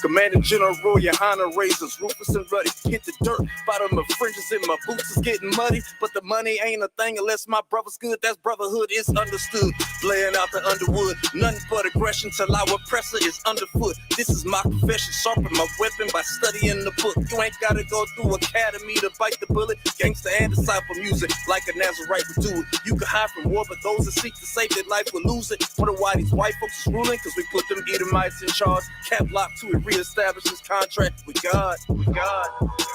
Commanding General Johanna razors, ruthless and ruddy. Hit the dirt, bottom of fringes in my boots is getting muddy. But the money ain't a thing unless my brother's good. That's brotherhood is understood. Playing out the underwood, nothing but aggression till our oppressor is underfoot. This is my confession, sharpen my weapon by studying the book. You ain't gotta go through academy to bite the bullet. Gangsta and disciple music, like a Nazarite would do it. You can hide from war, but those that seek to save their life will lose it. Wonder why these white folks is ruling, cause we put them Edomites in charge. Cap locked to it, reestablish his contract with God.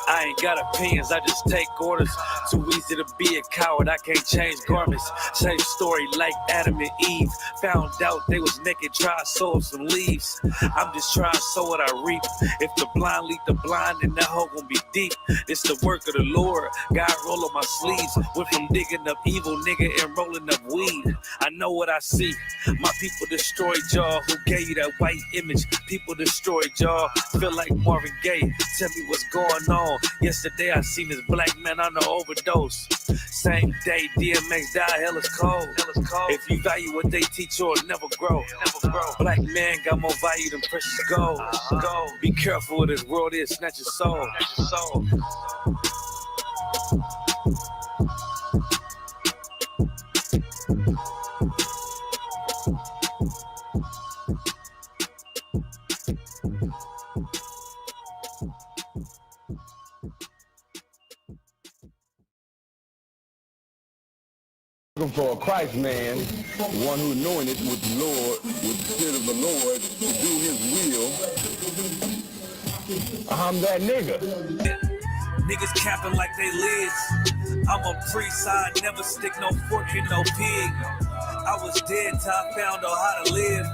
I ain't got opinions, I just take orders. Too easy to be a coward, I can't change garments. Same story like Adam and Eve. Found out they was naked, try to sow some leaves. I'm just trying to sow what I reap. If the blind lead the blind, then that hole gon' be deep. It's the work of the Lord, God roll up my sleeves. Went from digging up evil, nigga, and rolling up weed. I know what I see. My people destroyed y'all. Who gave you that white image? People destroyed y'all. Feel like Marvin Gaye. Tell me what's going on. Yesterday I seen this black man on the overdose. Same day DMX died, hell is cold. If you value what they teach, you'll never grow. Black man got more value than precious gold. Be careful what this world is, snatch your soul. Looking for a Christ man, one who anointed with the Lord, with the Spirit of the Lord, to do his will. I'm that nigga. Niggas capping like they lids. I'm a priest, I never stick no fork in no pig. I was dead till I found out how to live.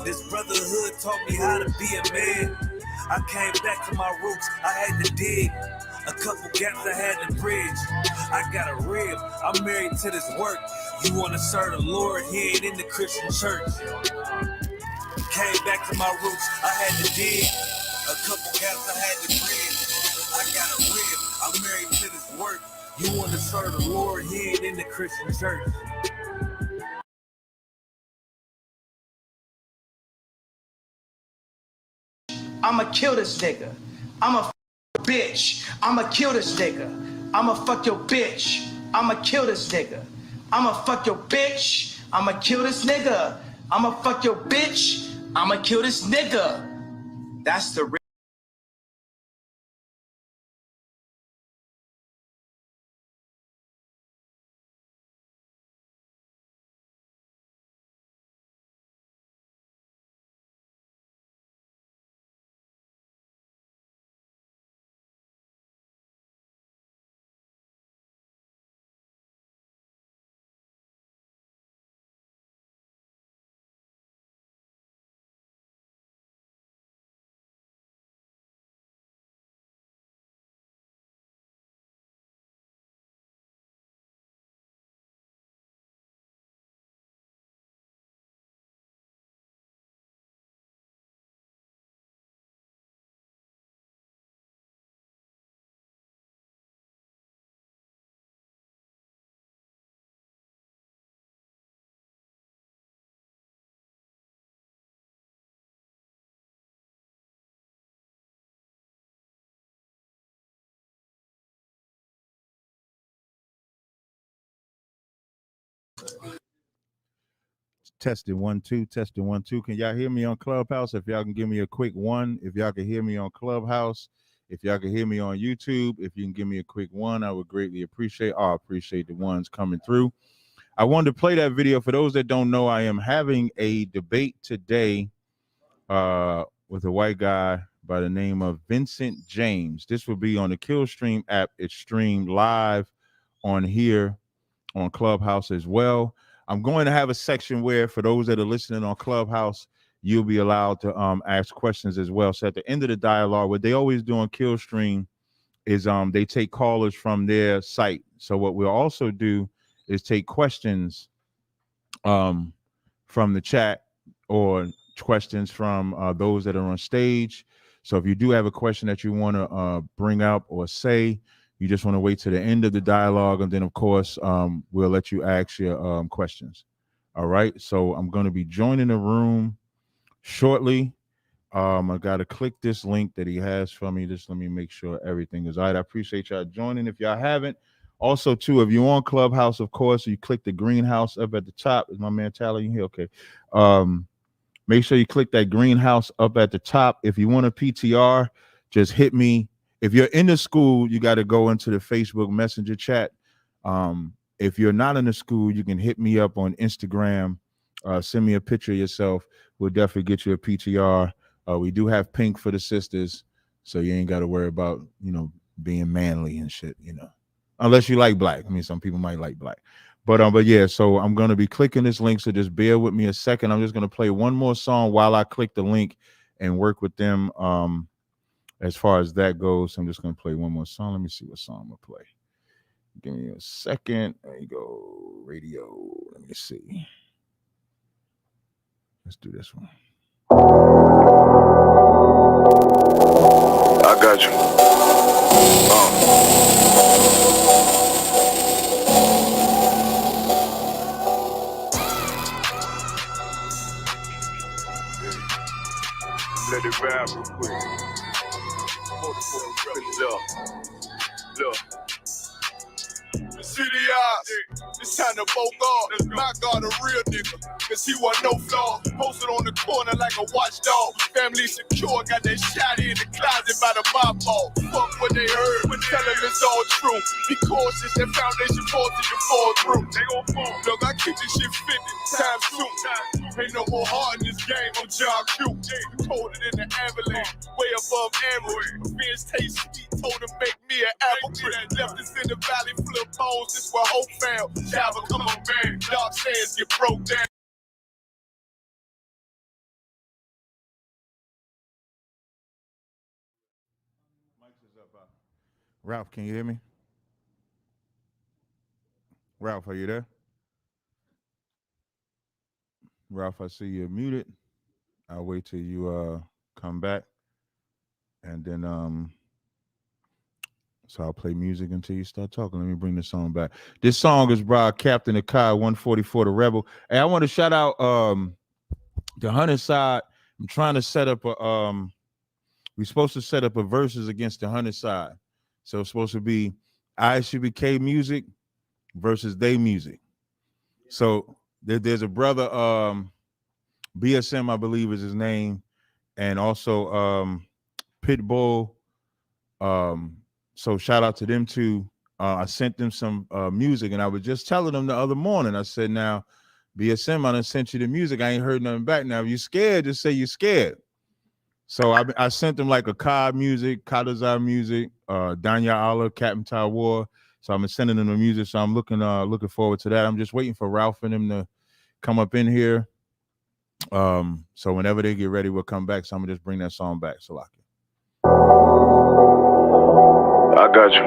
This brotherhood taught me how to be a man. I came back to my roots, I had to dig. A couple gaps I had to bridge. I got a rib, I'm married to this work. You wanna serve the Lord, he ain't in the Christian church. Came back to my roots, I had to dig. A couple gaps I had to bridge. I got a rib, I'm married to this work. You wanna serve the Lord, he ain't in the Christian church. I'ma kill this nigga. I'ma bitch. I'ma kill this nigga. I'ma fuck your bitch. I'ma kill this nigga. I'ma fuck your bitch. I'ma kill this nigga. I'ma fuck your bitch. I'ma kill this nigga. That's the real. Testing 1 2, testing 1 2. Can y'all hear me on Clubhouse? If y'all can give me a quick one. If y'all can hear me on Clubhouse, if y'all can hear me on YouTube, if you can give me a quick one, I would greatly appreciate. I appreciate the ones coming through. I wanted to play that video. For those that don't know, I am having a debate today with a white guy by the name of Vincent James. This will be on the Killstream app. It's streamed live on here on Clubhouse as well. I'm going to have a section where, for those that are listening on Clubhouse, you'll be allowed to ask questions as well. So at the end of the dialogue, what they always do on Killstream is they take callers from their site. So what we'll also do is take questions from the chat or questions from those that are on stage. So if you do have a question that you want to bring up or say, you just want to wait to the end of the dialogue, and then, of course, we'll let you ask your questions. All right. So I'm going to be joining the room shortly. I got to click this link that he has for me. Just let me make sure everything is all right. I appreciate y'all joining. If y'all haven't, also too, if you're on Clubhouse, of course, you click the greenhouse up at the top. Is my man Tyler in here? Okay. Make sure you click that greenhouse up at the top. If you want a PTR, just hit me. If you're in the school, you got to go into the Facebook Messenger chat. If you're not in the school, you can hit me up on Instagram. Send me a picture of yourself. We'll definitely get you a PTR. We do have pink for the sisters, so you ain't got to worry about, being manly and shit, unless you like black. I mean, some people might like black, but yeah. So I'm gonna be clicking this link. So just bear with me a second. I'm just gonna play one more song while I click the link and work with them. As far as that goes, so I'm just gonna play one more song. Let me see what song I'm gonna play. Give me a second. There you go. Radio. Let me see. Let's do this one. I got you. Let it rap real quick. Look. The city eyes, it's time to vote God. My God, a real nigga, cause he wasn't no flaw. Posted on the corner like a watchdog. Family secure, got that shotty in the closet by the mob ball. Fuck what they heard, but tell them it's all true. Be cautious, that foundation falls till you fall through. They gon' fall. Look, I keep this shit 50 times soon. Ain't no more heart in this game, I'm John Q. Colder than the avalanche, way above average. Beers taste sweet, told him make me an apple tree. Left us in the valley full of bones, this where hope found. Java, come on, man. Dark sands get broke down. Ralph, can you hear me? Ralph, are you there? Ralph, I see you're muted. I'll wait till you come back. And then so I'll play music until you start talking. Let me bring this song back. This song is by Captain Akai, 144 The Rebel. Hey, I want to shout out the Hunter side. I'm trying to set up a we're supposed to set up a versus against the Hunter side. So it's supposed to be ISUBK music versus they music. So there's a brother, BSM, I believe is his name, and also Pitbull. So shout out to them too. I sent them some music, and I was just telling them the other morning. I said, now, BSM, I done sent you the music. I ain't heard nothing back. Now, if you scared, just say you're scared. So I sent them like a Ka music, Kadazar music, Danya Allah, Captain Tawar. So I'm sending them the music. So I'm looking forward to that. I'm just waiting for Ralph and them to come up in here. So whenever they get ready, we'll come back. So I'm gonna just bring that song back. So I got you.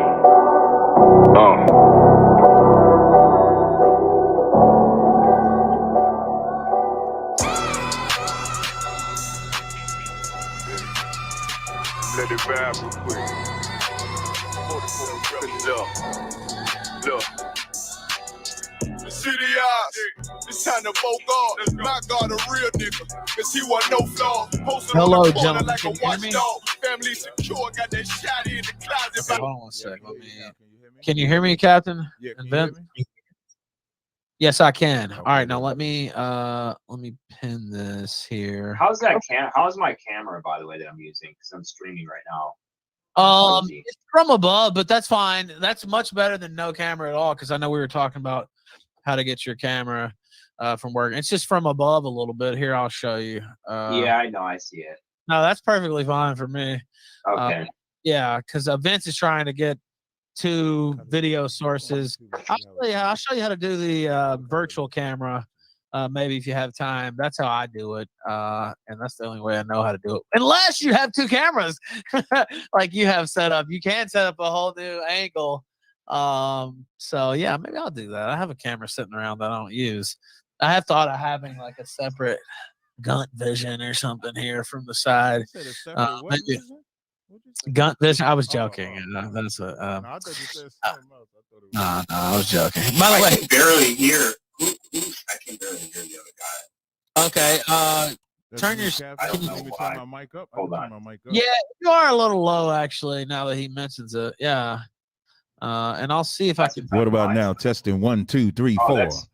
Let it rap real quick. Look. The city eyes, it's time to vote God. My God, a real nigga, cause he wasn't no flaw. Posted Hello, on the corner gentlemen. like Can a you hear me? watchdog. Family secure, got that shotty in the closet. Okay, hold on one sec. Can you hear me, Captain? yeah, And Ben? Yes, I can. All right, now let me pin this here. How's that how's my camera, by the way, that I'm using? Because I'm streaming right now. It's from above, but that's fine. That's much better than no camera at all, because I know we were talking about how to get your camera from working. It's just from above a little bit. Here, I'll show you. Yeah, I know. I see it. No, that's perfectly fine for me. Okay. Yeah, because Vince is trying to get 2 video sources. I'll show you how to do the virtual camera. Maybe if you have time. That's how I do it. And that's the only way I know how to do it. Unless you have 2 cameras like you have set up. You can set up a whole new angle. So yeah, maybe I'll do that. I have a camera sitting around that I don't use. I have thought of having like a separate Gunt Vision or something here from the side. Gunt Vision. I was joking. That's a. I thought you said something else. No, I was joking. By the way, I can barely hear. I can barely hear the other guy. okay. Turn your. I don't know Let me why. turn my mic up. Hold Turn on. my mic up. Yeah, you are a little low actually. Now that he mentions it, yeah. And I'll see if I can. What about now? Testing 1, 2, 3, Oh, 4. that's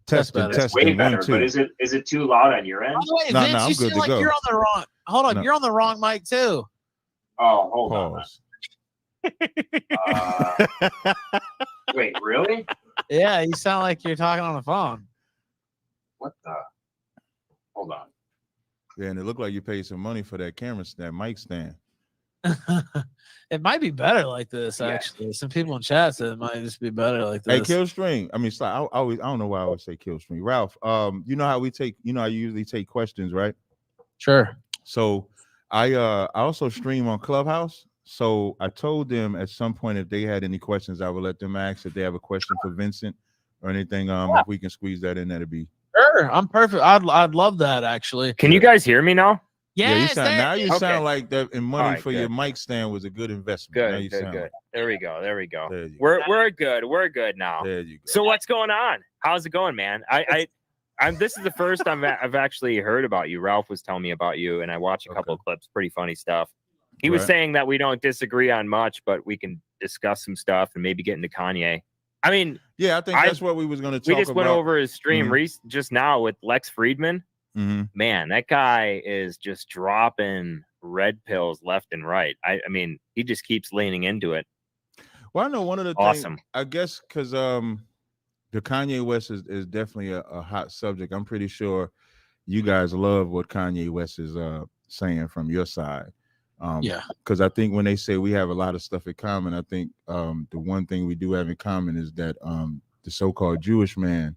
Testing, better. way testing, 1, better. 2. But is it too loud on your By end? the way, No, Vince, no, I'm you good seem to like go. you're on the wrong. Hold on, No. you're on the wrong mic too. Oh, hold on. Pause. Wait, really? Yeah, you sound like you're talking on the phone. What the? Hold on. Yeah, and it looked like you paid some money for that camera stand, mic stand. It might be better like this, Yeah. actually. Some people in chat said it might just be better like Hey, this. Killstream. I mean, I don't know why I always say Killstream. Ralph, you know how I usually take questions, right? Sure. So I also stream on Clubhouse. So I told them at some point if they had any questions, I would let them ask. If they have a question for Vincent or anything, if we can squeeze that in, that'd be Sure. I'm perfect. I'd love that actually. Can you guys hear me now? yeah. You Yes, sound now you Okay. sound like that, and money All right, for your good. mic stand was a good investment. Now Good, you good, sound good. There we go. There we go. There you go. We're good now. There you go. So what's going on? How's it going, man? I'm this is the first I've actually heard about you. Ralph was telling me about you, and I watched a couple of clips. Pretty funny stuff. He was Right. saying that we don't disagree on much, but we can discuss some stuff and maybe get into Kanye. I mean, Yeah, I think that's what we was going to talk we about. just went over his stream just now with Lex Friedman. Mm-hmm. Man, that guy is just dropping red pills left and right. I mean, he just keeps leaning into it. Well, I know one of the Awesome. things, I guess, because the Kanye West is definitely a hot subject. I'm pretty sure you guys love what Kanye West is saying from your side. Yeah. Because I think when they say we have a lot of stuff in common, I think the one thing we do have in common is that the so-called Jewish man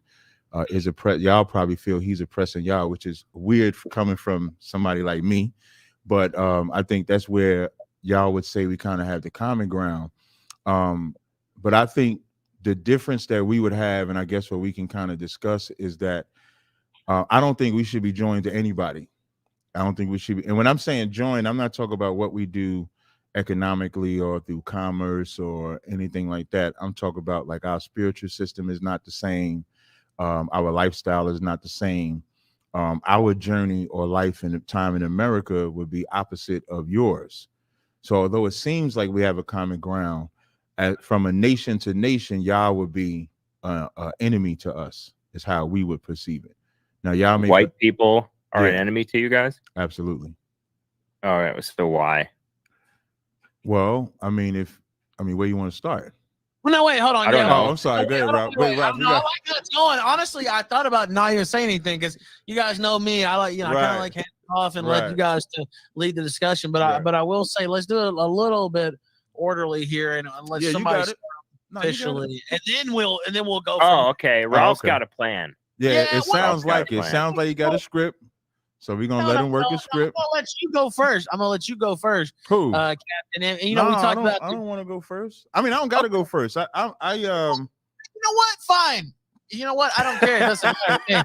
is y'all probably feel he's oppressing y'all, which is weird coming from somebody like me. But I think that's where y'all would say we kind of have the common ground. But I think the difference that we would have, and I guess what we can kind of discuss, is that I don't think we should be joined to anybody. I don't think we should be. And when I'm saying join, I'm not talking about what we do economically or through commerce or anything like that. I'm talking about like our spiritual system is not the same. Our lifestyle is not the same. Our journey or life and time in America would be opposite of yours. So although it seems like we have a common ground, from a nation to nation, y'all would be an enemy to us, is how we would perceive it. Now, y'all may White people are an Yeah. enemy to you guys? Absolutely. All right, so why? Well, I mean, where you want to start? Well, no, wait, hold on. I don't Yeah, know. Oh, I'm sorry. Go ahead, Rob. Wait, Rob. No, I like how it's going. Honestly, I thought about not even saying anything because you guys know me. I like, I kind Right. of like hand it off and let you Right. guys to lead the discussion. But Right. but I will say, let's do it a little bit orderly here and let Yeah, you somebody got it. No, you got it. officially, and then we'll go. Oh, From, okay. Ralph's okay. got a plan. Yeah, Yeah, it well, sounds got a like it. plan. Sounds like you got a script. So we're gonna let him work his script. I'm gonna let you go first. Cool. Captain. And you know, we talked about. I don't want to go first. I mean, I don't got to go first. You know what? Fine. You know what? I don't care. It doesn't matter.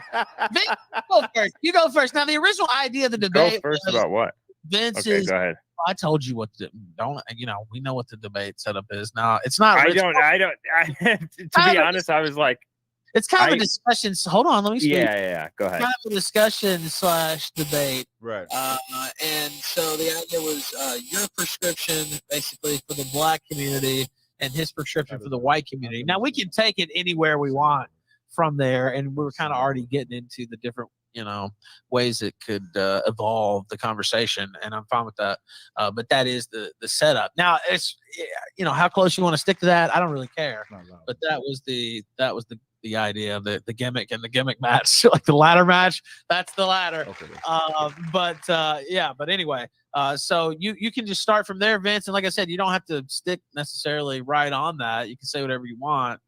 Vince, go first. You go first. Now, the original idea of the Go debate first was about what? Vince's. Okay, go ahead. I told you what the don't. You know, we know what the debate setup is. Now, it's not. I Rich don't. To be honest, I was like, It's kind of a discussion. So hold on, let me speak. yeah. Go ahead. Kind of a discussion / debate. right. And so the idea was your prescription basically for the black community and his prescription for the white community. Now we can take it anywhere we want from there, and we're kind of already getting into the different, ways it could evolve the conversation, and I'm fine with that. But that is the setup. Now it's, how close you want to stick to that, I don't really care. But that was the idea of the gimmick and the gimmick match, like the ladder match. That's the ladder. Okay. But anyway, so you can just start from there, Vince. And like I said, you don't have to stick necessarily right on that. You can say whatever you want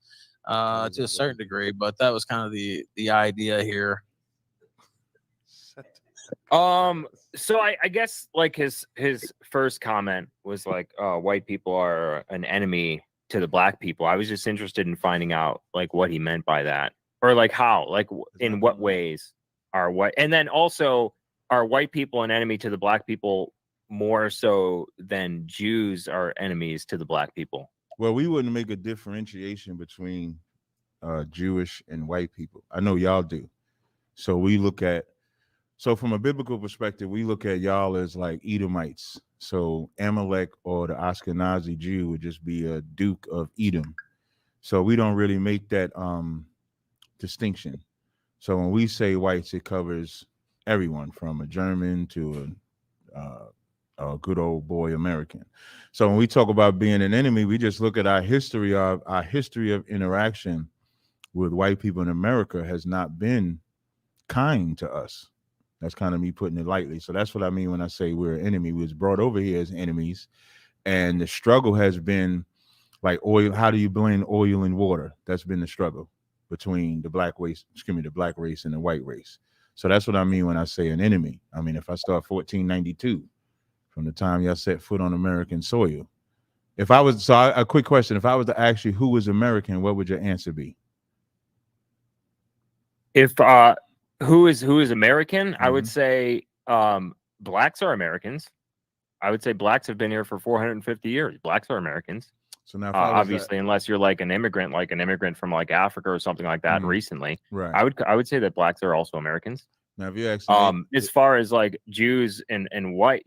to a certain degree, but that was kind of the idea here. So I guess like his first comment was like, white people are an enemy to the black people. I was just interested in finding out like what he meant by that, or like how, like in what ways are white, and then also are white people an enemy to the black people more so than Jews are enemies to the black people? Well, we wouldn't make a differentiation between Jewish and white people. I know y'all do. So we look at So from a biblical perspective, we look at y'all as like Edomites. So Amalek or the Ashkenazi Jew would just be a Duke of Edom. So we don't really make that distinction. So when we say whites, it covers everyone from a German to a good old boy American. So when we talk about being an enemy, we just look at our history of interaction with white people in America has not been kind to us. That's kind of me putting it lightly. So that's what I mean when I say we're an enemy. We was brought over here as enemies, and the struggle has been like oil. How do you blend oil and water? That's been the struggle between the black race, the black race and the white race. So that's what I mean when I say an enemy. I mean, if I start 1492, from the time y'all set foot on American soil, if I was, a quick question, if I was to ask you who was American, what would your answer be? If who is American? I would say blacks are Americans. I would say blacks have been here for 450 years. Blacks are Americans. So now, obviously, unless you're like an immigrant from like Africa or something like that recently, right? I would say that blacks are also Americans. Now, if you actually, as far as like Jews and white,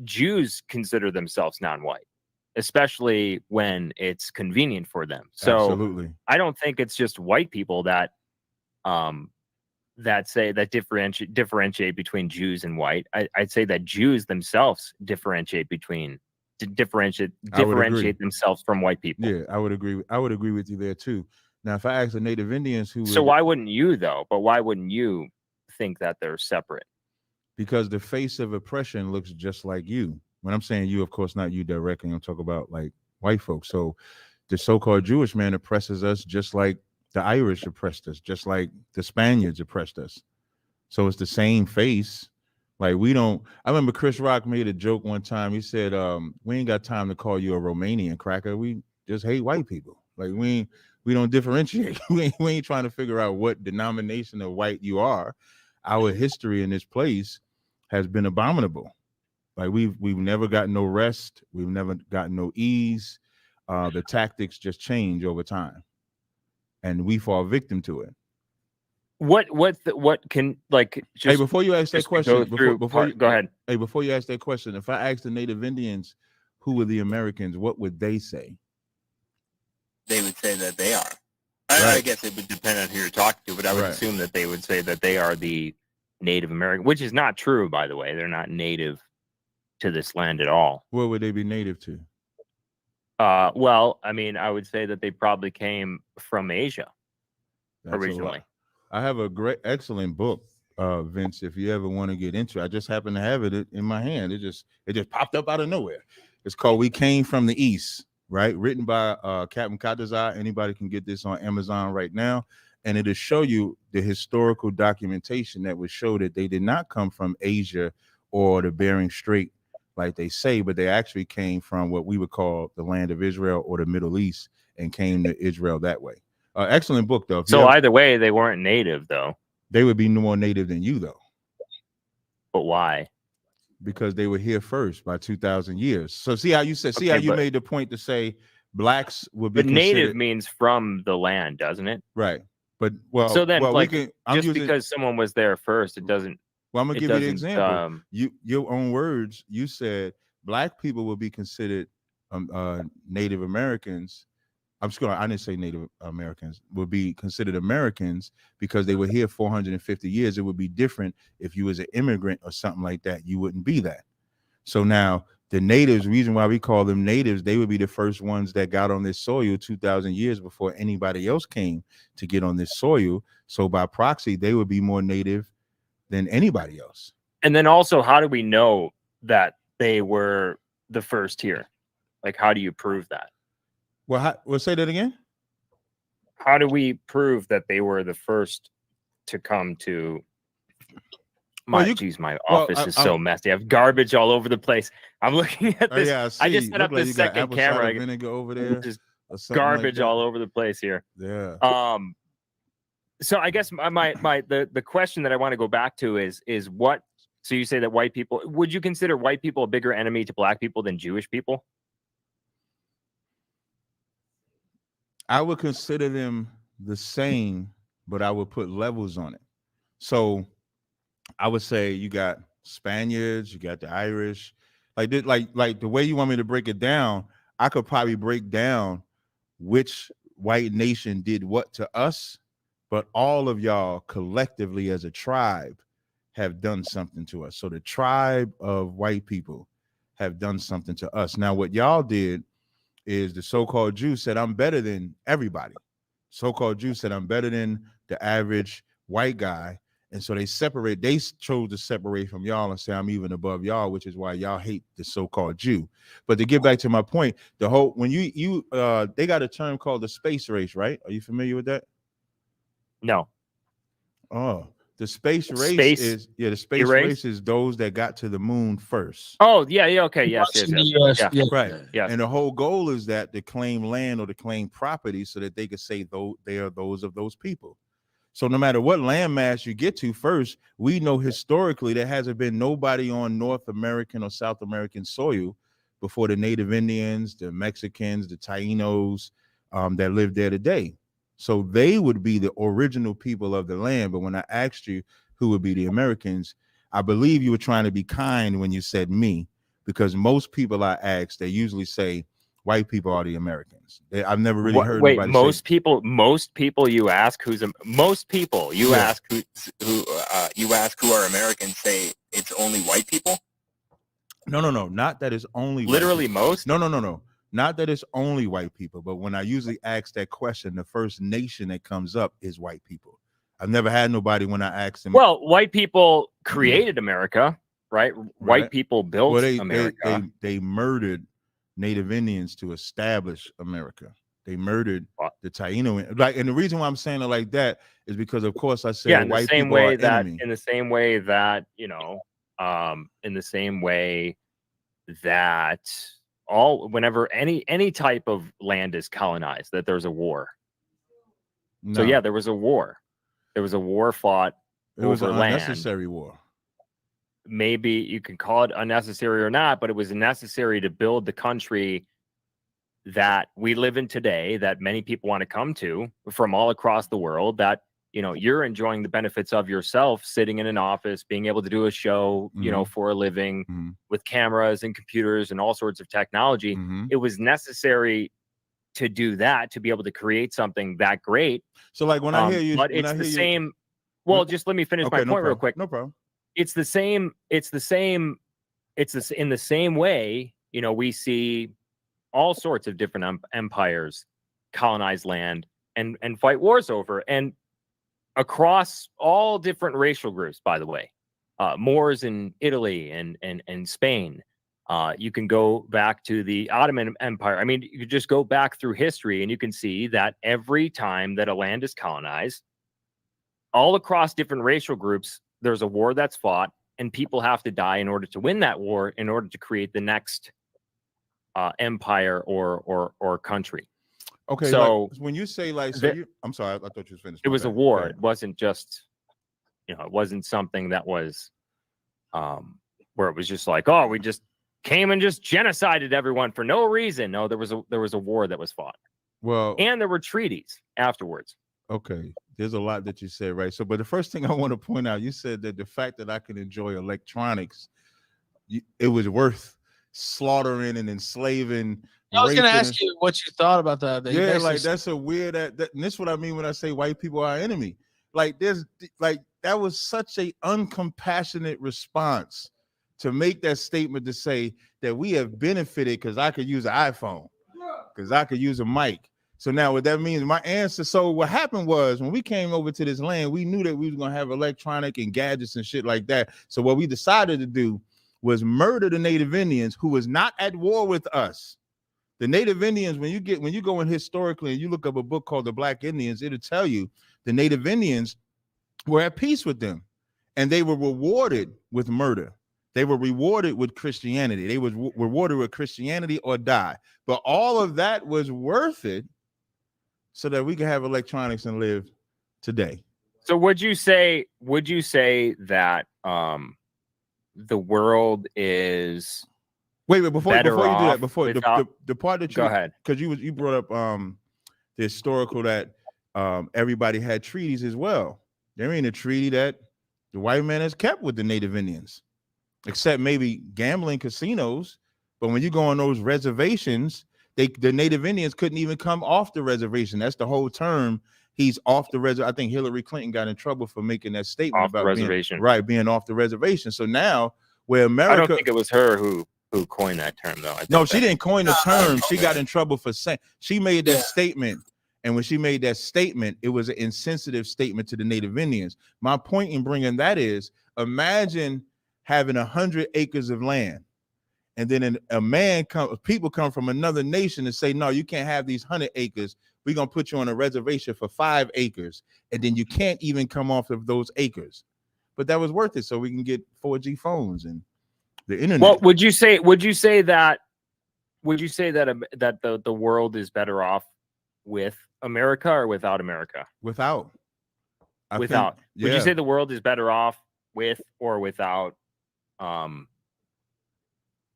Jews consider themselves non-white, especially when it's convenient for them. So absolutely. I don't think it's just white people that differentiate between Jews and white. I'd say that Jews themselves differentiate themselves from white people. Yeah, I would agree. I would agree with you there too. Now, if I ask the Native Indians why wouldn't you though? But why wouldn't you think that they're separate? Because the face of oppression looks just like you. When I'm saying you, of course, not you directly. I'm talking about like white folks. So the so-called Jewish man oppresses us just like the Irish oppressed us, just like the Spaniards oppressed us. So it's the same face. Like I remember Chris Rock made a joke one time. He said, we ain't got time to call you a Romanian cracker. We just hate white people. Like we don't differentiate. we ain't trying to figure out what denomination of white you are. Our history in this place has been abominable. Like we've never gotten no rest. We've never gotten no ease. The tactics just change over time, and we fall victim to it. What can like just, hey, before you ask that question, go ahead. Hey, before you ask that question, if I ask the Native Indians who were the Americans, what would they say? They would say that they are. Right. I guess it would depend on who you're talking to, but I would assume that they would say that they are the Native American, which is not true, by the way. They're not native to this land at all. What would they be native to? Well, I mean, I would say that they probably came from Asia originally. I have a excellent book, Vince, if you ever want to get into it. I just happen to have it in my hand. It just popped up out of nowhere. It's called We Came from the East, right? Written by Captain Tazaryach. Anybody can get this on Amazon right now. And it'll show you the historical documentation that would show that they did not come from Asia or the Bering Strait, like they say, but they actually came from what we would call the land of Israel or the Middle East and came to Israel that way. Excellent book, though. So either way, they weren't native, though. They would be more native than you, though. But why? Because they were here first by 2,000 years. So see how you made the point to say blacks would be. But native means from the land, doesn't it? Right. But so then, because someone was there first, it doesn't. Well, I'm gonna give you the example. Your own words. You said black people will be considered Native Americans. I didn't say Native Americans would be considered Americans because they were here 450 years. It would be different if you was an immigrant or something like that. You wouldn't be that. So now the natives, reason why we call them natives, they would be the first ones that got on this soil 2,000 years before anybody else came to get on this soil. So by proxy, they would be more native than anybody else. And then also, how do we know that they were the first here? Like, how do you prove that? Well, say that again. How do we prove that they were the first to come to? My office is so messy. I have garbage all over the place. I'm looking at this. I just set up this second camera. Vinegar over there. Just garbage all over the place here. Yeah. So I guess the question that I want to go back to is what? So you say that white people, would you consider white people a bigger enemy to black people than Jewish people? I would consider them the same, but I would put levels on it. So I would say you got Spaniards, you got the Irish, like the way you want me to break it down. I could probably break down which white nation did what to us, but all of y'all collectively as a tribe have done something to us. So the tribe of white people have done something to us. Now, what y'all did is the so-called Jew said, I'm better than everybody. So-called Jew said, I'm better than the average white guy. And so they chose to separate from y'all and say, I'm even above y'all, which is why y'all hate the so-called Jew. But to get back to my point, when they got a term called the space race, right? Are you familiar with that? No. Oh, the space race is the space race is those that got to the moon first. Oh, yeah, okay, yes. Right. Yeah. And the whole goal is that to claim land or to claim property so that they could say they are those of those people. So no matter what landmass you get to first, we know historically there hasn't been nobody on North American or South American soil before the Native Indians, the Mexicans, the Tainos that live there today. So they would be the original people of the land. But when I asked you who would be the Americans, I believe you were trying to be kind when you said me, because most people I ask, they usually say white people are the Americans. I've never really heard. Wait, most people you ask ask who are Americans say it's only white people? No, not that it's only literally most. No. Not that it's only white people, but when I usually ask that question, the first nation that comes up is white people. I've never had nobody when I asked them. Well, white people created America, right? White people built America. They murdered Native Indians to establish America. They murdered the Taino. And the reason why I'm saying it like that is because, of course, I said white people are enemy. In the same way that whenever any type of land is colonized, that there's a war. No. So yeah, there was a war. There was a war fought. It was an unnecessary war. Maybe you can call it unnecessary or not, but it was necessary to build the country that we live in today, that many people want to come to from all across the world, that you're enjoying the benefits of yourself, sitting in an office, being able to do a show, for a living with cameras and computers and all sorts of technology. It was necessary to do that, to be able to create something that great. So like when I hear you, but it's the same. Well, just let me finish my point real quick. No problem. It's the same. In the same way, we see all sorts of different empires colonize land and fight wars over, and across all different racial groups, by the way, Moors in Italy and Spain. You can go back to the Ottoman Empire. I mean, you could just go back through history and you can see that every time that a land is colonized, all across different racial groups, there's a war that's fought, and people have to die in order to win that war, in order to create the next empire or country. Okay, so when you say I'm sorry, I thought you was finished. It was a war. It wasn't just, it wasn't something that was, where it was just like, oh, we just came and just genocided everyone for no reason. No, there was a war that was fought. Well, and there were treaties afterwards. Okay, there's a lot that you said, right? So, but the first thing I want to point out, you said that the fact that I can enjoy electronics, it was worth slaughtering and enslaving. I was going to ask you what you thought about that. Yeah, like that's a weird. And this is what I mean when I say white people are our enemy. Like that was such a uncompassionate response to make that statement, to say that we have benefited because I could use an iPhone, because I could use a mic. So now what that means, my answer. So what happened was, when we came over to this land, we knew that we was going to have electronic and gadgets and shit like that. So what we decided to do was murder the Native Indians, who was not at war with us. The Native Indians, when you go in historically and you look up a book called The Black Indians, it'll tell you the Native Indians were at peace with them, and they were rewarded with murder. They were rewarded with Christianity. They were rewarded with Christianity or die. But all of that was worth it so that we can have electronics and live today. So would you say that the world is before you do that, the part that you go ahead, because you brought up the historical that everybody had treaties as well. There ain't a treaty that The white man has kept with the Native Indians, except maybe gambling casinos. But when you go on those reservations, the Native Indians couldn't even come off the reservation. That's the whole term. He's off the reservation. I think Hillary Clinton got in trouble for making that statement Off the about reservation. being off the reservation. So now where America, I don't think it was her who coined that term, though. No, she didn't coin the term. She got in trouble for saying, she made that statement. And when she made that statement, it was an insensitive statement to the Native Indians. My point in bringing that is, imagine having 100 acres of land, and then people come from another nation and say, no, you can't have these 100 acres. We're going to put you on a reservation for 5 acres, and then you can't even come off of those acres. But that was worth it, so we can get 4G phones and the internet. Well, would you say that the world is better off with America or without America? Without. Would you say the world is better off with or without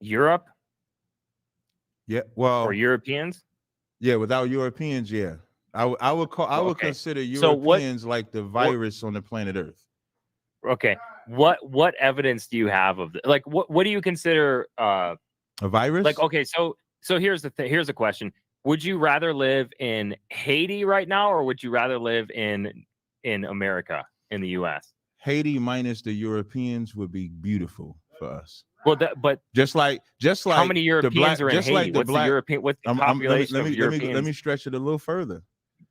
Europe? Yeah, well, or Europeans? Yeah, without Europeans, yeah. I would consider So Europeans like the virus on the planet Earth. Okay. What evidence do you have of like what do you consider a virus? Like, okay, so here's the question. Would you rather live in Haiti right now, or would you rather live in America, in the US? Haiti minus the Europeans would be beautiful for us. Well, but just like how many Europeans are in Haiti? Like what's the population of Europeans? Let me stretch it a little further.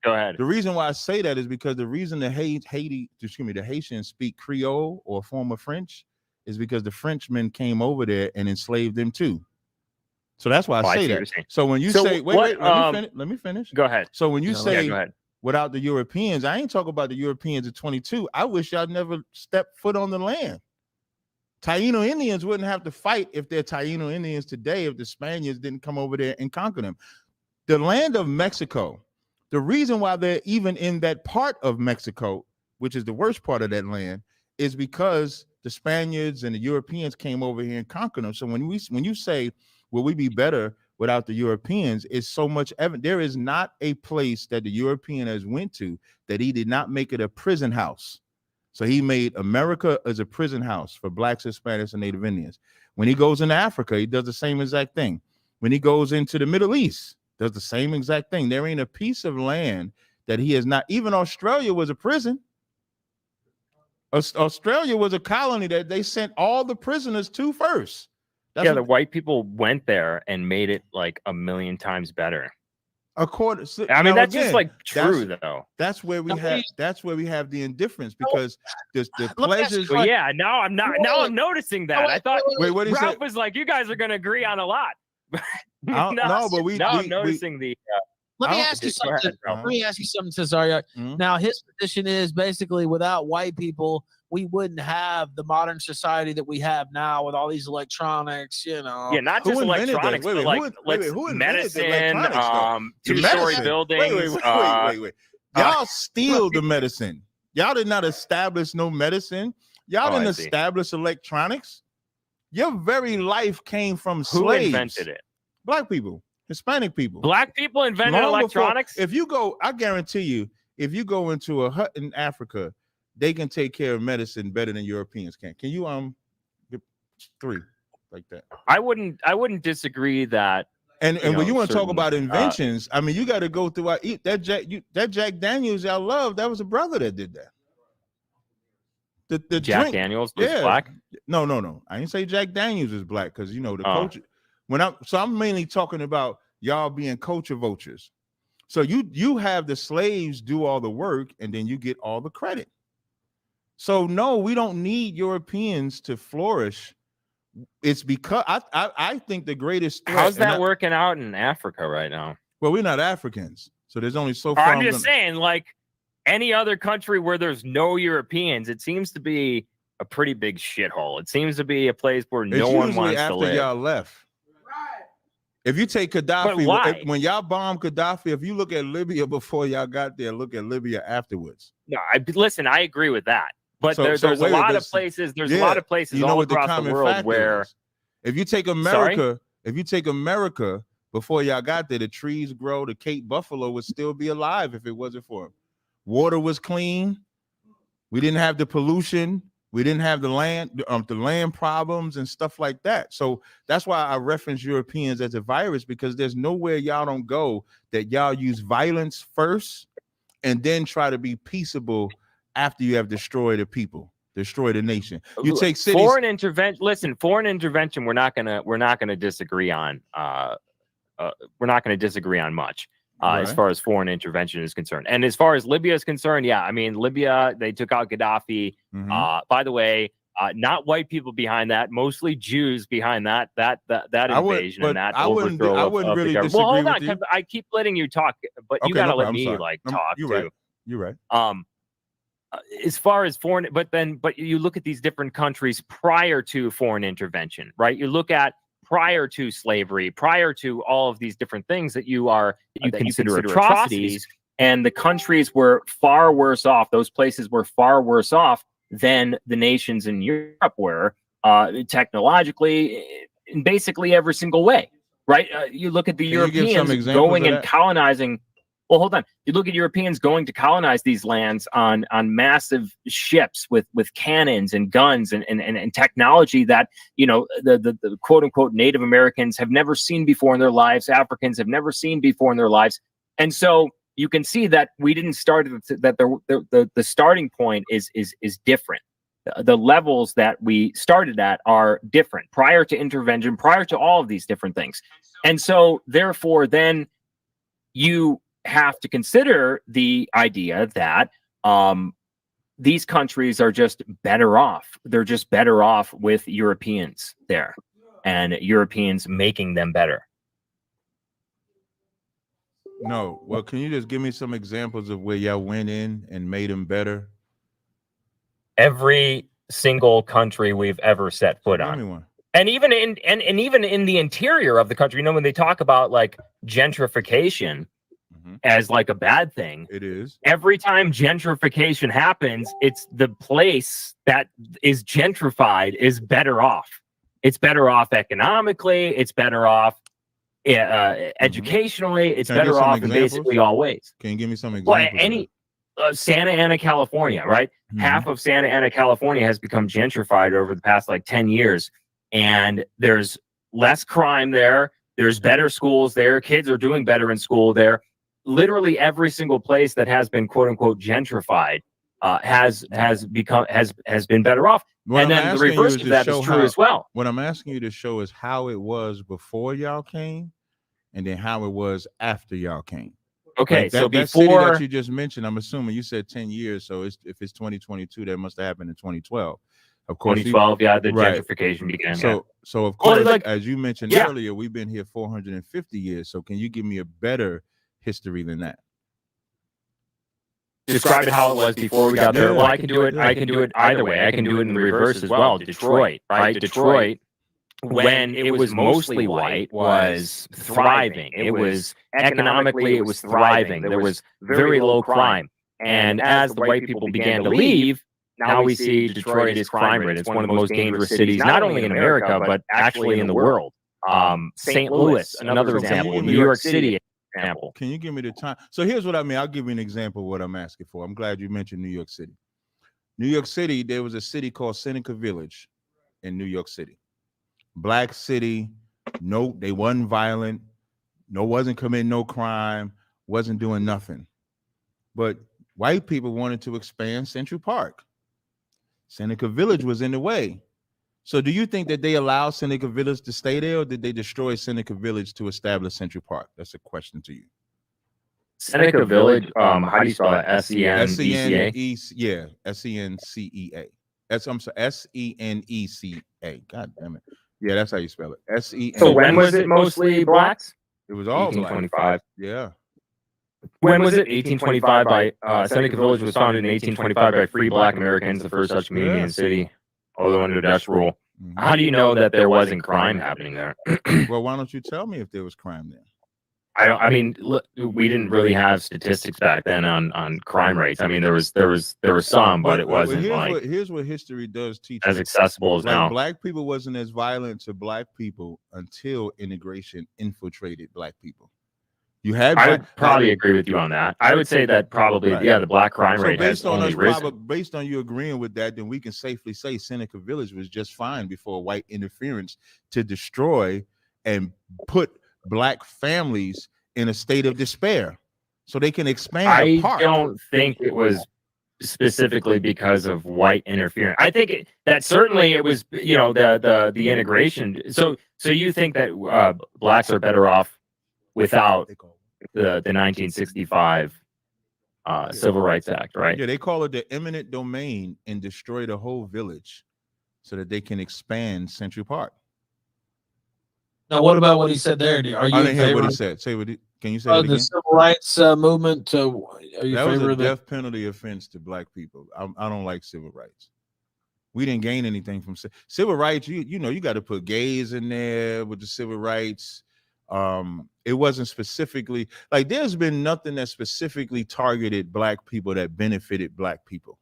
Go ahead. The reason why I say that is because the reason the Haitians speak Creole or a form of French is because the Frenchmen came over there and enslaved them too. So that's why I say that. So when you say, wait, let me finish. Go ahead. So when you say go ahead. Without the Europeans, I ain't talking about the Europeans at 22. I wish y'all never stepped foot on the land. Taino Indians wouldn't have to fight if they're Taino Indians today if the Spaniards didn't come over there and conquer them. The land of Mexico, the reason why they're even in that part of Mexico, which is the worst part of that land, is because the Spaniards and the Europeans came over here and conquered them. So when you say, will we be better without the Europeans, it's so much evident. There is not a place that the European has went to that he did not make it a prison house. So he made America as a prison house for blacks, Hispanics, and Native Indians. When he goes into Africa, he does the same exact thing. When he goes into the Middle East, does the same exact thing. There ain't a piece of land that he has not. Even Australia was a prison. Australia was a colony that they sent all the prisoners to first. The white people went there and made it like 1,000,000 times better. That's just like true though. That's where we have the indifference, because the pleasures. Well, yeah, now I'm noticing that. I thought what Ralph was like, you guys are gonna agree on a lot. I'm noticing the. Let me ask you something. Let me ask you something, Tazaryach. Now, his position is basically without white people, we wouldn't have the modern society that we have now with all these electronics, Yeah, not just electronics, but like medicine, two-story buildings. Wait. Y'all steal the medicine. Y'all did not establish no medicine. Y'all didn't establish electronics. Your very life came from slaves. Who invented it? Black people. Hispanic people. Black people invented electronics? If you go, I guarantee you, if you go into a hut in Africa, they can take care of medicine better than Europeans can. Can you get 3 like that? I wouldn't disagree that. And when you want to talk about inventions, I mean, you got to go through that Jack Daniels y'all love. That was a brother that did that. The Jack drink, Daniels was black? No. I didn't say Jack Daniels is black, because the culture. I'm mainly talking about y'all being culture vultures. So you have the slaves do all the work, and then you get all the credit. So no, we don't need Europeans to flourish. It's because I think the greatest threat. How's that working out in Africa right now? Well, we're not Africans, so there's only so far. I'm just saying, like any other country where there's no Europeans, it seems to be a pretty big shithole. It seems to be a place where no one wants to live. After y'all left. If you take Gaddafi, when y'all bomb Gaddafi, if you look at Libya before y'all got there, look at Libya afterwards. No, I agree with that. But there's a lot of places. There's a lot of places all across the world where, if you take America, before y'all got there, the trees grow. The Cape buffalo would still be alive if it wasn't for them. Water was clean. We didn't have the pollution. We didn't have the land problems and stuff like that. So that's why I reference Europeans as a virus, because there's nowhere y'all don't go that y'all use violence first and then try to be peaceable after you have destroyed a people, destroyed a nation. You take cities. Foreign intervention. Listen, foreign intervention. We're not gonna disagree on. We're not gonna disagree on much. As far as foreign intervention is concerned. And as far as Libya is concerned, yeah, I mean, Libya, they took out Gaddafi. By the way, not white people behind that, mostly Jews behind that invasion and that overthrow I wouldn't really the disagree Well, hold with on, you. I keep letting you talk, but you gotta let me talk you're too. Right. You're right. As far as foreign, but you look at these different countries prior to foreign intervention, right? You look at prior to slavery, prior to all of these different things that you consider atrocities, and the countries were far worse off. Those places were far worse off than the nations in Europe were, technologically, in basically every single way, right? You look at the Europeans going and colonizing. Well, hold on. You look at Europeans going to colonize these lands on massive ships with cannons and guns and technology that, the quote unquote Native Americans have never seen before in their lives. Africans have never seen before in their lives. And so you can see that we didn't start that the starting point is different. The levels that we started at are different prior to intervention, prior to all of these different things. And so therefore, then you have to consider the idea that these countries are just better off. They're just better off with Europeans there and Europeans making them better. No. Well, can you just give me some examples of where y'all went in and made them better? Every single country we've ever set foot on. Give me one. And even even in the interior of the country, when they talk about like gentrification, as like a bad thing, it is. Every time gentrification happens, it's the place that is gentrified is better off. It's better off economically. It's better off educationally. It's better off in basically all ways. Can you give me some examples? Well, Santa Ana, California, right? Half of Santa Ana, California has become gentrified over the past like 10 years. And there's less crime there. There's better schools there. Kids are doing better in school there. Literally every single place that has been quote unquote gentrified has been better off. And then the reverse of that is true as well. What I'm asking you to show is how it was before y'all came, and then how it was after y'all came. Okay, like so that city that you just mentioned, I'm assuming you said 10 years. So if it's 2022, that must have happened in 2012. Of course, 2012, the gentrification began. So of course, as you mentioned earlier, we've been here 450 years. So can you give me a better history than that? Describe it how it was before we got there. Well, I can do it. I can do it either way. I can do it in reverse as well. Detroit, right? Detroit, when it was mostly white, was thriving. It was economically, it was thriving. There was very low crime. And as the white people began to leave, now we see Detroit is crime rate. It's one of the most dangerous cities, not only in America, but actually in the world. St. Louis, another example. New York City. Example. Can you give me the time? So here's what I mean. I'll give you an example of what I'm asking for. I'm glad you mentioned New York City. New York City, there was a city called Seneca Village in New York City. Black city. No, they wasn't violent. Wasn't committing no crime. Wasn't doing nothing. But white people wanted to expand Central Park. Seneca Village was in the way. So do you think that they allowed Seneca Village to stay there, or did they destroy Seneca Village to establish Central Park? That's a question to you. Seneca Village, how do you spell that? S-E-N-E-C-A? Yeah, S-E-N-C-E-A. I'm sorry, S-E-N-E-C-A. God damn it. Yeah, that's how you spell it. S-E-N. So when was it mostly blacks? It was all 1825. Black. Yeah. When was it? 1825 by Seneca Village was founded in 1825 by free black Americans, the first such community in the city, although under Dutch rule. How do you know that there wasn't crime happening there? Well, why don't you tell me if there was crime there? I mean, look, we didn't really have statistics back then on crime rates. I mean, there was some, but it wasn't here's what history does teach as accessible as now. Black people wasn't as violent to black people until integration infiltrated black people. You had I would probably agree with you on that. I would say that probably, Right. yeah, the black crime so rate has based on only us, risen. based on you agreeing with that, then we can safely say Seneca Village was just fine before white interference to destroy and put black families in a state of despair, so they can expand I apart. don't think it was specifically because of white interference. I think that certainly it was, you know, the integration. So you think that blacks are better off without the 1965 Civil Rights Act, right? Yeah, they call it the eminent domain and destroy the whole village so that they can expand Central Park. Now, what about what he said there? Are you I in didn't hear favor what he of said. Can you say it the again? civil rights movement? Are you That in was favor a of the? death penalty offense to black people. I don't like civil rights. We didn't gain anything from civil rights. You know, you got to put gays in there with the civil rights. It wasn't specifically like there's been nothing that specifically targeted black people that benefited black people.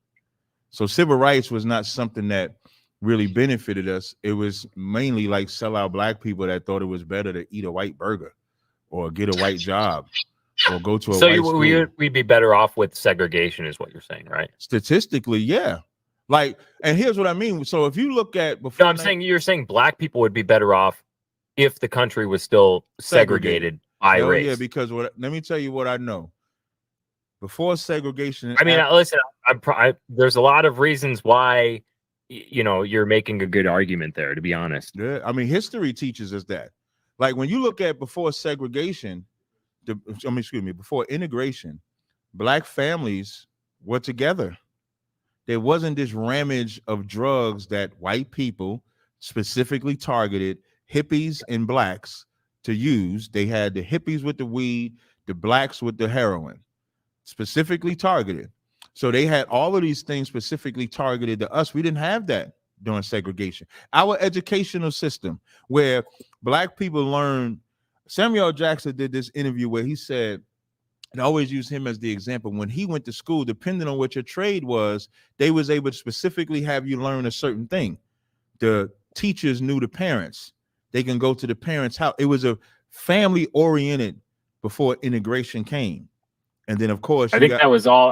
So civil rights was not something that really benefited us. It was mainly like sellout black people that thought it was better to eat a white burger or get a white job or go to a white school. We'd be better off with segregation is what you're saying, right? Statistically, yeah. Like, and here's what I mean. So if you look at before, No, I'm saying you're saying black people would be better off if the country was still segregated by race. Yeah, because let me tell you what I know. Before segregation, I mean, listen, there's a lot of reasons why, you know, you're making a good argument there, to be honest. Yeah, I mean, history teaches us that. Like when you look at before segregation, before integration, black families were together. There wasn't this ramage of drugs that white people specifically targeted hippies and blacks to use. They had the hippies with the weed, the blacks with the heroin, specifically targeted. So they had all of these things specifically targeted to us. We didn't have that during segregation. Our educational system, where black people learned, Samuel Jackson did this interview where he said, and I always use him as the example, when he went to school, depending on what your trade was, they was able to specifically have you learn a certain thing. The teachers knew the parents. They can go to the parents' house. It was a family oriented before integration came. And then, of course, I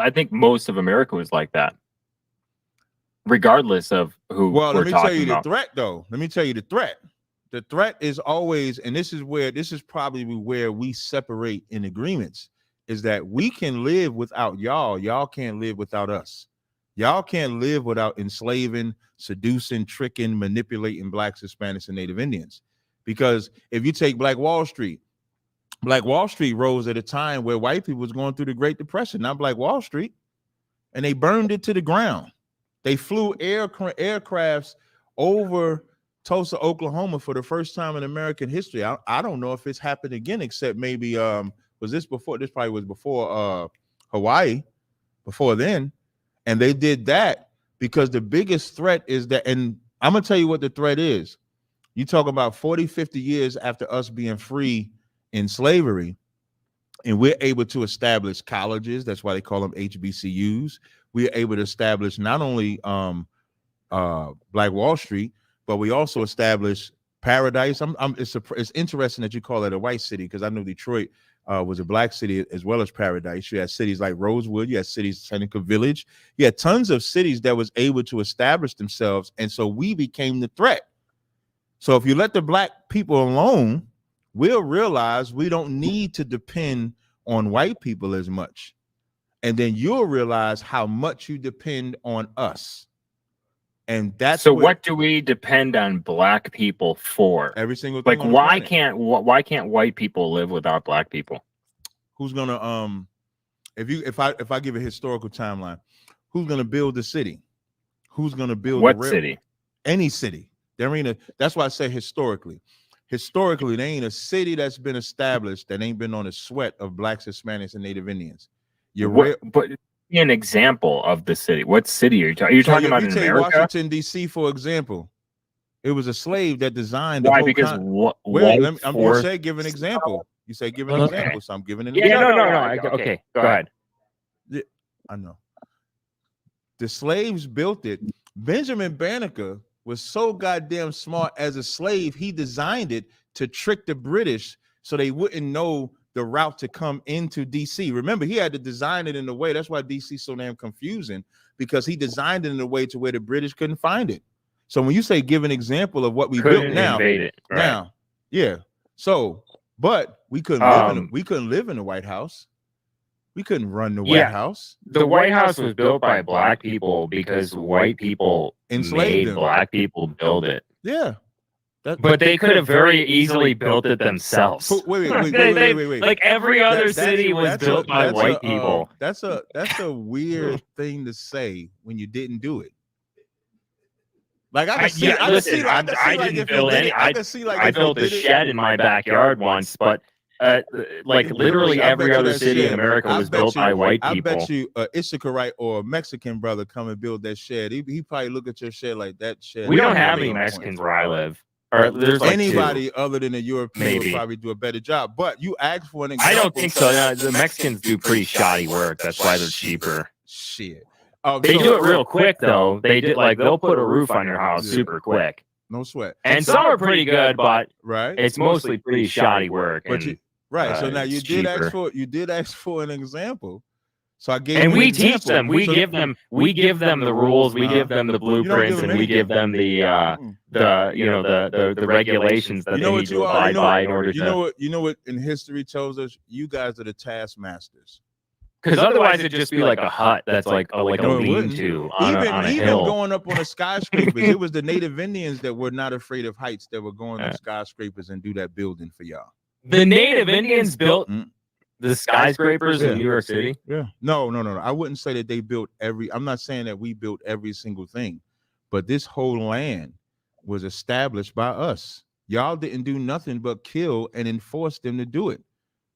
think most of America was like that, regardless of who. Well, let me tell you the threat, though. Let me tell you the threat. The threat is always, and this is probably where we separate in agreements, is that we can live without y'all. Y'all can't live without us. Y'all can't live without enslaving, seducing, tricking, manipulating blacks, Hispanics, and Native Indians. Because if you take Black Wall Street rose at a time where white people was going through the Great Depression, not Black Wall Street, and they burned it to the ground. They flew aircrafts over Tulsa, Oklahoma for the first time in American history. I don't know if it's happened again, except maybe was this before? This probably was before Hawaii, before then. And they did that because the biggest threat is that, and I'm gonna tell you what the threat is. You talk about 40, 50 years after us being free in slavery, and we're able to establish colleges. That's why they call them HBCUs. We're able to establish not only Black Wall Street, but we also established Paradise. It's interesting that you call it a white city, because I know Detroit was a black city as well as Paradise. You had cities like Rosewood, you had cities, Seneca Village, you had tons of cities that was able to establish themselves, and so we became the threat. So if you let the black people alone, we'll realize we don't need to depend on white people as much, and then you'll realize how much you depend on us. And that's so. What do we depend on black people for? Every single thing. Like, why can't white people live without black people? Who's gonna if I give a historical timeline, who's gonna build the city? Who's gonna build what city? Any city. There ain't that's why I say historically. Historically, there ain't a city that's been established that ain't been on the sweat of blacks, Hispanics, and Native Indians. But an example of the city. What city are you talking? Are you talking about in America? Washington D.C. for example, it was a slave that designed. Why? Because I'm going to say give an example. You say give an example, so I'm giving an example. No. Okay, go ahead. I know. The slaves built it. Benjamin Banneker was so goddamn smart as a slave. He designed it to trick the British so they wouldn't know the route to come into DC. Remember, he had to design it in a way. That's why DC so damn confusing, because he designed it in a way to where the British couldn't find it. So when you say give an example of what we built now, it, right. now, yeah. So, but we couldn't live in the White House. We couldn't run the White House. The White House was built by black people because white people enslaved them. Black people build it. Yeah. But they could have very easily built it themselves. Wait. Like every other city was built by white people. That's a weird thing to say when you didn't do it. Like I didn't build any. I built a shed in my backyard once, but like literally every other city in America was built by white people. I bet you Issacharite or a Mexican brother come and build that shed. He probably look at your shed like that shed. We don't have any Mexicans where I live. Or there's like anybody other than a European would probably do a better job. But you asked for an example. I don't think so. The Mexicans do pretty shoddy work. That's why they're cheaper. Shit. They do it real quick though. They did they'll put a roof on your house super quick. No sweat. And some are pretty good, but right, it's mostly pretty shoddy work. But so now you did ask for an example. So I gave we teach them. We give them the rules. We give them the blueprints, and we give them the regulations that they need to abide by in order to. You know what in history tells us? You guys are the taskmasters. Because otherwise it'd just be like a hut that's like a lean-to on a hill. Going up on the skyscrapers, it was the Native Indians that were not afraid of heights that were going on skyscrapers and do that building for y'all. The Native Indians built the skyscrapers in New York City? Yeah. No. I wouldn't say that they built I'm not saying that we built every single thing, but this whole land was established by us. Y'all didn't do nothing but kill and enforce them to do it.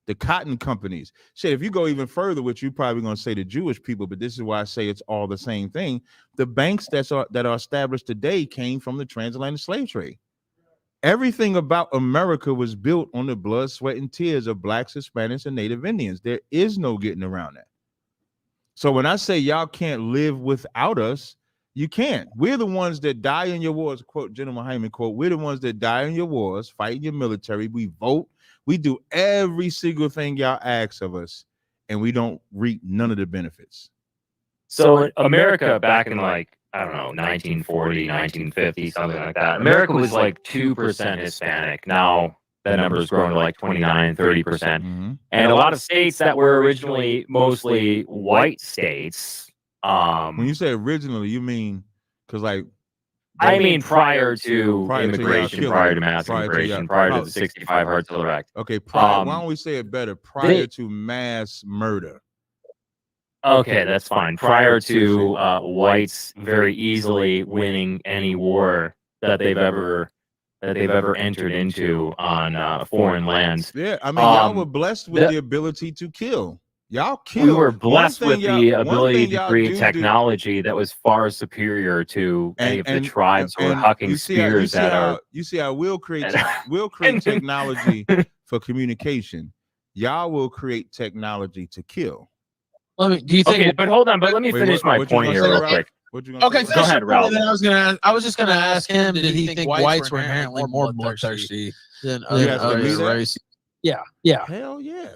The cotton companies. Shit, if you go even further, which you're probably going to say the Jewish people, but this is why I say it's all the same thing. The banks that are established today came from the transatlantic slave trade. Everything about America was built on the blood, sweat, and tears of blacks, Hispanics, and Native Indians. There is no getting around that. So when I say y'all can't live without us, you can't. We're the ones that die in your wars, quote General Hyman, quote, we're the ones that die in your wars, fight in your military, we vote, we do every single thing y'all ask of us, and we don't reap none of the benefits. So America back in 1940, 1950, something like that. America was 2% Hispanic. Now that number's grown to 29, 30%. Mm-hmm. And a lot of states that were originally mostly white states. When you say originally, you mean because I mean prior to immigration, prior to mass immigration, prior to the 65 Hartzell Act. Okay, why don't we say it better? Prior to mass murder. Okay, that's fine. Prior to whites very easily winning any war that they've ever entered into on foreign lands. Yeah, I mean, y'all were blessed with the ability to kill. Y'all killed. We were blessed with the ability to create technology that was far superior to any of the tribes who were hucking spears at our. You see how we'll create technology for communication. Y'all will create technology to kill. Do you think? Okay, but hold on. But let me finish my point here real quick. Okay, go ahead, Ralph. I was just going to ask him. Did he think whites were inherently more bloodthirsty than other races? Yeah. Hell yeah.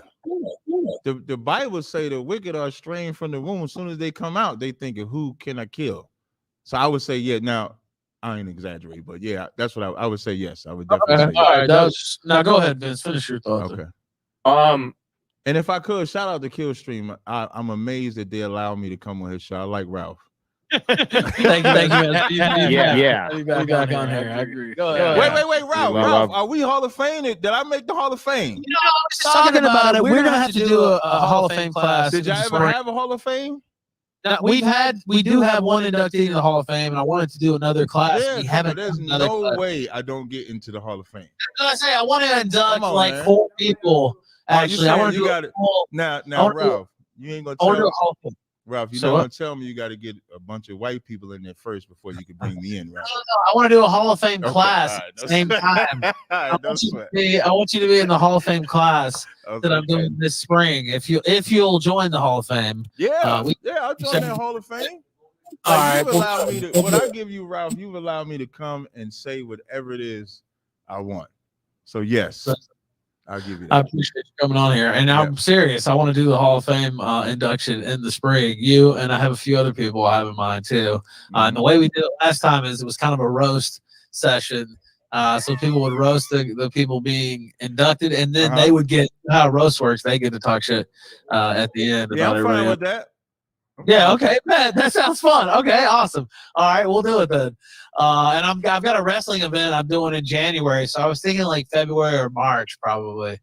The Bible say the wicked are strained from the womb. As soon as they come out, they thinking, who can I kill? So I would say, yeah. Now I ain't exaggerating, but yeah, that's what I would say. Yes, I would definitely say. All right, now go ahead, Vince. Finish your thoughts. Okay. And if I could, shout out to Killstream. I'm amazed that they allow me to come on his show. I like Ralph. Thank you, man. Yeah. We back on here. I agree. Go ahead. Wait, Ralph. Are we Hall of Fame? Did I make the Hall of Fame? I was just talking about it. We're gonna have to do a Hall of Fame class. Did y'all ever have a Hall of Fame? Now, we do have one inductee in the Hall of Fame, and I wanted to do another class. Yeah, we haven't. There's no way I don't get into the Hall of Fame. I want to induct 4 people. Actually, I want to do it. Now, Ralph, you ain't gonna tell me. Ralph, you're not gonna tell me you got to get a bunch of white people in there first before you can bring me in, right? No, I want to do a Hall of Fame class at the same time. I want you to be in the Hall of Fame class that I'm doing this spring. If you'll join the Hall of Fame, I'll join that Hall of Fame. All right, what I give you, Ralph, you've allowed me to come and say whatever it is I want. So yes. I'll give you I that. appreciate you coming on here, and I'm serious. I want to do the Hall of Fame induction in the spring. You and I have a few other people I have in mind too. And the way we did it last time is it was kind of a roast session. So people would roast the people being inducted, and then they would get how roast works. They get to talk shit at the end. Yeah, about I'm fine everybody with that. Yeah, okay, man, that sounds fun. Okay, awesome. All right, we'll do it then. And I've got a wrestling event I'm doing in January, so I was thinking like February or March probably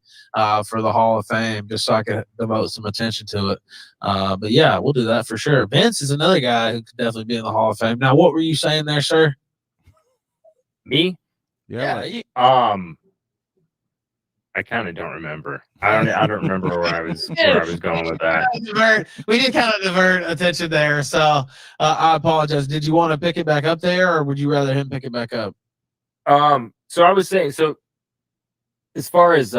for the Hall of Fame, just so I could devote some attention to it. But yeah, we'll do that for sure. Vince is another guy who could definitely be in the Hall of Fame. Now, what were you saying there, sir? Me? Yeah. I kind of don't remember. I don't remember where I was going with that. We did kind of divert attention there, so I apologize. Did you want to pick it back up there, or would you rather him pick it back up? So I was saying, so as far as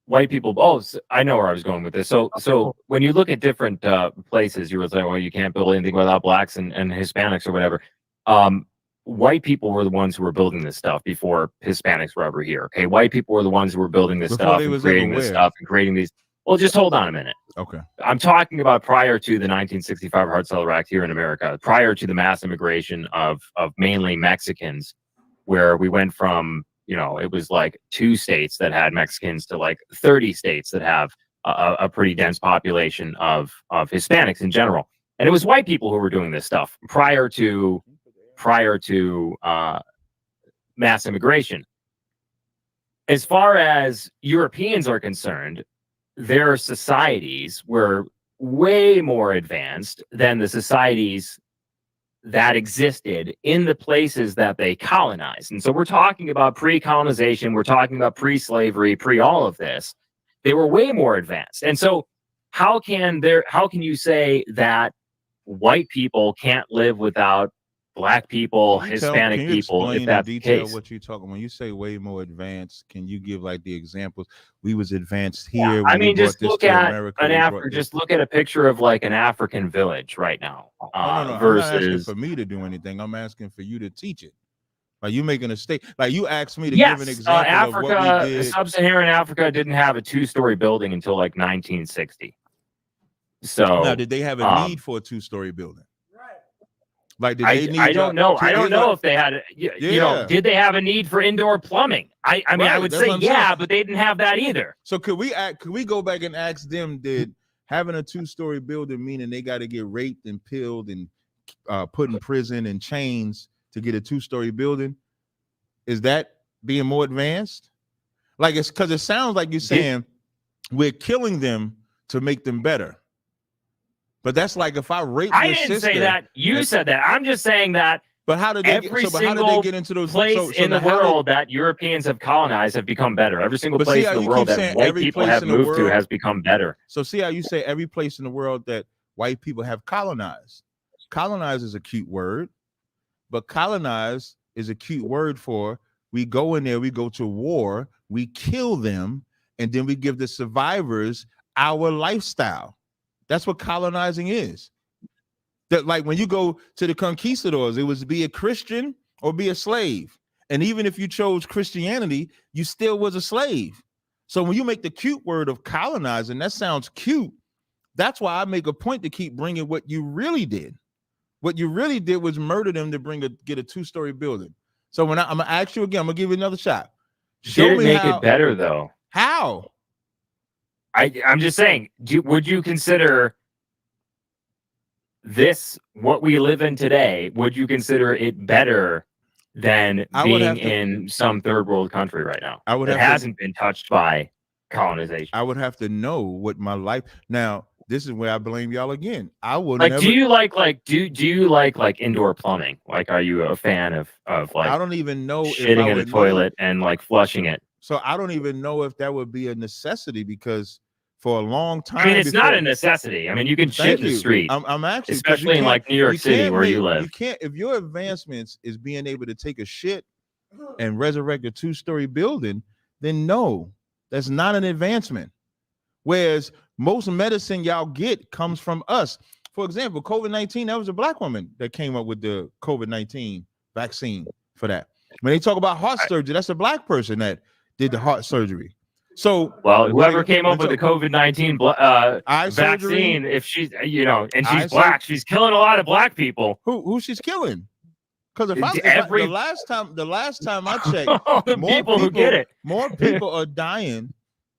white people, so I know where I was going with this. So when you look at different places, you were saying, well, you can't build anything without blacks and Hispanics or whatever. White people were the ones who were building this stuff before Hispanics were ever here. Okay, white people were the ones who were building this stuff and creating this stuff and creating these. Well, just hold on a minute. Okay. I'm talking about prior to the 1965 Hart-Celler Act here in America, prior to the mass immigration of mainly Mexicans, where we went from, it was like 2 states that had Mexicans to like 30 states that have a pretty dense population of Hispanics in general. And it was white people who were doing this stuff prior to mass immigration. As far as Europeans are concerned, their societies were way more advanced than the societies that existed in the places that they colonized. And so we're talking about pre-colonization, we're talking about pre-slavery, pre-all of this. They were way more advanced. And so how can you say that white people can't live without Black people, Hispanic people, if that's the case? What you're talking when you say way more advanced? Can you give like the examples? We was advanced here. Yeah, I mean, just look at just look at a picture of like an African village right now. No, versus I'm not asking for me to do anything. I'm asking for you to teach it. Like you making a state. Like you asked me to give an example Africa, of what we did. Sub-Saharan Africa didn't have a 2-story building until like 1960. So now, did they have a need for a 2-story building? Like, did they need? I don't know. I don't know if they had. Did they have a need for indoor plumbing? I mean, I would say but they didn't have that either. So could we go back and ask them? Did having a 2-story building meaning they got to get raped and pilled and put in prison and chains to get a 2-story building? Is that being more advanced? Like it's because it sounds like you're saying we're killing them to make them better. But that's like if I rape your sister. I didn't say that. You said that. I'm just saying that. But how did they get into those place in the world that Europeans have colonized have become better? Every single place in the world that white people have moved to has become better. So see how you say every place in the world that white people have colonized. Colonize is a cute word, but colonize is a cute word for we go in there, we go to war, we kill them, and then we give the survivors our lifestyle. That's what colonizing is. That like when you go to the conquistadors, it was be a Christian or be a slave. And even if you chose Christianity, you still was a slave. So when you make the cute word of colonizing, that sounds cute. That's why I make a point to keep bringing what you really did. What you really did was murder them to get a 2-story building. So when I'm gonna ask you again, I'm gonna give you another shot. Show me how, it better though. How? I'm just saying, would you consider this what we live in today? Would you consider it better than being in some third world country right now? It hasn't been touched by colonization. I would have to know what my life. Now, this is where I blame y'all again. I would like. Do you like indoor plumbing? Like, are you a fan of like? I don't even know shitting in the toilet and like flushing it. So I don't even know if that would be a necessity because. For a long time. I mean, it's not a necessity. I mean, you can shit in the street. I'm actually, especially in like New York City where you live. You can't, if your advancements is being able to take a shit and resurrect a 2-story building, then no, that's not an advancement. Whereas most medicine y'all get comes from us. For example, COVID-19, that was a Black woman that came up with the COVID-19 vaccine for that. When they talk about heart surgery, that's a Black person that did the heart surgery. So, well, whoever like, came up with the COVID-19 eye vaccine, surgery, if she's, you know, and she's eye black, she's killing a lot of black people. who she's killing? Because the last time I checked, The people who get it, more people are dying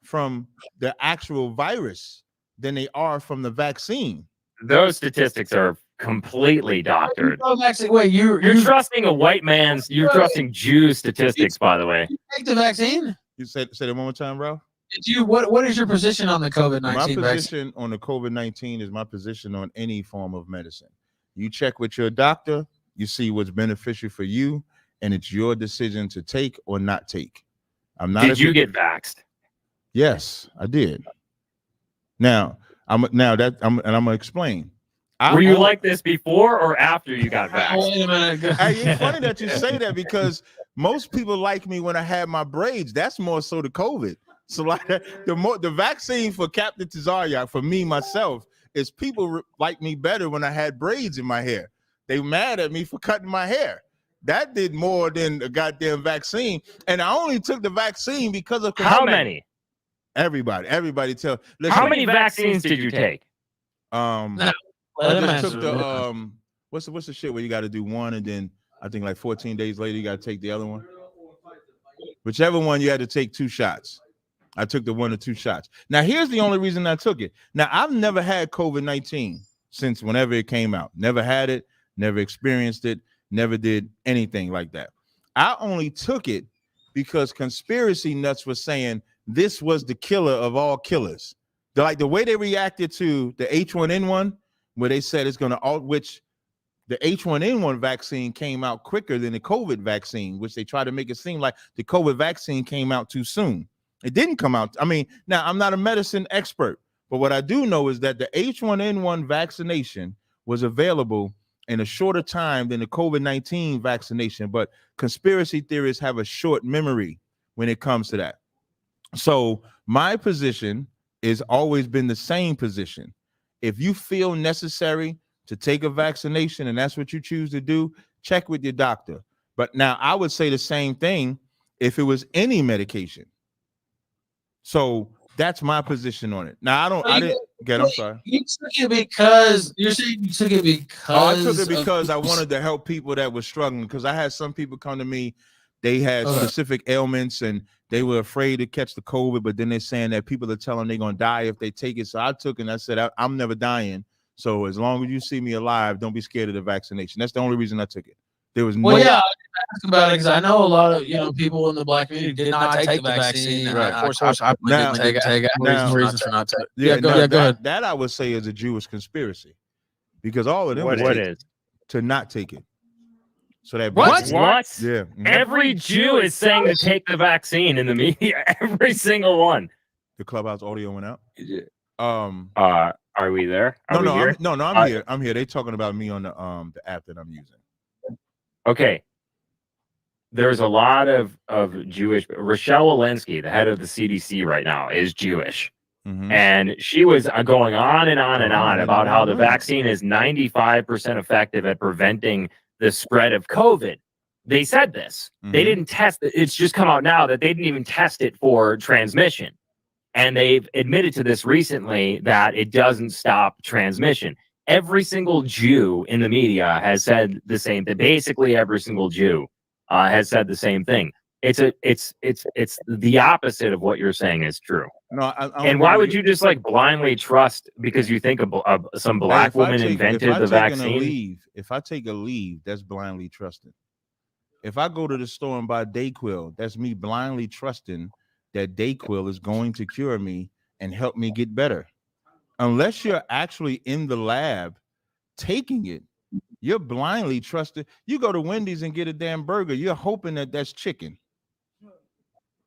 from the actual virus than they are from the vaccine. those statistics are completely doctored. Wait, You're trusting a white man's, you're trusting Jew statistics, by the way. You take the vaccine? You say that one more time, bro. Did you? What is your position on the COVID-19 My vaccine? position on the COVID-19 is my position on any form of medicine. You check with your doctor, you see what's beneficial for you, and it's your decision to take or not take. I'm not. Did you get vaxxed? Yes, I did. Now I'm gonna explain. Were you like this before or after you got vaxxed? Wait a minute. Hey, it's funny that you say that because most people like me when I had my braids. That's more so the COVID. So like the vaccine for Captain Tazaryach for me myself is people like me better when I had braids in my hair. They mad at me for cutting my hair. That did more than a goddamn vaccine. And I only took the vaccine because of how many? Everybody tell. Listen, how many vaccines did you take? I just took the what's the shit where you got to do one and then I think like 14 days later you got to take the other one. Whichever one you had to take 2 shots. I took the 1 or 2 shots. Now here's the only reason I took it. Now I've never had COVID-19 since whenever it came out. Never had it, never experienced it, never did anything like that. I only took it because conspiracy nuts were saying this was the killer of all killers. The way they reacted to the H1N1, where they said it's going to which the H1N1 vaccine came out quicker than the COVID vaccine, which they tried to make it seem like the COVID vaccine came out too soon. It didn't come out. I mean, now I'm not a medicine expert, but what I do know is that the H1N1 vaccination was available in a shorter time than the COVID-19 vaccination, but conspiracy theorists have a short memory when it comes to that. So my position has always been the same position. If you feel necessary to take a vaccination and that's what you choose to do, check with your doctor. But now I would say the same thing if it was any medication. So that's my position on it. Now I didn't get. I'm sorry. You took it because you're saying you took it because. I took it because I wanted to help people that were struggling. Because I had some people come to me, they had specific ailments and they were afraid to catch the COVID, but then they're saying that people are telling them they're gonna die if they take it. So I took it and I said I'm never dying. So as long as you see me alive, don't be scared of the vaccination. That's the only reason I took it. There was no. Well, yeah, I asked about it because I know a lot of people in the black community did not take the vaccine. Right. Of course, I didn't take it. Now, Reasons for not taking. Yeah, go ahead. That I would say is a Jewish conspiracy, because all of them What is to not take it. So that what? Yeah. Every Jew is saying to take the vaccine in the media. Every single one. The Clubhouse audio went out. Are we there? No, I'm here. I'm here. They talking about me on the app that I'm using. Okay. There's a lot of Jewish. Rochelle Walensky, the head of the CDC right now, is Jewish. Mm-hmm. And she was going on and on and on about how the vaccine is 95% effective at preventing the spread of COVID. They said this. Mm-hmm. They didn't test it. It's just come out now that they didn't even test it for transmission. And they've admitted to this recently that it doesn't stop transmission. Every single Jew in the media has said the same thing. Basically, every single Jew has said the same thing. It's the opposite of what you're saying is true. No, and why would you just like blindly trust because you think some black woman invented the vaccine? If I take a leave, that's blindly trusting. If I go to the store and buy Dayquil, that's me blindly trusting that Dayquil is going to cure me and help me get better. Unless you're actually in the lab taking it, you're blindly trusting. You go to Wendy's and get a damn burger, you're hoping that that's chicken.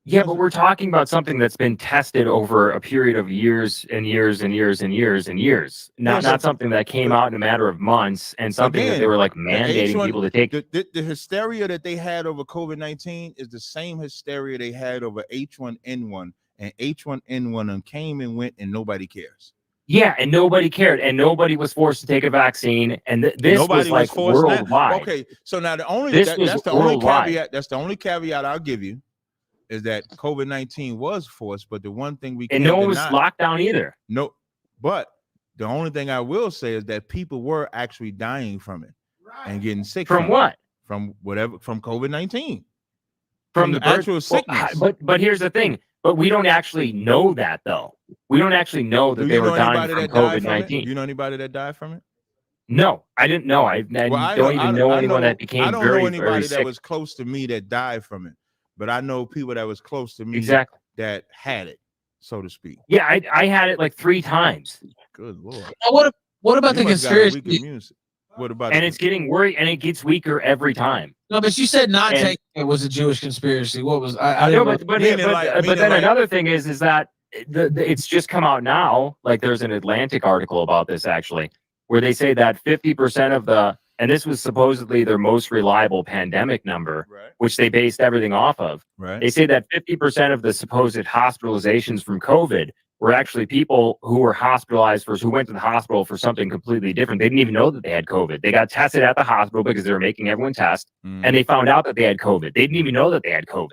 Yeah, but we're talking about something that's been tested over a period of years and years and years and years and years. Not something that came out in a matter of months and something that they were like mandating people to take. The hysteria that they had over COVID-19 is the same hysteria they had over H1N1, and H1N1 came and went and nobody cares. Yeah, and nobody cared, and nobody was forced to take a vaccine, and this was like worldwide. Okay, so now that's the only caveat. That's the only caveat I'll give you, is that COVID-19 was forced, but the one thing we and can't no one was deny- locked down either. No, but the only thing I will say is that people were actually dying from it and getting sick From it. what? From whatever, from COVID-19. From the actual birth- sickness. But here's the thing. But we don't actually know that though. We don't actually know that Do they you were know dying anybody from that died from it? COVID-19. Do you know anybody that died from it? No, I didn't know. I don't even know anyone that became I don't very, know anybody very that sick. was close to me that died from it, but I know people that was close to me Exactly. that had it, so to speak. Yeah, I had it like 3 times. Good Lord. Now, what about You the must got a weak conspiracy? immune system. What about And it? it's getting worse, and it gets weaker every time. No, but you said not And- taking it was a Jewish conspiracy. What was I I know, didn't but Meaning like- then another thing is that it's just come out now. Like there's an Atlantic article about this actually, where they say that 50% of the, and this was supposedly their most reliable pandemic number, Right. which they based everything off of. Right. They say that 50% of the supposed hospitalizations from COVID were actually people who were hospitalized who went to the hospital for something completely different. They didn't even know that they had COVID. They got tested at the hospital because they were making everyone test, and they found out that they had COVID. They didn't even know that they had COVID.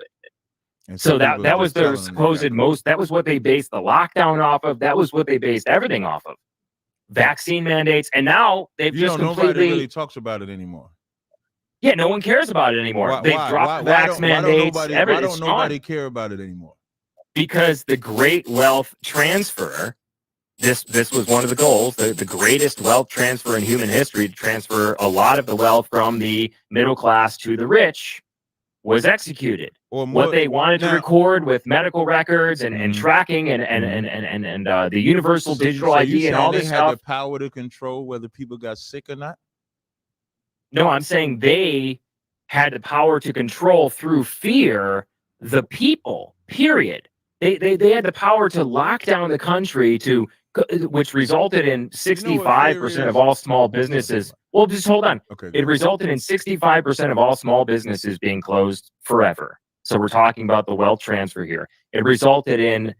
And So some that people that just was their telling them they got supposed COVID. most. That was what they based the lockdown off of. That was what they based everything off of. Vaccine mandates, and now they've You just know, nobody completely. really talks about it anymore. Yeah, no one cares about it anymore. Why- They've why- dropped why- why vax don't- mandates. Why Everything. don't It's nobody gone. care about it anymore? Because the great wealth transfer, this was one of the goals, the greatest wealth transfer in human history, to transfer a lot of the wealth from the middle class to the rich, was executed. Or more, What they wanted to now- record with medical records and Mhm. tracking and the universal digital you ID and all saying this they had stuff. the power to control whether people got sick or not? No, I'm saying they had the power to control through fear the people. Period. They had the power to lock down the country which resulted in 65% of all small businesses. Well, just hold on. Okay. It resulted in 65% of all small businesses being closed forever. So we're talking about the wealth transfer here. It resulted in,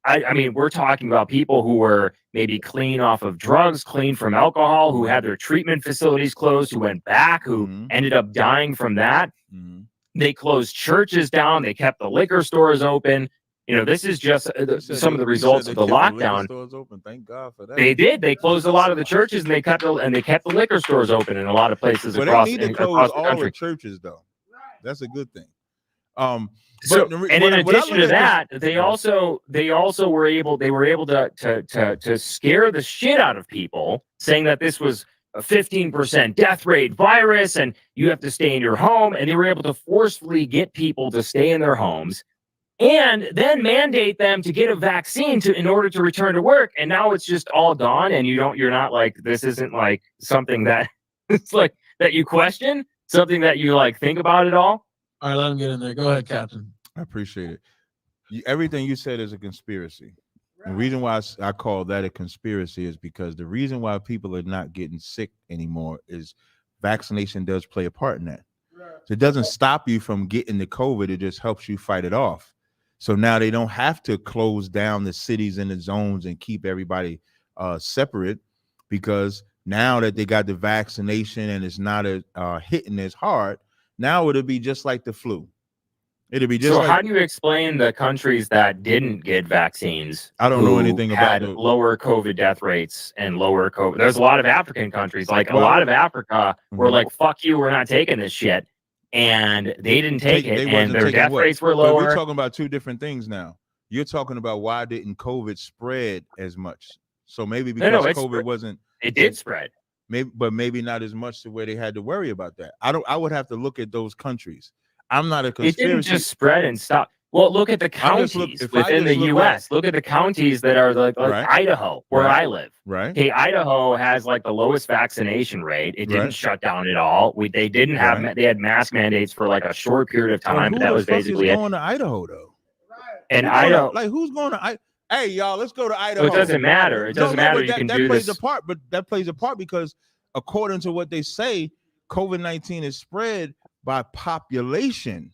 I mean, we're talking about people who were maybe clean off of drugs, clean from alcohol, who had their treatment facilities closed, who went back, who Mhm. ended up dying from that. Mhm. They closed churches down. They kept the liquor stores open. You know, this is just You said some of they- the you said results they of the kept liquor lockdown. stores open. Thank God for that. They did. They closed a lot of the churches, and they kept the liquor stores open in a lot of places But across, they need to across close the all country. the churches, though. That's a good thing. So, but the re- and when in I- when I addition look to at that, they also were able to scare the shit out of people, saying that this was a 15% death rate virus, and you have to stay in your home. And they were able to forcefully get people to stay in their homes, and then mandate them to get a vaccine in order to return to work. And now it's just all gone, and you're not like, this isn't like something that it's like that you question, something that you like think about at all. All right, let him get in there. Go ahead, Captain. I appreciate it. Everything you said is a conspiracy. The reason why I call that a conspiracy is because the reason why people are not getting sick anymore is vaccination does play a part in that. So it doesn't stop you from getting the COVID. It just helps you fight it off. So now they don't have to close down the cities and the zones and keep everybody separate, because now that they got the vaccination and it's not hitting as hard, now it'll be just like the flu. It'll be just So like, how do you explain the countries that didn't get vaccines? I don't know who anything about had the- lower COVID death rates and lower COVID. There's a lot of African countries, like Well, a lot of Africa, were mhm. like, "Fuck you, we're not taking this shit," and they didn't take They it, wasn't and their taking death what? rates were But we're lower. talking about two different things now. You're talking about why didn't COVID spread as much? So maybe because No, it's COVID spread. wasn't, It did spread. maybe not as much to where they had to worry about that. I would have to look at those countries. I'm not a It didn't conspiracy. just spread and stop. Well, look at the just look- counties if I within the just look U.S. Look at the counties that are like Right. Idaho, where Right. I live. Right. Okay, Idaho has like the lowest vaccination rate. It didn't Right. shut down at all. They didn't have Right. they had mask mandates for like a short period of Well, time, who but that the was fuck is basically it. going to Idaho though? And Who's going to- Idaho, like who's going to Hey y'all, let's go to Idaho. so it doesn't matter. It doesn't matter. but You can that do plays this. a part, but that plays a part because according to what they say, COVID-19 is spread by population.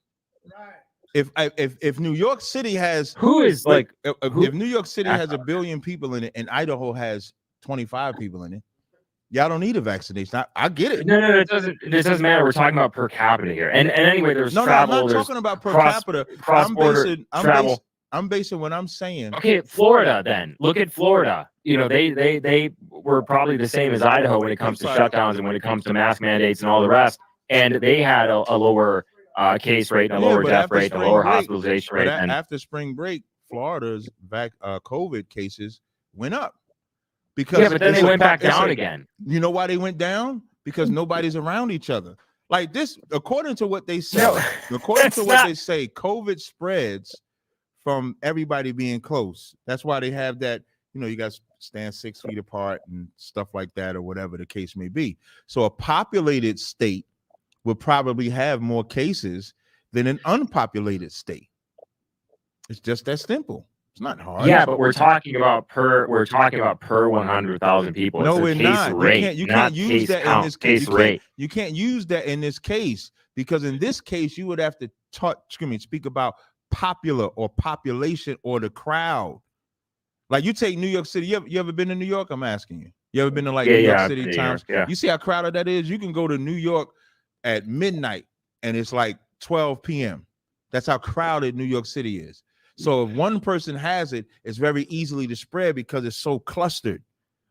If New York City has Who is like if who- New York City has 1 billion people in it and Idaho has 25 people in it, Y'all don't need a vaccination. I get it. No, it doesn't matter. We're talking about per capita here. And anyway, there's travel. I'm not talking about per capita. I'm basing what I'm saying. Okay, Florida then. Look at Florida. You know, they were probably the same as Idaho when it comes to shutdowns and when it comes to mask mandates and all the rest. And they had a lower case rate, a lower death rate, a lower hospitalization rate. But after spring break, Florida's COVID cases went up. Because but then they went back down again. You know why they went down? Because nobody's around each other. Like this, according to what they say, COVID spreads from everybody being close. That's why they have that, you know, you guys stand 6 feet apart and stuff like that, or whatever the case may be. So a populated state would probably have more cases than an unpopulated state. It's just that simple. It's not hard. Yeah, but we're talking about per 100,000 people. No, we're not. You can't use that in this case. You can't use that in this case, because in this case you would have to speak about popular or population or the crowd. Like you take New York City. You ever been to New York? I'm asking you. You ever been to New York City times? Yeah. You see how crowded that is? You can go to New York at midnight and it's like 12 p.m. That's how crowded New York City is. So if one person has it, it's very easily to spread because it's so clustered.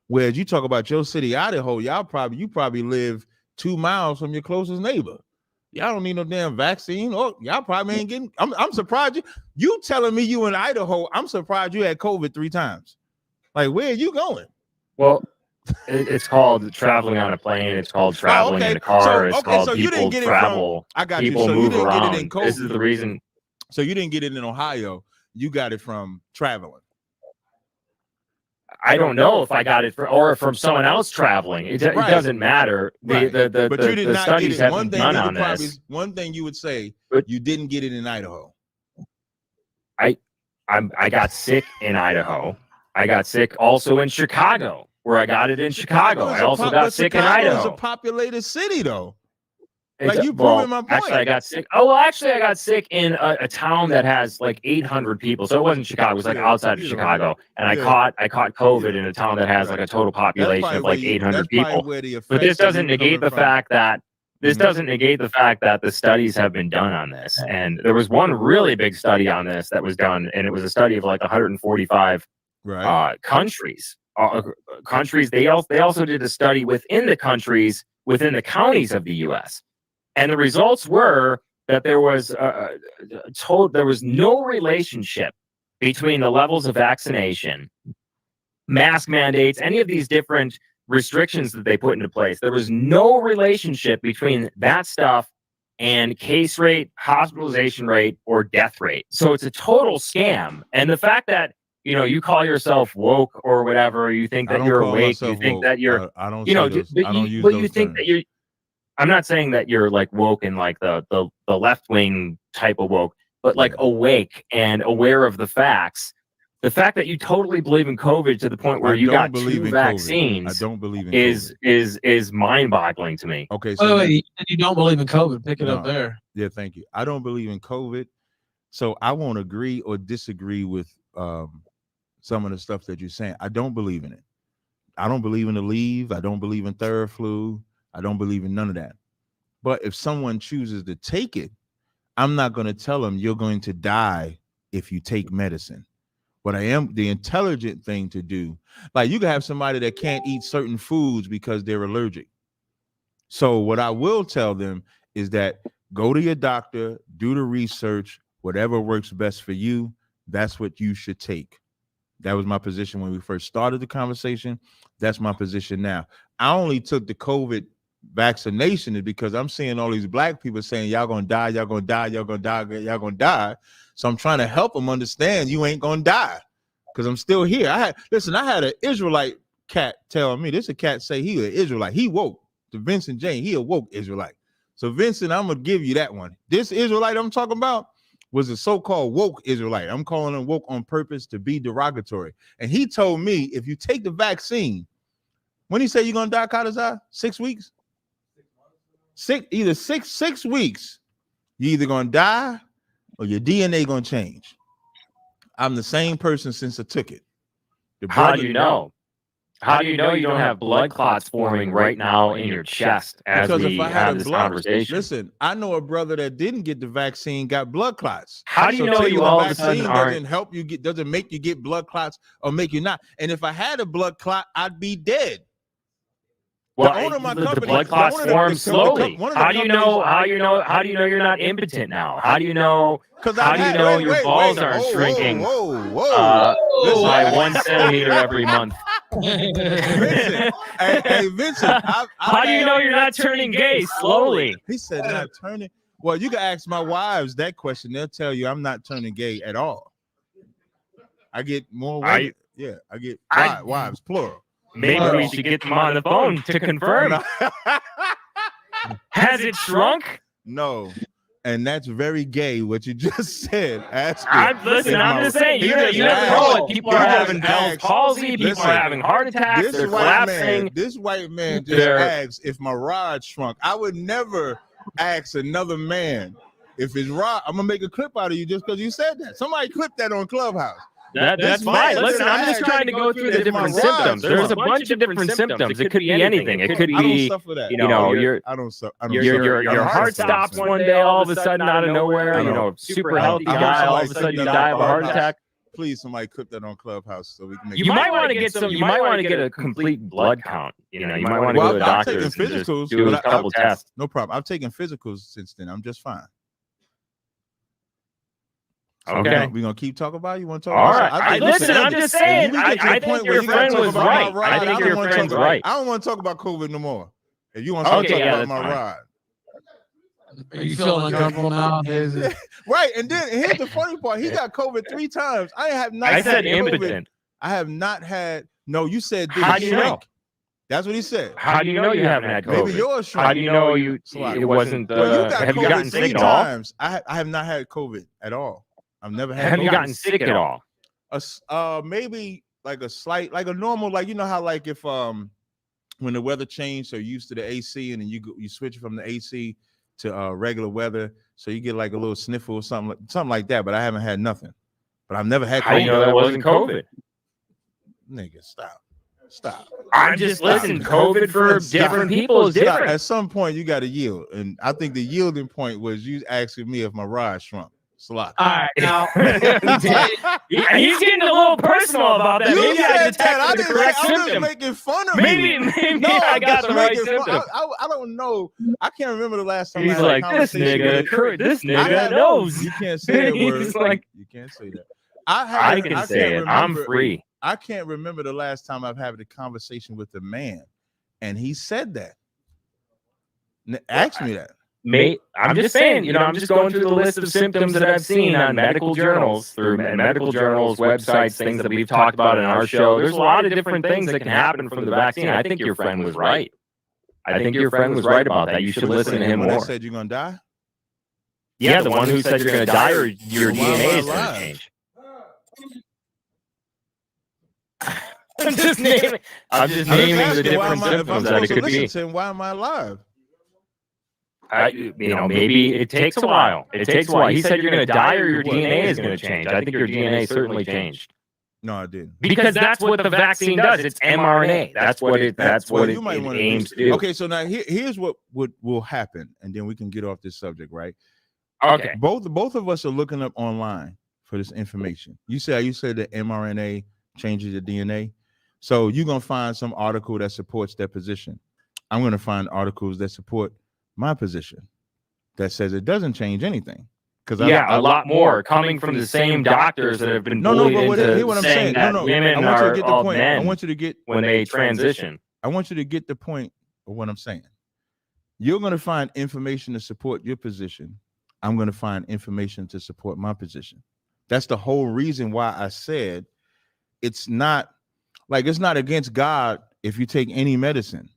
Whereas you talk about your city, Idaho, you probably live 2 miles from your closest neighbor. Y'all don't need no damn vaccine. Or y'all probably ain't getting. I'm surprised you telling me you in Idaho. I'm surprised you had COVID 3 times. Like, where are you going? Well, it's called traveling on a plane. It's called traveling in a car. It's called so people travel. I got people you. So move you didn't around. Get it in COVID. This is the reason. So you didn't get it in Ohio. You got it from traveling. I don't know if I got it or from someone else traveling. It doesn't matter. But you did not studies get it. Haven't done on this. One thing you would say, you didn't get it in Idaho. I got sick in Idaho. I got sick also in Chicago, where I got it in Chicago. I also got sick in Idaho. It's a populated city, though. Like you proving my point. Actually, I got sick. Oh, well, actually, I got sick in a town that has like 800 people. So it wasn't Chicago. It was like outside of Chicago. And I caught COVID in a town that has like a total population of like 800 people. But this doesn't negate the fact that the studies have been done on this. And there was one really big study on this that was done, and it was a study of like 145 countries. Countries. They also did a study within the countries, within the counties of the U.S. And the results were that there was no relationship between the levels of vaccination, mask mandates, any of these different restrictions that they put into place. There was no relationship between that stuff and case rate, hospitalization rate, or death rate. So it's a total scam. And the fact that you call yourself woke or whatever, you think that you're awake, you think that you're, I don't. You think that you're. I'm not saying that you're like woke in like the left wing type of woke, but like awake and aware of the facts. The fact that you totally believe in COVID to the point where you got 2 vaccines, I don't believe in is mind boggling to me. Okay, so you don't believe in COVID? Pick it up there. Yeah, thank you. I don't believe in COVID, so I won't agree or disagree with some of the stuff that you're saying. I don't believe in it. I don't believe in the leave. I don't believe in Theraflu. I don't believe in none of that. But if someone chooses to take it, I'm not going to tell them you're going to die if you take medicine. But the intelligent thing to do, like you can have somebody that can't eat certain foods because they're allergic. So what I will tell them is that go to your doctor, do the research, whatever works best for you, that's what you should take. That was my position when we first started the conversation. That's my position now. I only took the COVID vaccination is because I'm seeing all these black people saying y'all gonna die, y'all gonna die, y'all gonna die, y'all gonna die. So I'm trying to help them understand you ain't gonna die because I'm still here. I had an Israelite cat tell me, this a cat say he an Israelite. He woke to Vincent Jane. He a woke Israelite. So Vincent, I'm gonna give you that one. This Israelite I'm talking about was a so-called woke Israelite. I'm calling him woke on purpose to be derogatory. And he told me if you take the vaccine, when he said you're gonna die, Kadazai, 6 weeks. 6 weeks, you're either gonna die or your DNA gonna change. I'm the same person since I took it. How do you know? How do you know you don't have blood clots forming right now in your chest as Because we if I have had a this blood, conversation? listen, I know a brother that didn't get the vaccine got blood clots. How do you So know taking you the all of a sudden vaccine aren't? doesn't help you doesn't make you get blood clots or make you not. And if I had a blood clot, I'd be dead. Well, The owner of my the company- blood clots one of the- form the- slowly. one of the How do you know? How do you know? How do you know you're not impotent now? How do you know? How do you know your balls aren't shrinking by 1 centimeter every month? Vincent, hey, Vincent, How do you know you're not turning gay slowly? He said not turning. Well, you can ask my wives that question. They'll tell you I'm not turning gay at all. I get more women. I get wives, plural. Maybe we should get them on the phone to confirm. Has it shrunk? No. And that's very gay, what you just said. Ask I'm just saying, you never know it. People are having Bell's palsy, people are having heart attacks, they're collapsing. This white man just asked if my rod shrunk. I would never ask another man if his rod. I'm gonna make a clip out of you just because you said that. Somebody clip that on Clubhouse. That's fine. Listen, I'm just trying to go through the different symptoms. There's a bunch of different symptoms. It could be anything. It could be, you know, your heart stops one day all of a sudden out of nowhere. You know, super healthy guy, all of a sudden you die of a heart attack. Please, somebody clip that on Clubhouse so we can make. You might want to get some. You might want to get a complete blood count. You know, you might want to go to the doctor and just do a couple tests. No problem. I've taken physicals since then. I'm just fine. So okay, we're gonna keep talking about it? You want to talk? All about right. Listen, I'm just saying. I think your friend was right. I think your friend's right. I don't want to talk about COVID no more. If you want to talk about my ride. Are you feeling uncomfortable now? Right, and then here's the funny part: he got COVID 3 times. I have not. I said impotent. I have not had. No, you said. How do you know? That's what he said. How do you know you haven't had COVID? Maybe yours shrank. How do you know it wasn't? Have you gotten sick at all? Times. I have not had COVID at all. I've never had. Have you gotten sick at all? Maybe like a slight, like a normal, like you know how like if when the weather changed, so you're used to the AC, and then you switch from the AC to regular weather, so you get like a little sniffle or something like that. But I haven't had nothing. But I've never had COVID. How do you know that wasn't COVID? Nigga, stop. I'm just listening. COVID for different people is different. At some point, you got to yield, and I think the yielding point was you asking me if my rod shrunk. All right, now he's getting a little personal about that. Maybe I detected the correct symptom. I was making fun of maybe I got the right symptom. I don't know. I can't remember the last time. He's like, this nigga knows. You can't say that word. He's like, you can't say that. I can say it. I'm free. I can't remember the last time I've had a conversation with a man, and he said that. Ask me that. Mate, I'm just saying, you know, I'm just going through the list of symptoms that I've seen on medical journals, through medical journals, websites, things that we've talked about in our show. There's a lot of different things that can happen from the vaccine. I think your friend was right. I think your friend was right about that. You should listen to him more. I said you're gonna die? Yeah, the one who said you're gonna die or your DNA is gonna change. I'm just naming the different symptoms that it could be. Why am I alive? Maybe it takes a while. It takes a while. He said you're going to die or your DNA is going to change. I think your DNA certainly changed. No, I didn't. Because that's what the vaccine does. It's mRNA. That's what it aims to do. Okay, so now here's what will happen, and then we can get off this subject, right? Okay. Both of us are looking up online for this information. You said that mRNA changes your DNA. So you're going to find some article that supports that position. I'm going to find articles that support my position that says it doesn't change anything. Because a lot more coming from the same doctors that have been bullied into saying that women are all men. I want you to get when they transition. I want you to get the point of what I'm saying. You're going to find information to support your position. I'm going to find information to support my position. That's the whole reason why I said it's not against God if you take any medicine.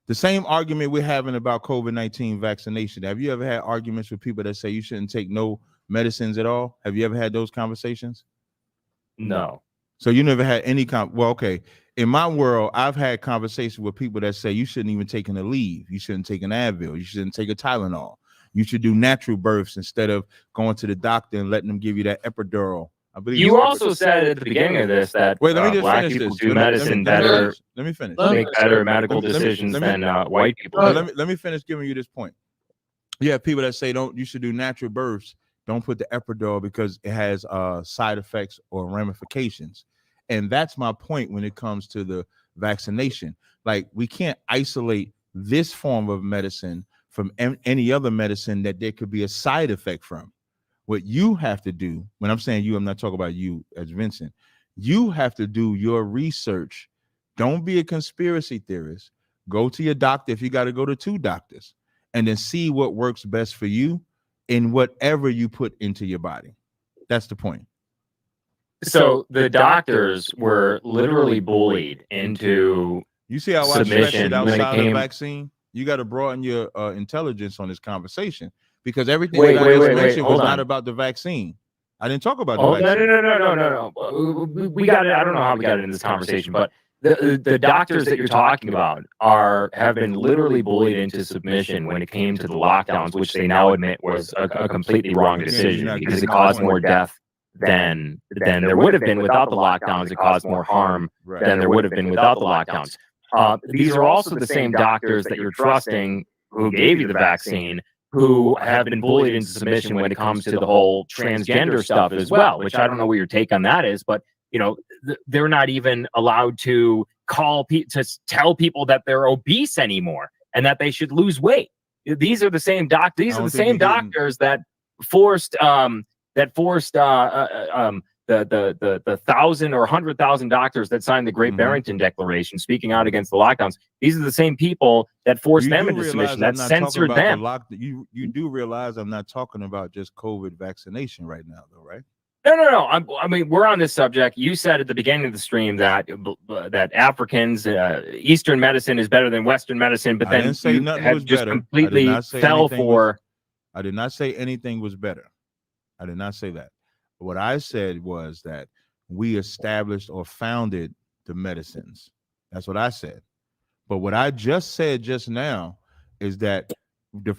The same argument we're having about COVID-19 vaccination. Have you ever had arguments with people that say you shouldn't take no medicines at all? Have you ever had those conversations? No. So you never had any well, okay. In my world, I've had conversations with people that say you shouldn't even take an Aleve. You shouldn't take an Advil. You shouldn't take a Tylenol. You should do natural births instead of going to the doctor and letting them give you that epidural I believe You also said at the beginning of this that wait, let me just black finish people this. do medicine better, Let me finish. make better medical decisions than white people. Let me finish giving you this point. You have people that say you should do natural births. Don't put the epidural because it has side effects or ramifications. And that's my point when it comes to the vaccination. Like, we can't isolate this form of medicine from any other medicine that there could be a side effect from. What you have to do, when I'm saying you, I'm not talking about you as Vincent. You have to do your research. Don't be a conspiracy theorist. Go to your doctor if you got to go to 2 doctors, and then see what works best for you in whatever you put into your body. That's the point. So the doctors were literally bullied into you see how I stretched it outside of the vaccine? You got to broaden your intelligence on this conversation, because everything I just mentioned was not about the vaccine. I didn't talk about the vaccine. No. We got it. I don't know how we got it in this conversation, but the doctors that you're talking about have been literally bullied into submission when it came to the lockdowns, which they now admit was a completely wrong decision because it caused more death than there would have been without the lockdowns. It caused more harm than there would have been without the lockdowns. These are also the same doctors that you're trusting who gave you the vaccine, who have been bullied into submission when it comes to the whole transgender stuff as well, which I don't know what your take on that is, but they're not even allowed to tell people that they're obese anymore and that they should lose weight. These are the same doctors that forced the 1,000 or 100,000 doctors that signed the Great Barrington Declaration speaking out against the lockdowns. These are the same people that forced them into submission, that censored them. You do realize I'm not talking about just COVID vaccination right now, though, right? No. I mean, we're on this subject. You said at the beginning of the stream that Africans, Eastern medicine is better than Western medicine, but then you have just completely fell for. I did not say anything was better. I did not say that. What I said was that we established or founded the medicines. That's what I said. But what I just said just now is that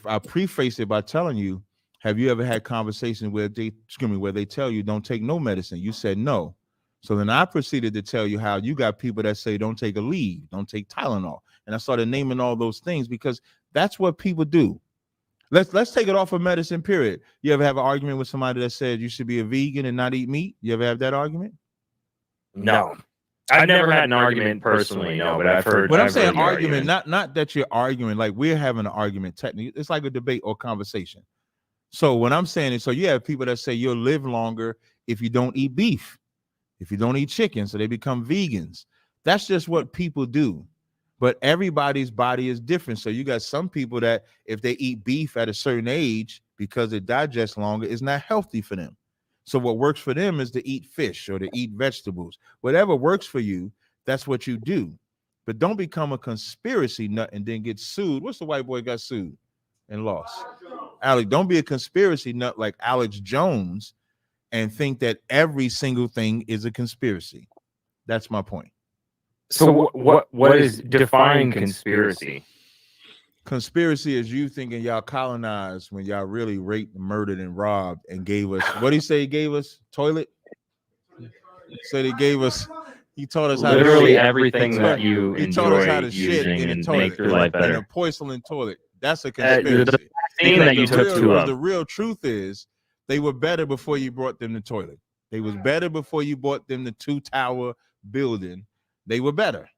I prefaced it by telling you, have you ever had conversations where they tell you don't take no medicine? You said no. So then I proceeded to tell you how you got people that say don't take a leave, don't take Tylenol. And I started naming all those things because that's what people do. Let's take it off of medicine, period. You ever have an argument with somebody that said you should be a vegan and not eat meat? You ever have that argument? No. I've never had an argument personally, no, but I've heard. When I'm saying argument, not that you're arguing, like we're having an argument technically. It's like a debate or conversation. So when I'm saying it, so you have people that say you'll live longer if you don't eat beef, if you don't eat chicken, so they become vegans. That's just what people do. But everybody's body is different. So you got some people that if they eat beef at a certain age because it digests longer, it's not healthy for them. So what works for them is to eat fish or to eat vegetables. Whatever works for you, that's what you do. But don't become a conspiracy nut and then get sued. What's the white boy got sued and lost? Alex, don't be a conspiracy nut like Alex Jones and think that every single thing is a conspiracy. That's my point. So what is define conspiracy? Conspiracy is you thinking y'all colonized when y'all really raped, murdered, and robbed and gave us, what did he say he gave us? Toilet? He said he taught us how to literally everything that you he taught us how to shit in a toilet, make your life better. In a porcelain toilet. That's a conspiracy. The vaccine that you took to the real truth is they were better before you brought them the toilet. They was better before you bought them the 2-tower building. They were better.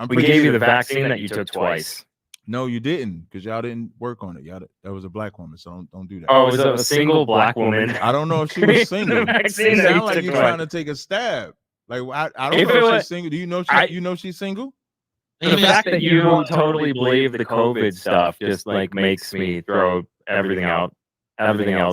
We gave you the vaccine that you took twice. No, you didn't, because y'all didn't work on it. That was a black woman, so don't do that. Oh, it was a single black woman. I don't know if she was single. It sounds like you're trying to take a stab. Like I don't know if she's single. Do you know she's single? The fact that you totally believe the COVID stuff just like makes me throw everything else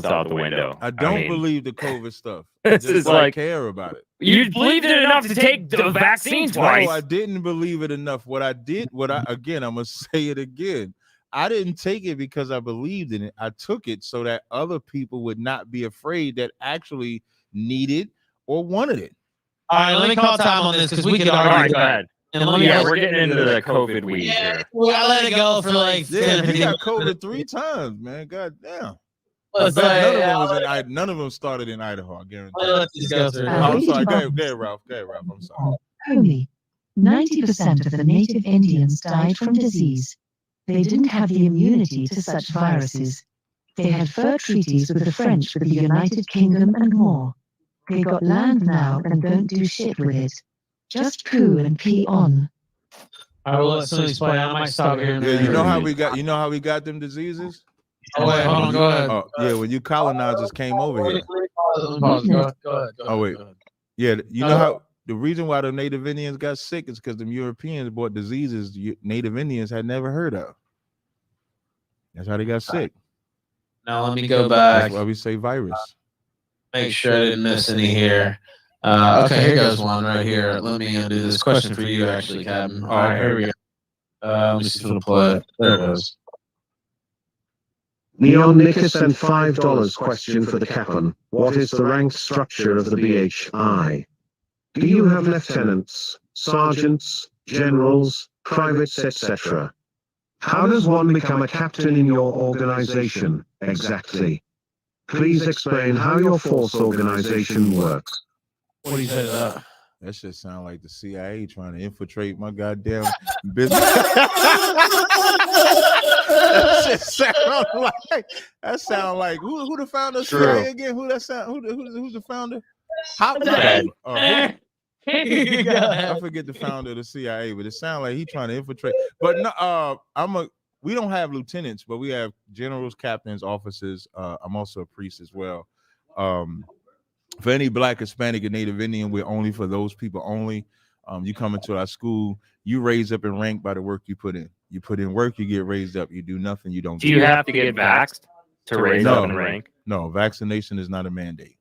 out the window. I don't believe the COVID stuff. This is like care about it. You believed it enough to take the vaccine twice. No, I didn't believe it enough. I'm gonna say it again. I didn't take it because I believed in it. I took it so that other people would not be afraid that actually needed or wanted it. All right, let me call time on this because we could argue. All right, go ahead. We're getting into the COVID weed here. Well, I let it go for like 10 you got COVID 3 times, man. God damn. None of them started in Idaho. I guarantee. Let's just go through. Oh, I'm sorry. Go ahead, Ralph. I'm sorry. Only 90% of the native Indians died from disease. They didn't have the immunity to such viruses. They had fur treaties with the French, with the United Kingdom, and more. They got land now and don't do shit with it. Just poo and pee on. I will let somebody explain. I might stop here. Yeah, you know how we got them diseases? Oh wait, hold on. Go ahead. Oh, yeah, when you colonizers came over here. Go ahead. Oh wait, yeah, you know how the reason why the Native Indians got sick is because the Europeans brought diseases Native Indians had never heard of. That's how they got sick. Now let me go back. That's why we say virus. Make sure I didn't miss any here. Okay, here goes one right here. Let me do this question for you, actually, Captain. All right, here we go. Let me see if it'll play it. There it goes. Neon Nickus sent $5 question for the Captain. What is the rank structure of the BHI? Do you have lieutenants, sergeants, generals, privates, etc.? How does one become a captain in your organization, exactly? Please explain how your force organization works. What do you say to that? That shit sound like the CIA trying to infiltrate my goddamn business. That sound like who the founder of CIA again? Who's the founder? I forget the founder of the CIA, but it sounds like he trying to infiltrate. But no, we don't have lieutenants, but we have generals, captains, officers. I'm also a priest as well. For any Black, Hispanic, and Native Indian, we're only for those people only. You come into our school, you raise up in rank by the work you put in. You put in work, you get raised up. You do nothing, you don't. Do you have to get vaxxed to raise up in rank? No, vaccination is not a mandate.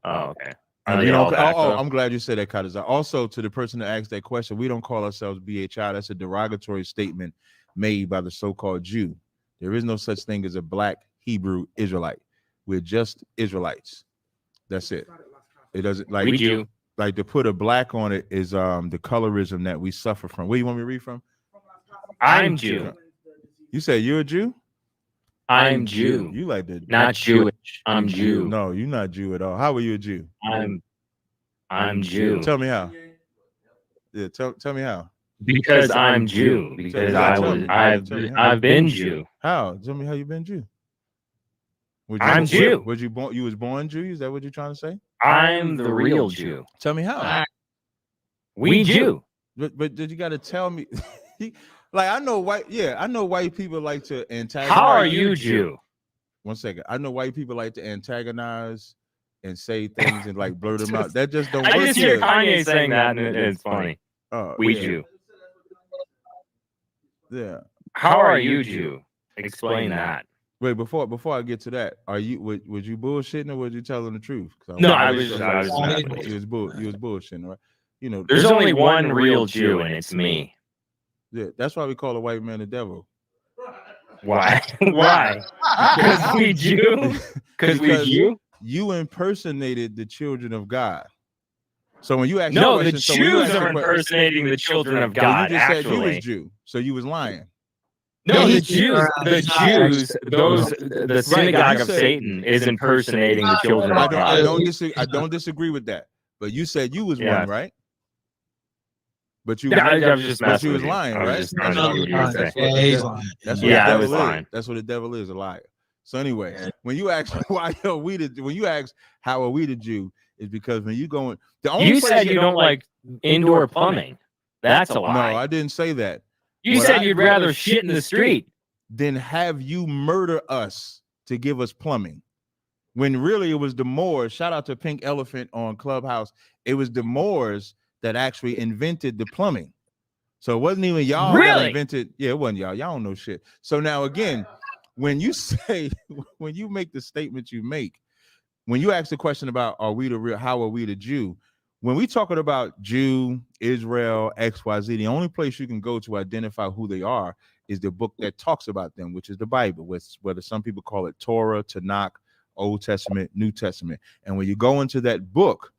Oh, okay. I'm glad you said that, Kaiser. Also, to the person that asked that question, we don't call ourselves BHI. That's a derogatory statement made by the so-called Jew. There is no such thing as a Black Hebrew Israelite. We're just Israelites. That's it. It doesn't like like to put a black on it is the colorism that we suffer from. Where you want me to read from? I'm Jew. You say you're a Jew? I'm Jew. You like the not Jewish. I'm Jew. No, you're not Jew at all. How are you a Jew? I'm Jew. Tell me how. Yeah, tell me how. Because I'm Jew. Because I've been Jew. How? Tell me how you been Jew. I'm Jew. Was you born? You was born Jew? Is that what you're trying to say? I'm the real Jew. Tell me how. We Jew. But did you got to tell me? Like I know white people like to antagonize. How are you Jew? One second. I know white people like to antagonize and say things and like blurt them out. That just don't work. I just hear Kanye saying that and it's funny. We Jew. Yeah. How are you Jew? Explain that. Wait, before I get to that, are you was you bullshitting or was you telling the truth? No, I was you was bullshitting, right? You know, there's only one real Jew and it's me. Yeah, that's why we call a white man the devil. Why? Why? Because we Jew? Because we Jew? You impersonated the children of God. So when you ask the Jews are impersonating the children of God. You just said you was Jew, so you was lying. No, the Jews, the synagogue of Satan is impersonating the children of God. I don't disagree with that. But you said you was one, right? But you, I was just but you was lying, right? That's what the devil is, a liar. So anyway, when you ask how are we the Jew, is because when you go in, you said you don't like indoor plumbing. That's a lie. No, I didn't say that. You said you'd rather shit in the street than have you murder us to give us plumbing. When really it was the Moors. Shout out to Pink Elephant on Clubhouse. It was the Moors that actually invented the plumbing. So it wasn't even y'all that invented. Yeah, it wasn't y'all. Y'all don't know shit. So now again, when you make the statement you make, when you ask the question about how are we the Jew? When we talking about Jew, Israel, XYZ, the only place you can go to identify who they are is the book that talks about them, which is the Bible, whether some people call it Torah, Tanakh, Old Testament, New Testament. And when you go into that book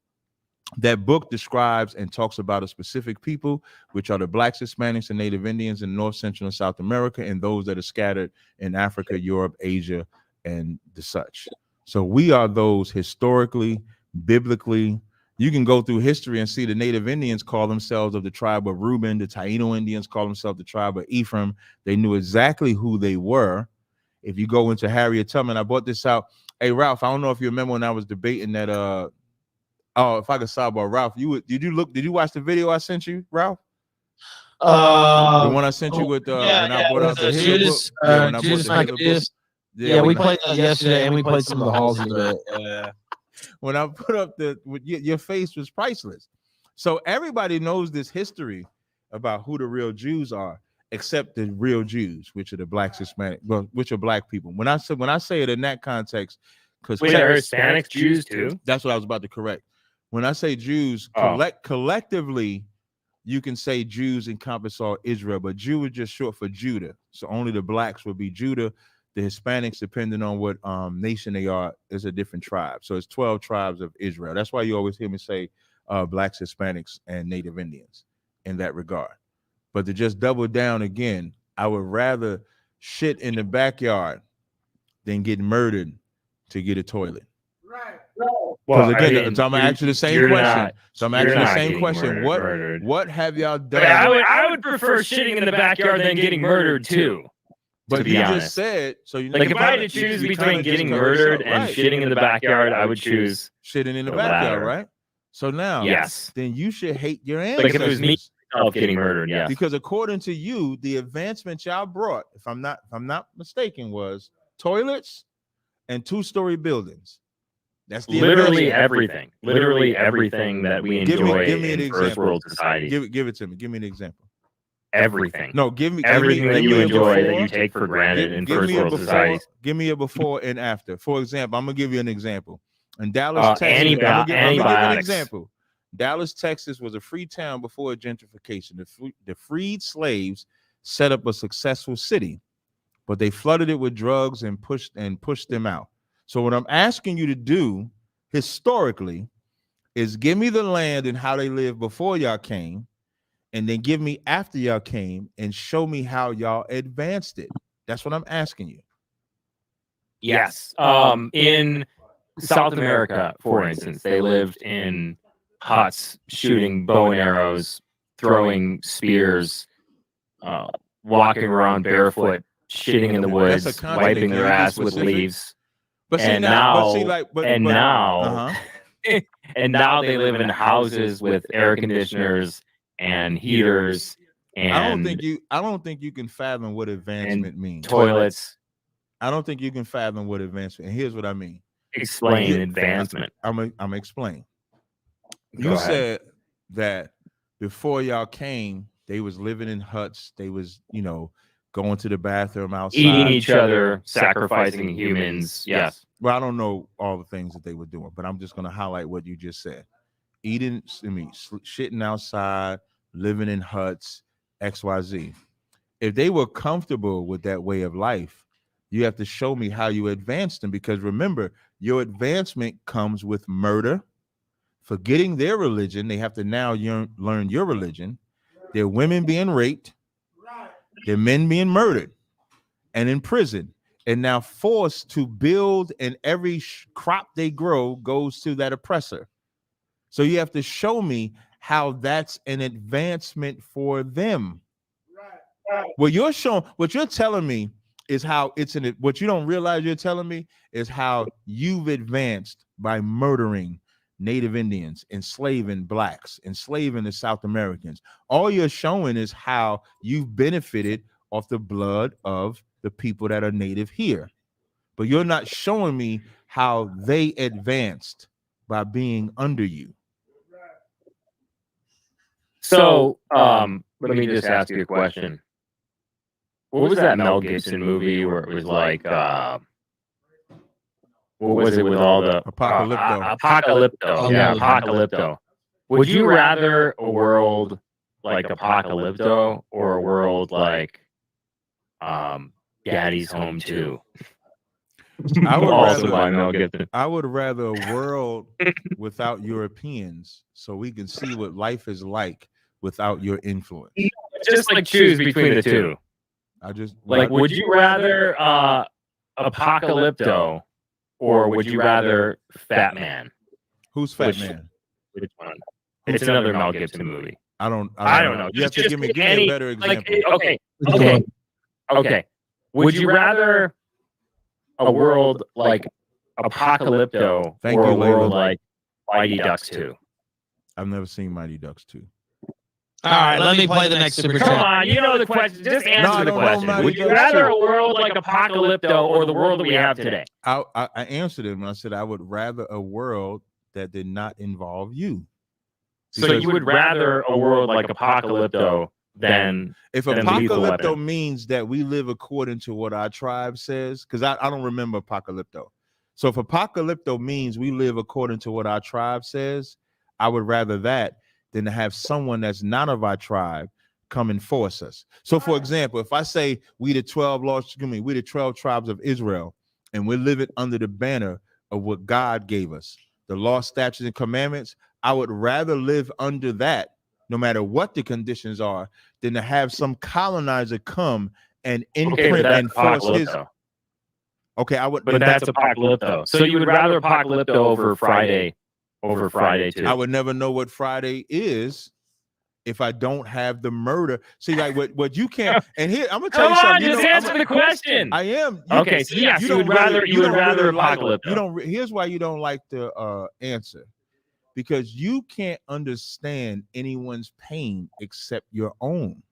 describes and talks about a specific people, which are the Blacks, Hispanics, and Native Indians in North, Central, and South America, and those that are scattered in Africa, Europe, Asia, and the such. So we are those historically, biblically. You can go through history and see the Native Indians call themselves of the tribe of Reuben. The Taino Indians call themselves the tribe of Ephraim. They knew exactly who they were. If you go into Harriet Tubman, I brought this out. Hey, Ralph, I don't know if you remember when I was debating that. If I could sidebar, Ralph, did you watch the video I sent you, Ralph? The one I sent you with when I brought out the Hitler book. Yeah, when I brought the Hitler book. Yeah, we played that yesterday, and we played some of the Halsey bit. Yeah. When I put up your face was priceless. So everybody knows this history about who the real Jews are, except the real Jews, which are the blacks, Hispanic, well, which are black people. When I say it in that context, because are Hispanics Jews too? That's what I was about to correct. When I say Jews, collectively, you can say Jews encompass all Israel, but Jew is just short for Judah. So only the blacks would be Judah. The Hispanics, depending on what nation they are, is a different tribe. So it's 12 tribes of Israel. That's why you always hear me say blacks, Hispanics, and Native Indians in that regard. But to just double down again, I would rather shit in the backyard than get murdered to get a toilet. Right. Because again, so I'm gonna ask you the same question. What have y'all done? I would prefer shitting in the backyard than getting murdered too. But you just said so. If I had to choose between getting murdered and shitting in the backyard, I would choose shitting in the backyard, right? So now, then you should hate your ancestors. Like if it was me getting murdered, yes. Because according to you, the advancement y'all brought, if I'm not mistaken, was toilets and 2-story buildings. That's the literally everything. Literally everything that we enjoy in first world society. Give it to me. Give me an example. Everything. No, give me everything that you enjoy that you take for granted in first world society. Give me a before and after. For example, I'm gonna give you an example. In Dallas, Texas, antibiotics. I'm gonna give you an example. Dallas, Texas was a free town before gentrification. The freed slaves set up a successful city, but they flooded it with drugs and pushed them out. So what I'm asking you to do historically is give me the land and how they lived before y'all came, and then give me after y'all came and show me how y'all advanced it. That's what I'm asking you. Yes. In South America, for instance, they lived in huts, shooting bow and arrows, throwing spears, walking around barefoot, shitting in the woods, wiping their ass with leaves. And now they live in houses with air conditioners and heaters. And I don't think you can fathom what advancement means. Toilets. I don't think you can fathom what advancement. And here's what I mean. Explain advancement. I'm explaining. You said that before y'all came, they was living in huts. They was, going to the bathroom outside, eating each other, sacrificing humans. Yes. Well, I don't know all the things that they were doing, but I'm just going to highlight what you just said. Shitting outside, living in huts, XYZ. If they were comfortable with that way of life, you have to show me how you advanced them, because remember, your advancement comes with murder, forgetting their religion. They have to now learn your religion. Their women being raped, their men being murdered and in prison, and now forced to build, and every crop they grow goes to that oppressor. So you have to show me how that's an advancement for them. What you're telling me is how what you don't realize you're telling me is how you've advanced by murdering Native Indians, enslaving blacks, enslaving the South Americans. All you're showing is how you've benefited off the blood of the people that are native here. But you're not showing me how they advanced by being under you. So let me just ask you a question. What was that Mel Gibson movie where it was like what was it with all the Apocalypto? Apocalypto. Would you rather a world like Apocalypto or a world like Daddy's Home 2? I would rather a world without Europeans, so we can see what life is like without your influence. Just like choose between the two. I just would you rather Apocalypto, or would you rather Fat Man? Who's Fat Man? Which one? It's another Mel Gibson movie. I don't know. You have to give me a better example. Okay. Would you rather a world like Apocalypto or a world like Mighty Ducks 2? I've never seen Mighty Ducks 2. All right, let me play the next super chat. Come on, you know the question. Just answer the question. Would you rather a world like Apocalypto or the world that we have today? I answered it when I said I would rather a world that did not involve you. So you would rather a world like Apocalypto than if Apocalypto means that we live according to what our tribe says, because I don't remember Apocalypto. So if Apocalypto means we live according to what our tribe says, I would rather that than to have someone that's not of our tribe come and force us. So for example, if I say we the 12 tribes of Israel, and we're living under the banner of what God gave us, the law, statutes, and commandments, I would rather live under that, no matter what the conditions are, than to have some colonizer come and imprint and force his. Okay, I would. But that's Apocalypto. So you would rather Apocalypto over Friday too. I would never know what Friday is if I don't have the murder. See, like what you can't. And here I'm gonna tell you something. Just answer the question. I am. Okay, so yes, you would rather Apocalypto. You don't. Here's why you don't like the answer. Because you can't understand anyone's pain except your own.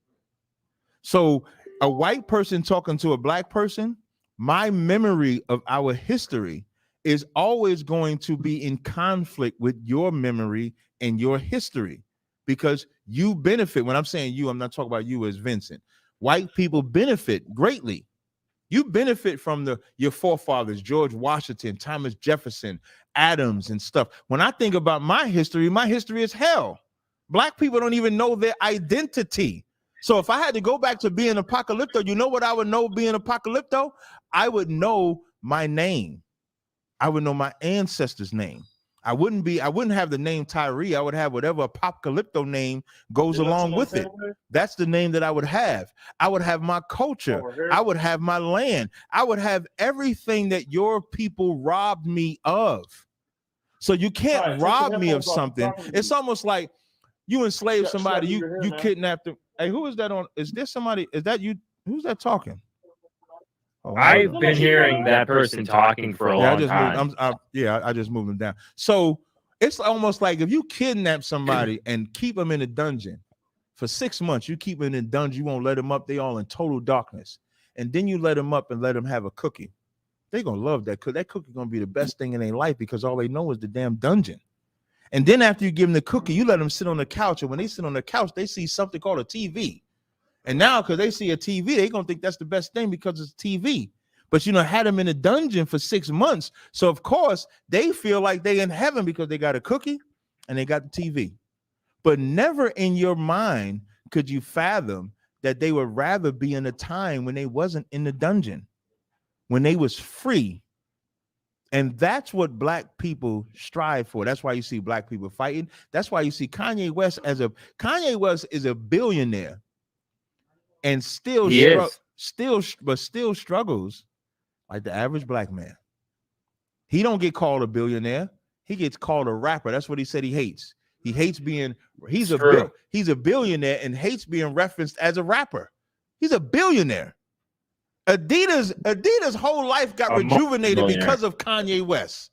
So a white person talking to a black person, my memory of our history is always going to be in conflict with your memory and your history, because you benefit. When I'm saying you, I'm not talking about you as Vincent. White people benefit greatly. You benefit from your forefathers, George Washington, Thomas Jefferson, Adams, and stuff. When I think about my history is hell. Black people don't even know their identity. So if I had to go back to being Apocalypto, you know what I would know being Apocalypto? I would know my name. I would know my ancestors' name. I wouldn't have the name Tyree. I would have whatever Apocalypto name goes along with it. That's the name that I would have. I would have my culture. I would have my land. I would have everything that your people robbed me of. So you can't rob me of something. It's almost like you enslaved somebody, you kidnapped them. Hey, who is that on? Is there somebody? Is that you? Who's that talking? Oh, I've been hearing that person talking for a long time. I just moved them down. So it's almost like if you kidnap somebody and keep them in a dungeon for 6 months, you keep them in a dungeon, you won't let them up. They all in total darkness. And then you let them up and let them have a cookie. They're going to love that. Because that cookie going to be the best thing in their life, because all they know is the damn dungeon. And then after you give them the cookie, you let them sit on the couch. And when they sit on the couch, they see something called a TV. And now, because they see a TV, they're going to think that's the best thing because it's TV. But, had them in a dungeon for 6 months. So, of course, they feel like they're in heaven because they got a cookie and they got the TV. But never in your mind could you fathom that they would rather be in a time when they wasn't in the dungeon, when they was free. And that's what black people strive for. That's why you see black people fighting. That's why you see Kanye West is a billionaire. And still struggles like the average black man. He don't get called a billionaire. He gets called a rapper. That's what he said he hates. He hates being, he's a billionaire and hates being referenced as a rapper. He's a billionaire. Adidas' whole life got rejuvenated because of Kanye West.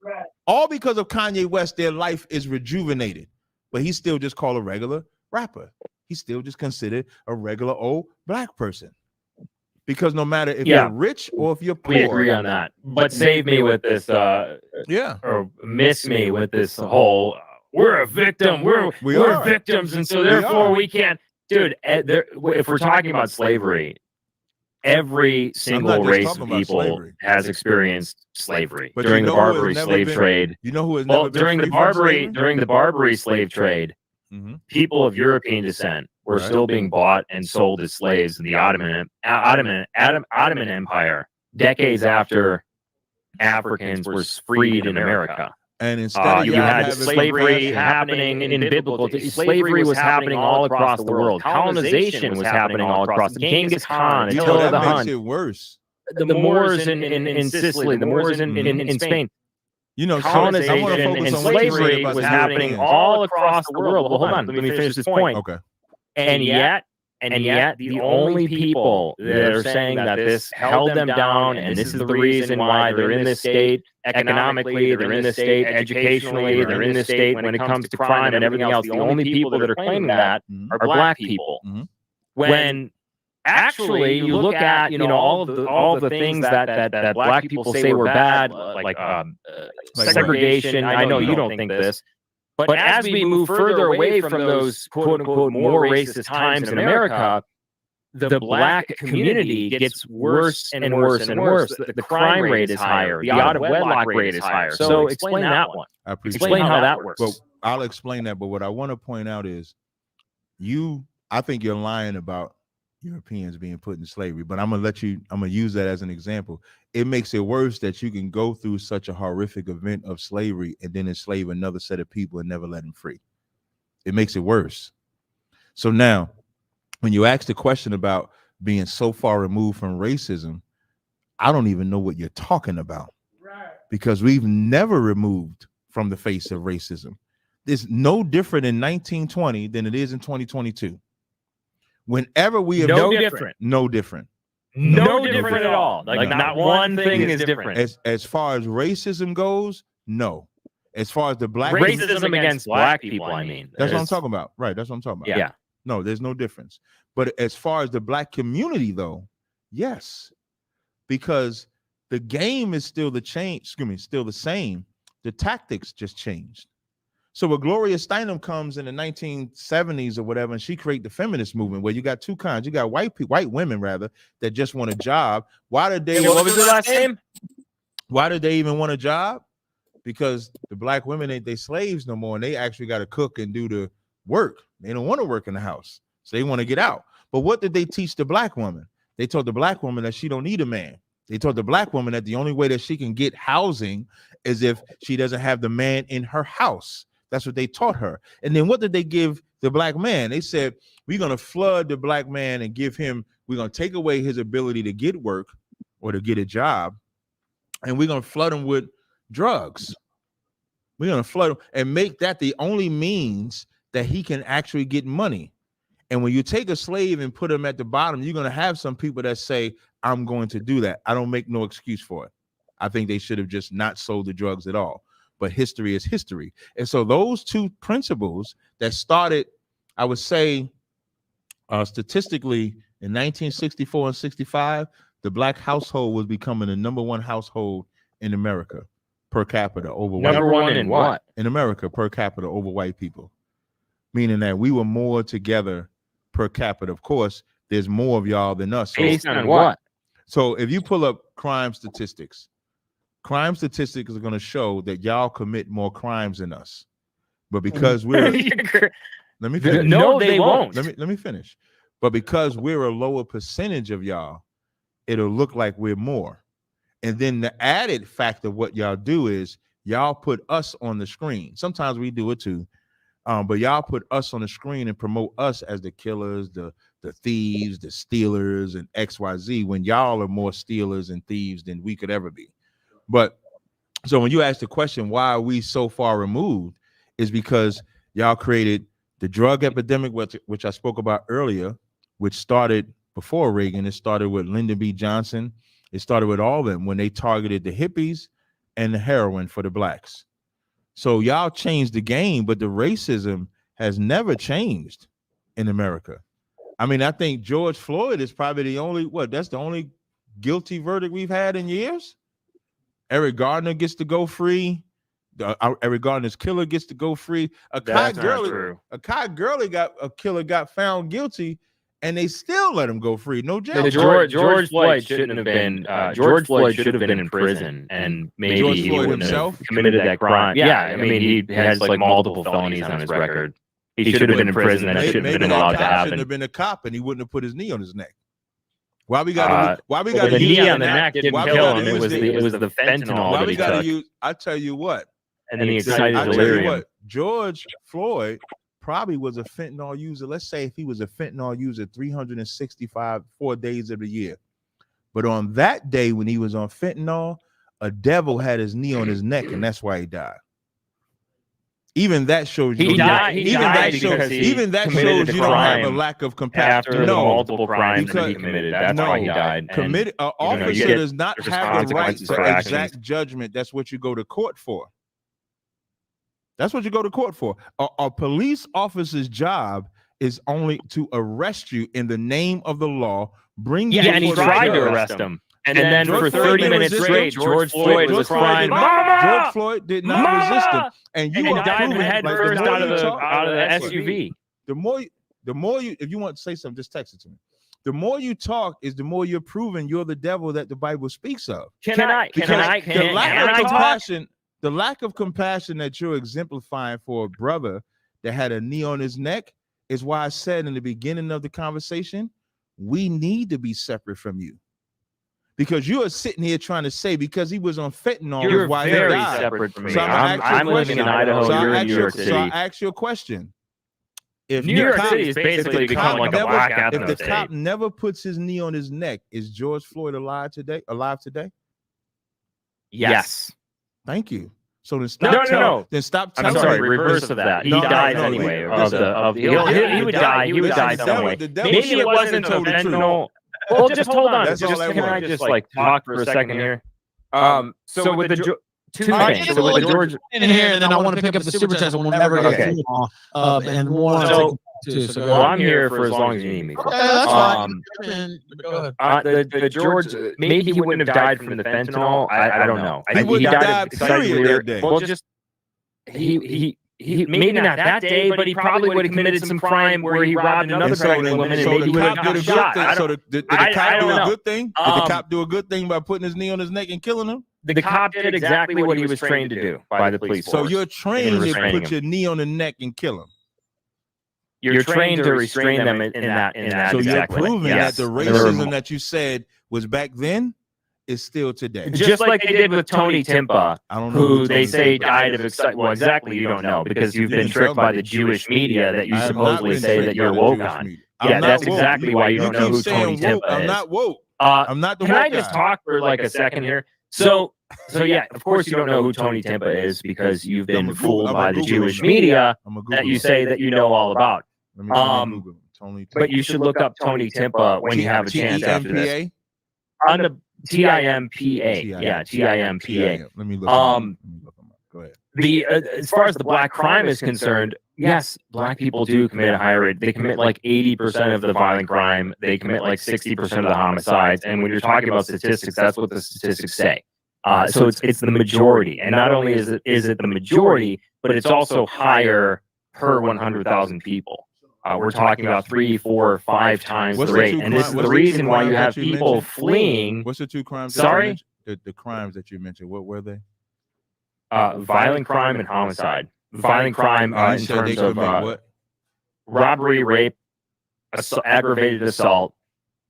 Right. All because of Kanye West, their life is rejuvenated. But he's still just called a regular rapper. He's still just considered a regular old black person. Because no matter if you're rich or if you're poor. We agree on that. But save me with this, or miss me with this whole, we're a victim, we're victims, and so therefore we can't. Dude, if we're talking about slavery, every single race of people has experienced slavery. But during the Barbary slave trade. You know who has never been during the Barbary slave trade, people of European descent were still being bought and sold as slaves in the Ottoman Empire, decades after Africans were freed in America. And instead you had slavery happening in biblical. Slavery was happening all across the world. Colonization was happening all across. Genghis Khan, Attila the Hun. Makes it worse. the Moors in Sicily, the Moors in Spain. You know, colonization and slavery was happening all across the world. Well, hold on, let me finish this point. Okay. And yet, the only people that are saying that this held them down, and this is the reason why they're in this state economically, they're in this state educationally, they're in this state when it comes to crime and everything else. The only people that are claiming that are black people. When actually you look at all of the things that black people say were bad, like segregation. I know you don't think this. But as we move further away from those quote-unquote more racist times in America, the black community gets worse and worse and worse. The crime rate is higher. The out-of-wedlock rate is higher. So explain that one. I appreciate Explain how that works. Well, I'll explain that. But what I want to point out is I think you're lying about Europeans being put in slavery, but I'm going to use that as an example. It makes it worse that you can go through such a horrific event of slavery and then enslave another set of people and never let them free. It makes it worse. So now, when you ask the question about being so far removed from racism, I don't even know what you're talking about. Right. Because we've never removed from the face of racism. It's no different in 1920 than it is in 2022. Whenever we have no different at all. Like not one thing is different. As far as racism goes, no. As far as the black racism against black people, I mean, that's what I'm talking about. Right, that's what I'm talking about. Yeah. No, there's no difference. But as far as the black community, though, yes, because the game is still still the same. The tactics just changed. So when Gloria Steinem comes in the 1970s or whatever, and she created the feminist movement, where you got two kinds. You got white women rather that just want a job. Why did they? What was the last name? Why did they even want a job? Because the black women ain't they slaves no more, and they actually got to cook and do the work. They don't want to work in the house, so they want to get out. But what did they teach the black woman? They told the black woman that she don't need a man. They told the black woman that the only way that she can get housing is if she doesn't have the man in her house. That's what they taught her. And then what did they give the black man? They said, we're going to flood the black man and we're going to take away his ability to get work or to get a job. And we're going to flood him with drugs. We're going to flood him and make that the only means that he can actually get money. And when you take a slave and put him at the bottom, you're going to have some people that say, I'm going to do that. I don't make no excuse for it. I think they should have just not sold the drugs at all. But history is history. And so those two principles that started, I would say, statistically in 1964 and 65, the black household was becoming the #1 household in America per capita over white. Number one in what? In America per capita over white people. Meaning that we were more together per capita. Of course, there's more of y'all than us. Based on what? So if you pull up crime statistics are going to show that y'all commit more crimes than us. But because we're let me finish. No, they won't. Let me finish. But because we're a lower percentage of y'all, it'll look like we're more. And then the added fact of what y'all do is y'all put us on the screen. Sometimes we do it too. But y'all put us on the screen and promote us as the killers, the thieves, the stealers, and XYZ, when y'all are more stealers and thieves than we could ever be. But so when you ask the question, why are we so far removed, is because y'all created the drug epidemic, which I spoke about earlier, which started before Reagan. It started with Lyndon B. Johnson. It started with all of them when they targeted the hippies and the heroin for the blacks. So y'all changed the game, but the racism has never changed in America. I mean, I think George Floyd is probably the only guilty verdict we've had in years. Eric Gardner gets to go free. Eric Gardner's killer gets to go free. A killer got found guilty, and they still let him go free. No jail. George Floyd shouldn't have been. George Floyd should have been in prison, and maybe he wouldn't have committed that crime. Yeah, I mean, he has like multiple felonies on his record. He should have been in prison. That shouldn't have been allowed to happen. Shouldn't have been a cop, and he wouldn't have put his knee on his neck. Why we got the knee on the neck didn't kill him? It was the fentanyl that he took. I tell you what. And then the excited delirium. George Floyd probably was a fentanyl user. Let's say if he was a fentanyl user 365 4 days of the year, But on that day when he was on fentanyl, a devil had his knee on his neck, and that's why he died. Even that shows you. He died because he committed shows a you don't have a crime lack of compassion. after the No, multiple crimes that he because- committed. That's why he died. Committed an you officer get- does not there's have the right consequences to for exact actions. judgment. That's what you go to court for. That's what you go to court for. A police officer's job is only to arrest you in the name of the law. Bring you and he before the tried to judge. arrest him. And then George for Floyd 30 didn't minutes resist straight, him. George Floyd was crying, "Mama!" George Floyd did not resist him, and you And are dived proving, head like, first more out of you the talk- SUV. The more you, if you want to say something, just text it to me. The more you talk, is the more you're proving you're the devil that the Bible speaks of. Can I The lack of compassion that you're exemplifying for a brother that had a knee on his neck is why I said in the beginning of the conversation, we need to be separate from you. Because you are sitting here trying to say because he was on fentanyl, You're why very he died. separate from me. So I'm living in Idaho. You're in New York So I City. ask you a question. If New the York cop- City has if the basically become cop like a never- black If ethno the state. cop never puts his knee on his neck, is George Floyd alive today? Yes. Thank you. So then No. stop. Then stop. I'm sorry. Reverse of that. He died anyway. He would die. He would die some way. Maybe it wasn't until fentanyl. Well, just hold on. Can I just like talk for a second here? So with the two things. So with the George in here, and then I want to pick up the super chats, and we'll never get through them all. And one. So, So well, I'm here for as long as you need me. Okay, that's fine. Go ahead. The George, maybe he wouldn't have died from the fentanyl. I don't know. He wouldn't have died, period, that day. Well, just he maybe not that day, but he probably would have committed some crime where he robbed another pregnant woman and maybe he would have got shot. So did the cop do a good thing? Did the cop do a good thing by putting his knee on his neck and killing him? The cop did exactly what he was trained to do by the police force. So you're trained to put your knee on the neck and kill him. You're trained to restrain them in that. So you're exactly. proving Yes. that the racism that you said was back then is still today. Just like they did with Tony Timpa, I don't know who they say died of excitement. Well, exactly, you don't know because you've been tricked by the Jewish media that you supposedly say that you're woke on. Yeah, that's exactly why you don't know who Tony Timpa is. I'm not woke. I'm not the woke guy. Can I just talk for like a second here? So yeah, of course you don't know who Tony Timpa is because you've been fooled by the Jewish media that you say that you know all about. But you should look up Tony Timpa when you have a chance after this. On the TIMPA. Yeah, TIMPA. Let me look him up. Go ahead. As far as the black crime is concerned, yes, black people do commit a higher rate. They commit like 80% of the violent crime. They commit like 60% of the homicides. And when you're talking about statistics, that's what the statistics say. So it's the majority. And not only is it the majority, but it's also higher per 100,000 people. We're talking about 3, 4, 5 times the rate. And this is the reason why you have people fleeing. What's the two crimes? Sorry? The crimes that you mentioned, what were they? Violent crime and homicide. Violent crime in terms of robbery, rape, aggravated assault,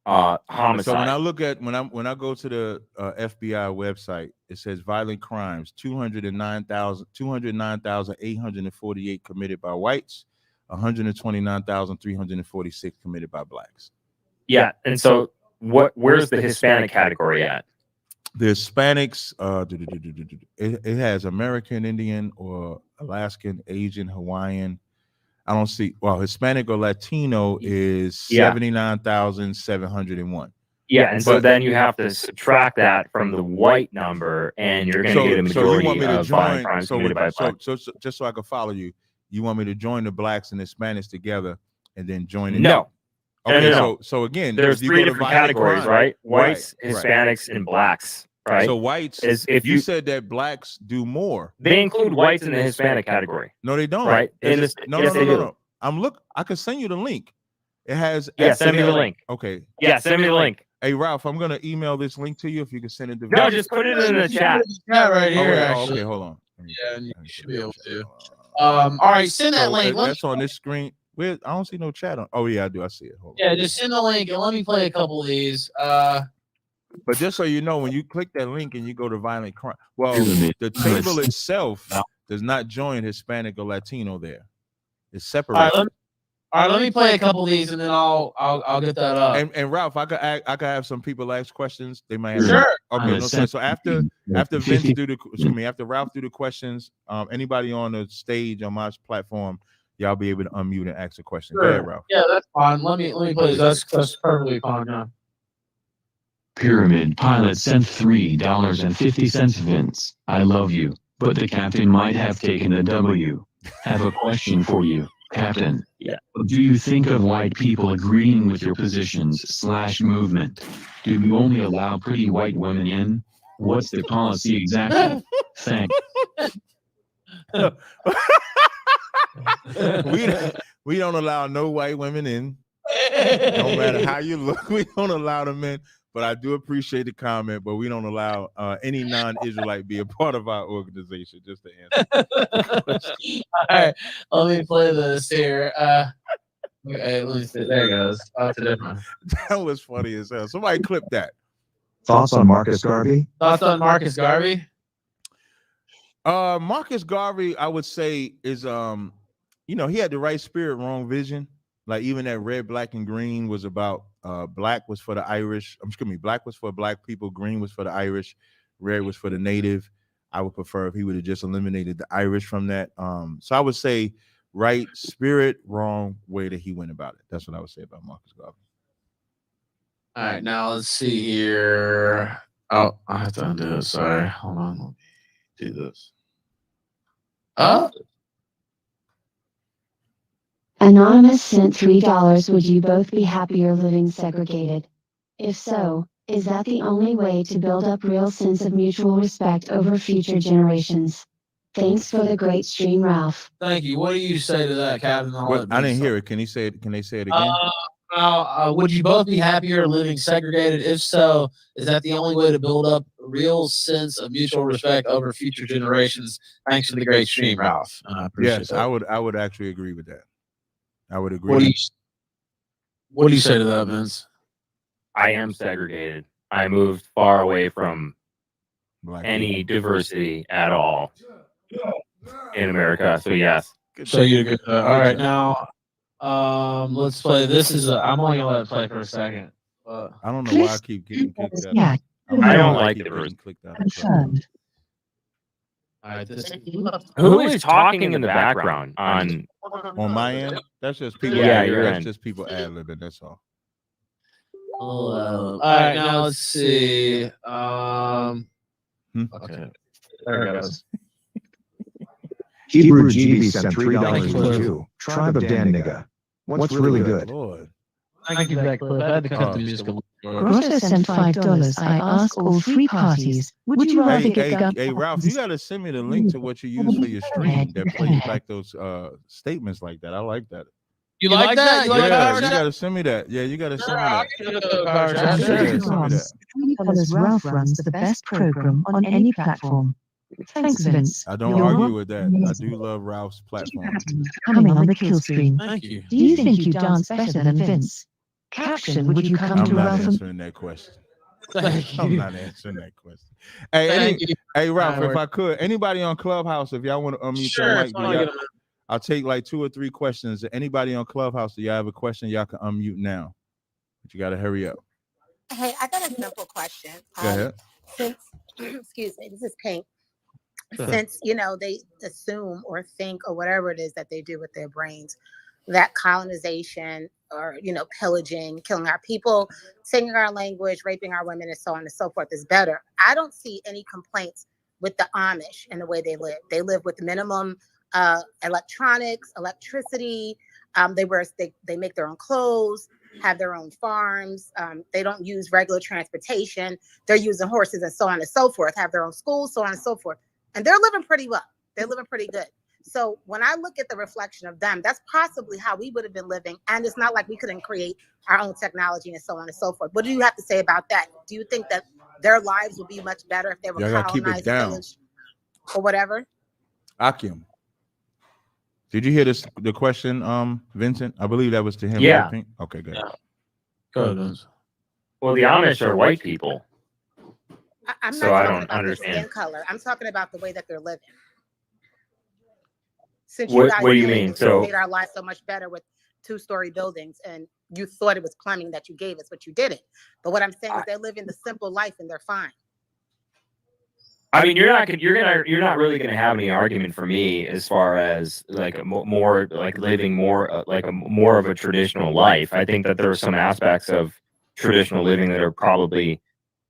homicide. So when I look at when I go to the FBI website, it says violent crimes 209,848 committed by whites, 129,346 committed by blacks. Yeah, and so where's the Hispanic category at? The Hispanics, it has American Indian or Alaskan, Asian, Hawaiian. I don't see. Well, Hispanic or Latino is 79,701. Yeah, and so then you have to subtract that from the white number, and you're going to get a majority of violent crimes committed by blacks. So just so I can follow you, you want me to join the blacks and Hispanics together and then join it? No. Okay, no. So again, there's 3 different categories, right? Whites, Hispanics, and blacks. Right. So whites, if you said that blacks do more. They include whites in the Hispanic category. No, they don't. Right. No. I can send you the link. It has. Yeah, send me the link. Okay. Yeah, send me the link. Hey Ralph, I'm gonna email this link to you if you can send it to. No, just put it in the chat. Yeah, right here. Okay, hold on. Yeah, you should be able to. All right, send that link. That's on this screen. I don't see no chat on. Oh yeah, I do. I see it. Hold on. Just send the link and let me play a couple of these. But just so you know, when you click that link and you go to violent crime, well, the table itself does not join Hispanic or Latino there. It's separated. All All right, let me play a couple of these, and then I'll get that up. And Ralph, I could have some people ask questions. They might have Sure. Okay, no sense. So after Vince after Ralph do the questions, anybody on the stage on my platform, y'all be able to unmute and ask a question. Sure. Go ahead, Ralph. Yeah, that's fine. Let me play this. That's perfectly fine. Yeah. Pyramid Pilot sent $3.50. Vince, I love you, but the captain might have taken a W. Have a question for you, Captain. Yeah. Do you think of white people agreeing with your positions/movement? Do you only allow pretty white women in? What's the policy exactly? Thanks. We don't allow no white women in. No matter how you look, we don't allow them in. But I do appreciate the comment, but we don't allow any non-Israelite be a part of our organization, just to answer. All right, let me play this here. Okay, let me see. There it goes. That's a different one. That was funny as hell. Somebody clip that. Thoughts on Marcus Garvey? Thoughts on Marcus Garvey? Marcus Garvey, I would say, is he had the right spirit, wrong vision. Like even that red, black, and green was about black was for the Irish. Black was for black people, green was for the Irish, red was for the native. I would prefer if he would have just eliminated the Irish from that. So I would say right spirit, wrong way that he went about it. That's what I would say about Marcus Garvey. All right, now let's see here. Oh, I have to undo it. Sorry. Hold on. Let me do this. Anonymous sent $3. Would you both be happier living segregated? If so, is that the only way to build up real sense of mutual respect over future generations? Thanks for the great stream, Ralph. Thank you. What do you say to that, Captain? I didn't hear it. Can they say it again? Would you both be happier living segregated? If so, is that the only way to build up a real sense of mutual respect over future generations? Thanks for the great stream, Ralph. Yes, that. I would actually agree with that. I would agree. What do you say to that, Vince? I am segregated. I moved far away from any diversity at all in America. So yes. So you agree? All right, now let's play. This is I'm only gonna let it play for a second. I don't know why I keep getting clicked out. Yeah. I don't like diversity. Confirmed. All right, Who is talking in the background on my end? That's just people. Yeah, that's just people ad-libbing. That's all. All right, now let's see. Okay, there it goes. Hebrew GB sent $3 to you. Tribe of Dan nigga. What's really good? Lord. Thank you for that clip. I had to cut the music a little. Grotto sent $5. I ask all three parties, would you rather get guns? Hey, Ralph, you got to send me the link to what you use for your stream that plays back those statements like that. I like that. You like that? You you got to send me that. Yeah, you got to send me that. $3 Ralph runs the best program on any platform. Thanks, Vince. I don't argue with that. I do love Ralph's platform. Coming on the kill stream. Thank you. Do you think you dance better than Vince? Caption, would you come to Ralph? I'm not answering that question. Thank you. I'm not answering that question. Hey, Ralph, if I could, anybody on Clubhouse, if y'all want to unmute your mic, I'll take like 2 or 3 questions. Anybody on Clubhouse, do y'all have a question? Y'all can unmute now. But you got to hurry up. Hey, I got a simple question. Go ahead. Since, excuse me, this is Pink. Since, they assume or think or whatever it is that they do with their brains, that colonization or, pillaging, killing our people, singing our language, raping our women, and so on and so forth is better. I don't see any complaints with the Amish and the way they live. They live with minimum electronics, electricity. They make their own clothes, have their own farms. They don't use regular transportation. They're using horses and so on and so forth, have their own schools, so on and so forth. And they're living pretty well. They're living pretty good. So when I look at the reflection of them, that's possibly how we would have been living. And it's not like we couldn't create our own technology and so on and so forth. What do you have to say about that? Do you think that their lives would be much better if they were colonized, pillaged, or whatever? Akim. Did you hear the question, Vincent? I believe that was to him. Yeah. Right? Okay, good. Go ahead, Vince. Well, the Amish are white people. I'm not So I talking don't about understand. the skin color. I'm talking about the way that they're living. Since What guys do you say mean? that So- we made our lives so much better with 2-story buildings and you thought it was plumbing that you gave us, but you didn't. But what I'm saying is they're living the simple life and they're fine. I mean, you're not really gonna have any argument for me as far as like a more like living more like a more of a traditional life. I think that there are some aspects of traditional living that are probably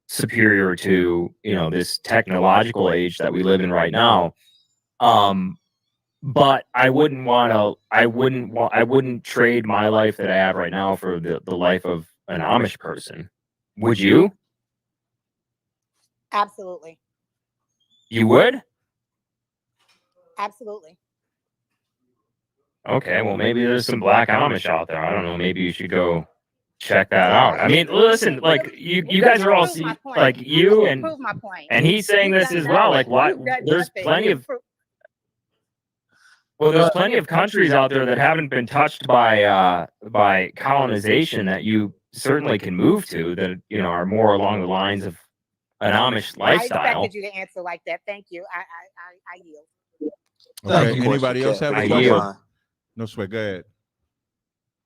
superior to, you know, this technological age that we live in right now. But I wouldn't trade my life that I have right now for the life of an Amish person. Would you? Absolutely. You would? Absolutely. Okay, well, maybe there's some black Amish out there. I don't know. Maybe you should go check that out. I mean, listen, like you guys are all like you and he's saying this as well. Like, why? There's plenty of there's plenty of countries out there that haven't been touched by colonization that you certainly can move to that, you know, are more along the lines of an Amish lifestyle. I expected you to answer like that. Thank you. I yield. Okay. Anybody else have a question? No sweat. Go ahead.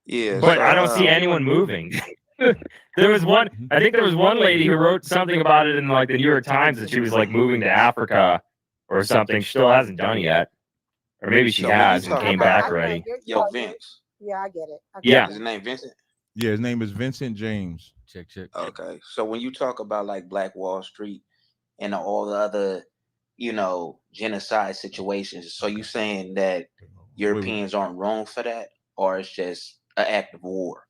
Yeah, but I don't see anyone moving. There was one. I think there was one lady who wrote something about it in like the New York Times that she was like moving to Africa or something. She still hasn't done yet, or maybe she has and came back already. Yo, Vince. Yeah, I get it. Yeah. Is his name Vincent? Yeah, his name is Vincent James. Check. Okay. So when you talk about like Black Wall Street and all the other, you know, genocide situations, so you saying that Europeans aren't wrong for that, or it's just an act of war?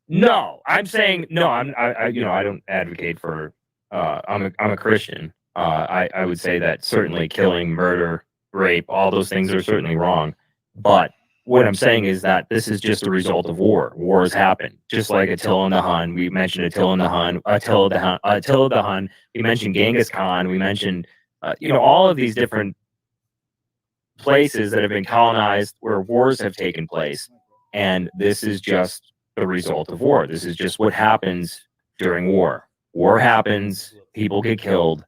No, I'm saying no. I you know, I don't advocate for. I'm a Christian. I would say that certainly killing, murder, rape, all those things are certainly wrong. But what I'm saying is that this is just a result of war. Wars happen, just like Attila and the Hun. We mentioned Attila the Hun. We mentioned Genghis Khan. We mentioned you know, all of these different places that have been colonized where wars have taken place, and this is just the result of war. This is just what happens during war. War happens, people get killed,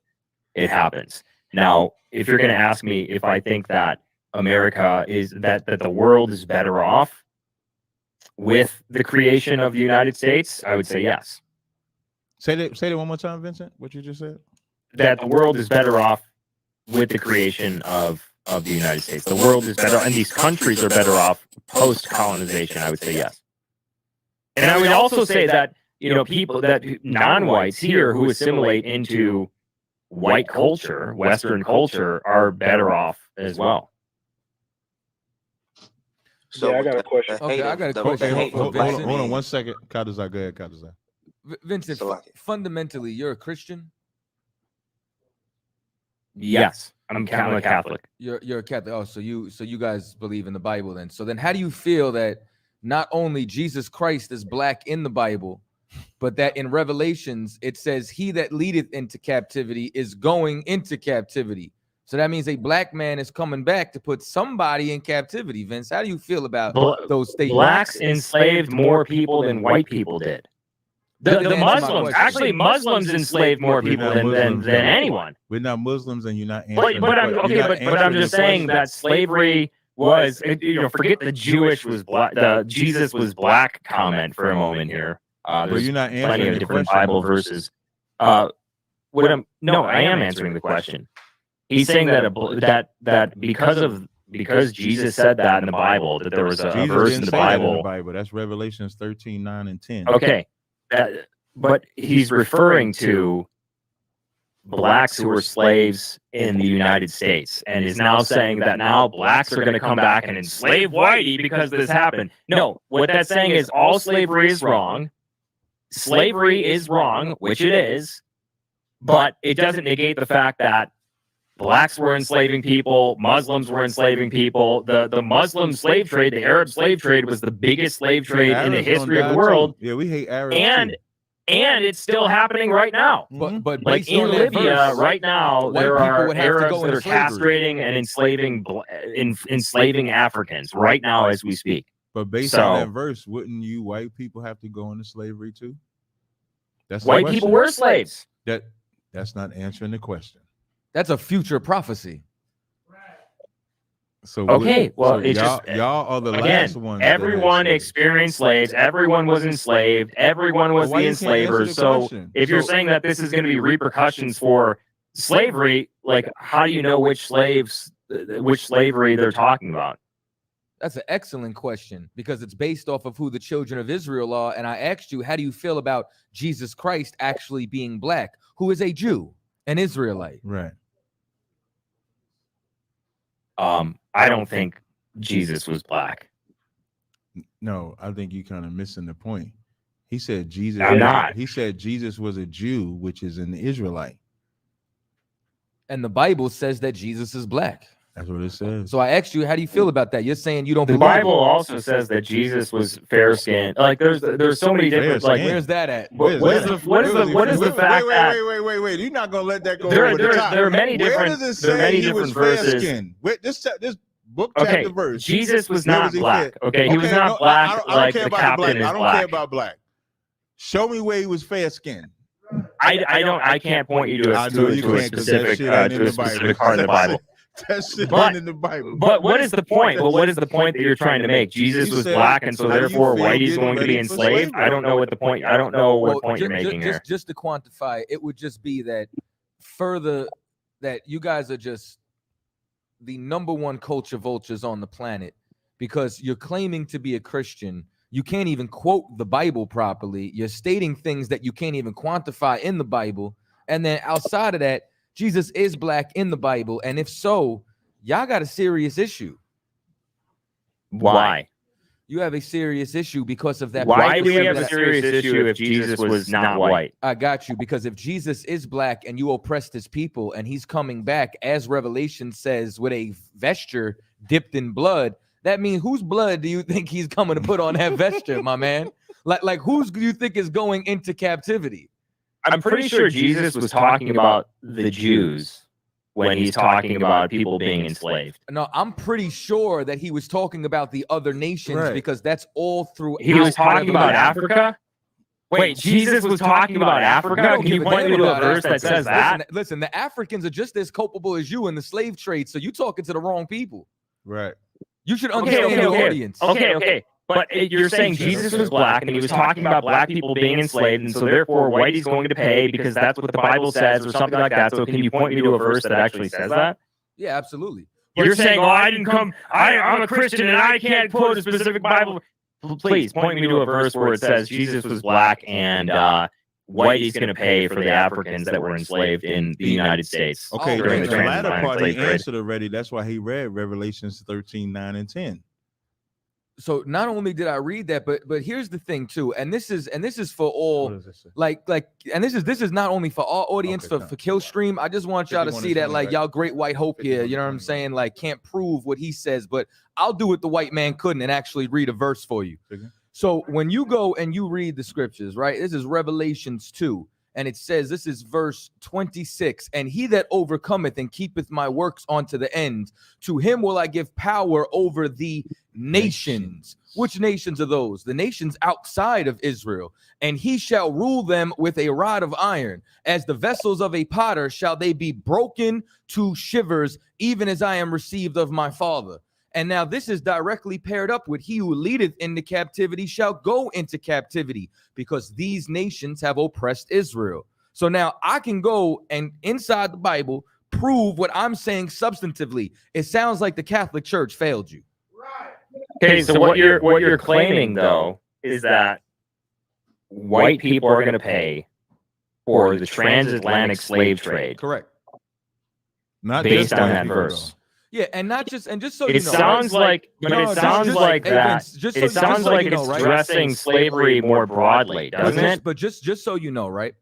it happens. Now, if you're going to ask me if I think that America is that the world is better off with the creation of the United States, I would say yes. Say that one more time, Vincent. What you just said? That the world is better off with the creation of the United States. The world is better, and these countries are better off post-colonization, I would say yes. And I would also say that, you know, people that non-whites here who assimilate into white culture, Western culture, are better off as well. So I got a question. Okay, I got a question. Hold on 1 second. Kadazar, go ahead, Kadazar. Vincent, fundamentally, you're a Christian? Yes, I'm a Catholic. You're a Catholic. Oh, so you guys believe in the Bible then. So then how do you feel that not only Jesus Christ is black in the Bible, but that in Revelations it says he that leadeth into captivity is going into captivity? So that means a black man is coming back to put somebody in captivity. Vince, how do you feel about those statements? Blacks enslaved more people than white people did. The Muslims, actually, Muslims enslaved more people than anyone. We're not Muslims, and you're not answering. But I'm just saying that slavery was, you know, forget the Jewish was black, the Jesus was black comment for a moment here. There's you're not plenty answering of the different question. Bible verses. I am answering the question. He's saying that because Jesus said that in the Bible, that there was a verse in the Bible. That's Revelations 13:9 and 10. Okay. But he's referring to blacks who were slaves in the United States, and is now saying that now blacks are going to come back and enslave whitey because this happened. No, what that's saying is all slavery is wrong. Slavery is wrong, which it is, but it doesn't negate the fact that blacks were enslaving people, Muslims were enslaving people. The Muslim slave trade, the Arab slave trade, was the biggest slave trade in the history of the world. Yeah, we hate Arabs. And it's still happening right now. But like in Libya right now, there are Arabs that are castrating and enslaving Africans right now as we speak. But based on that verse, wouldn't you white people have to go into slavery too? That's white people were slaves. That's not answering the question. That's a future prophecy. So Okay, well, so it's y'all, just y'all are the again, last ones. that had everyone slaves. experienced slaves. Everyone was enslaved. Everyone was Why the you can't answer enslavers. the So question? if you're So- saying that this is going to be repercussions for slavery, like how do you know which slavery they're talking about? That's an excellent question because it's based off of who the children of Israel are. And I asked you, how do you feel about Jesus Christ actually being black, who is a Jew, an Israelite? Right. I don't think Jesus was black. No, I think you kind of missing the point. He said Jesus. I'm not. He said Jesus was a Jew, which is an Israelite. And the Bible says that Jesus is black. That's what it says. So I asked you, how do you feel about that? You're saying you don't The believe Bible also says that Jesus was fair skinned. Like there's so many different like where's that at? what is the fact that Wait. You're not gonna let that go there over the top. there are many Where different does it there are say many he was different fair verses. skinned? Wait, this book Okay, chapter verse. Jesus was Where not he black. fair? Okay, he was not no, black I don't like care the about captain black. is I don't black. care about black. Show me where he was fair skinned. I can't point you to I know you a can't, 'cause that specific shit ain't in the specific Bible. part of the Bible. That shit But- ain't in the Bible. But what is the point? Well, what is the point that you're trying to make? Jesus was black, and so how do you therefore feel whitey's getting going to be ready for enslaved. slavery? I don't know what the point. I don't know what point you're ju- making here. Just to quantify, it would just be that further that you guys are just the number one culture vultures on the planet because you're claiming to be a Christian. You can't even quote the Bible properly. You're stating things that you can't even quantify in the Bible. And then outside of that, Jesus is black in the Bible. And if so, y'all got a serious issue. Why? You have a serious issue because of that. Why do we have a that- serious issue if Jesus was not white? I got you, because if Jesus is black and you oppressed his people and he's coming back, as Revelation says, with a vesture dipped in blood, that means whose blood do you think he's coming to put on that vesture, my man? Like whose do you think is going into captivity? I'm pretty sure Jesus was talking about the Jews when he's talking about people being enslaved. No, I'm pretty sure that he was talking about the other nations Right. because that's all through. He was talking about Africa? Wait, Jesus was talking about Africa? Can you point me to a verse that says that? Listen, the Africans are just as culpable as you in the slave trade, so you're talking to the wrong people. Right. You should understand the audience. Okay. But you're saying Jesus was black and he was talking about black people being enslaved, and so therefore whitey's going to pay because that's what the Bible says or something like that. So can you point me to a verse that actually says that? Yeah, absolutely. You're saying, oh, I didn't come, I'm a Christian and I can't quote a specific Bible. Please point me to a verse where it says Jesus was black and whitey's going to pay for the Africans that were enslaved in the United States. Okay, during the the latter transatlantic part he slave trade. answered already. That's why he read Revelations 13, 9, and 10. So not only did I read that, but here's the thing too, and this is for all and this is not only for our audience for Killstream. I just want y'all to see that like y'all great white hope here, you know what I'm saying? Like can't prove what he says, but I'll do what the white man couldn't and actually read a verse for you. So when you go and you read the scriptures, right? This is Revelations 2. And it says, this is verse 26, and he that overcometh and keepeth my works unto the end, to him will I give power over the nations. Which nations are those? The nations outside of Israel. And he shall rule them with a rod of iron. As the vessels of a potter shall they be broken to shivers, even as I am received of my Father. And now this is directly paired up with he who leadeth into captivity shall go into captivity, because these nations have oppressed Israel. So now I can go and inside the Bible prove what I'm saying substantively. It sounds like the Catholic Church failed you. Okay, so what you're claiming though is that white people are going to pay for the transatlantic slave trade. Correct. Not based just on white that people, verse. Yeah, and not just and just so It you know, sounds like, but No, it sounds just like hey, that. Vince, just It so sounds you like know, it's right? addressing slavery more broadly, doesn't it? But just so you know, right?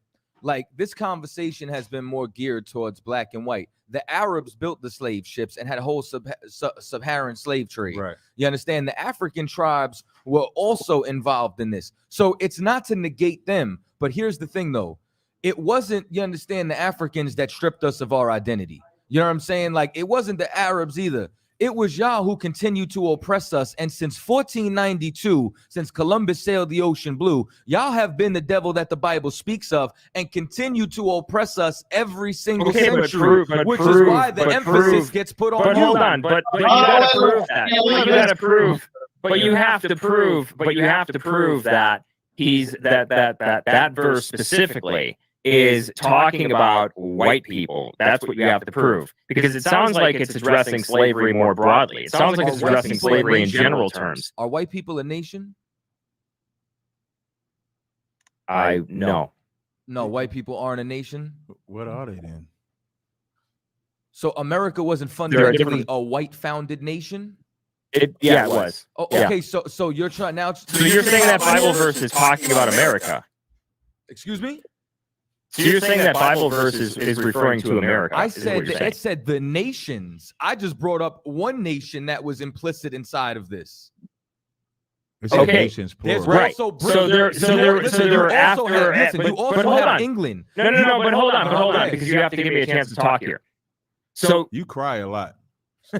Like this conversation has been more geared towards black and white. The Arabs built the slave ships and had a whole Saharan slave trade. Right. You understand? The African tribes were also involved in this. So it's not to negate them. But here's the thing, though. It wasn't, you understand, the Africans that stripped us of our identity. You know what I'm saying? Like, it wasn't the Arabs either. It was y'all who continued to oppress us. And since 1492, since Columbus sailed the ocean blue, y'all have been the devil that the Bible speaks of and continue to oppress us every single century, which is why the emphasis gets put on But you. hold on, but you gotta prove that. You gotta prove, but you have to prove that he's that verse specifically is talking about white people. That's what you have to prove, because it sounds like it's addressing slavery more broadly. It sounds like it's addressing slavery in general terms. Are white people a nation? No. No, white people aren't a nation. What are they then? So America wasn't They're a fundamentally different- a white-founded nation. It was. Oh, Yeah. okay, so you're trying now. So you're saying that Bible verse is talking about America? Excuse me? So you're saying that Bible verse is referring to America? I is what said you're that saying. it said the nations. I just brought up one nation that was implicit inside of this. It's Okay. nations, There's plural. Right. also So Britain. there you after. also have, listen, but you also hold have on. England. No, but hold on, Okay. because you have to give me a chance to talk here. So You cry a lot.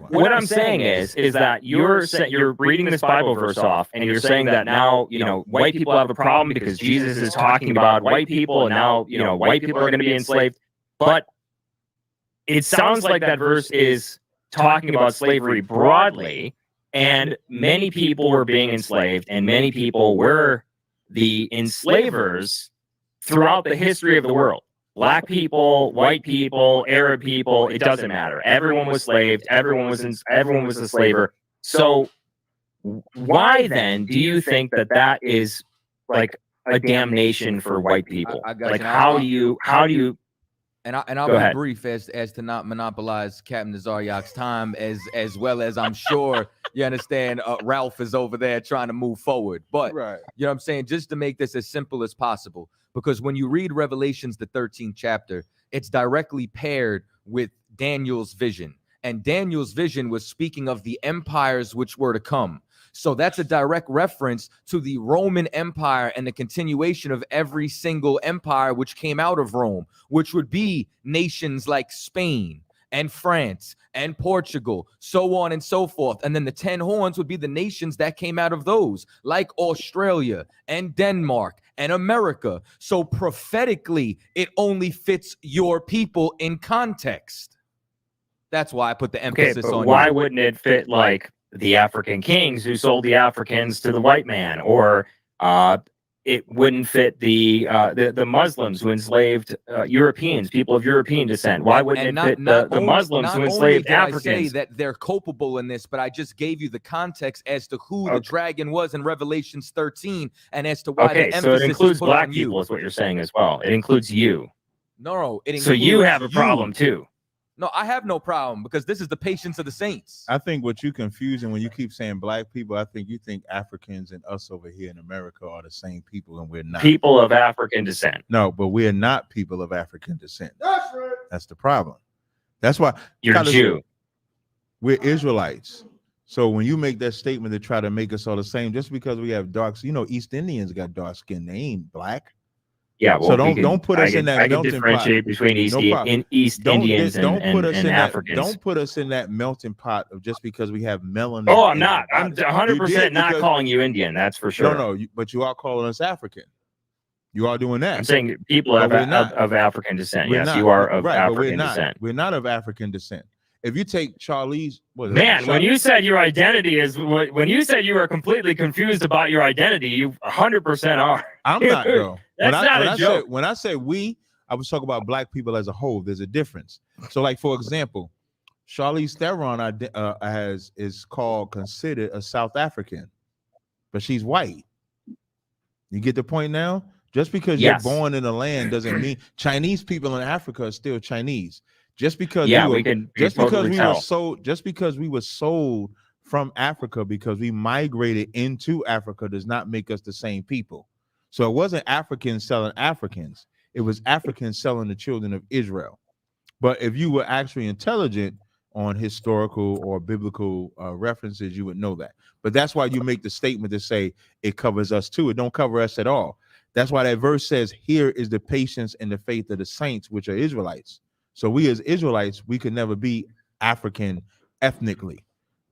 what I'm saying is that you're reading this Bible verse off, and you're saying that now, white people have a problem because Jesus is talking about white people, and now, white people are going to be enslaved. But it sounds like that verse is talking about slavery broadly, and many people were being enslaved, and many people were the enslavers throughout the history of the world. Black people, white people, Arab people, it doesn't matter. Everyone was slaved. Everyone was a slaver. So why then do you think that is like a damnation for white people? I got Like you. how do you And I'll Go be ahead. brief as to not monopolize Captain Tazaryach's time, as well as I'm sure you understand Ralph is over there trying to move forward. But Right. you know what I'm saying, just to make this as simple as possible, because when you read Revelations, the 13th chapter, it's directly paired with Daniel's vision. And Daniel's vision was speaking of the empires which were to come. So that's a direct reference to the Roman Empire and the continuation of every single empire which came out of Rome, which would be nations like Spain and France and Portugal, so on and so forth. And then the 10 horns would be the nations that came out of those, like Australia and Denmark and America. So prophetically, it only fits your people in context. That's why I put the emphasis but on why you. wouldn't it fit like the African kings who sold the Africans to the white man, or it wouldn't fit the Muslims who enslaved Europeans, people of European descent? Why wouldn't And it fit the Muslims who enslaved Africans? I say that they're culpable in this, but I just gave you the context as to who the dragon was in Revelations 13, and as to why Okay, the so emphasis it includes is put black on you. people, is what you're saying as well. It includes you. No, it So you includes have a problem too. No, I have no problem, because this is the patience of the saints. I think what you confusing when you keep saying black people, I think you think Africans and us over here in America are the same people, and we're not. People of African descent. No, but we're not people of African descent. That's right. That's the problem. That's why You're a Jew. We're Israelites. So when you make that statement to try to make us all the same, just because we have dark, East Indians got dark skin, they ain't black. Yeah, well, so don't put us in that I can melting differentiate pot. between East Indians and Africans. Don't put us in that melting pot of just because we have melanin. Oh, I'm not. I'm 100% not because- calling you Indian. That's for sure. No, but you are calling us African. You are doing that. I'm saying people But we're not. of African descent. We're Yes, not. you are of Right, but we're African not. descent. We're not of African descent. If you take Charlie's, Man, when you said your identity is, when you said you were completely confused about your identity, you 100% are. I'm not, though. That's not a joke. When I say we, I was talking about black people as a whole. There's a difference. So, like, for example, Charlize Theron is considered a South African, but she's white. You get the point now? Just because Yes. you're born in a land doesn't mean Chinese people in Africa are still Chinese. Just because we can just because we were sold from Africa because we migrated into Africa does not make us the same people. So it wasn't Africans selling Africans. It was Africans selling the children of Israel. But if you were actually intelligent on historical or biblical references, you would know that. But that's why you make the statement to say it covers us too. It don't cover us at all. That's why that verse says, here is the patience and the faith of the saints, which are Israelites. So we as Israelites, we could never be African ethnically.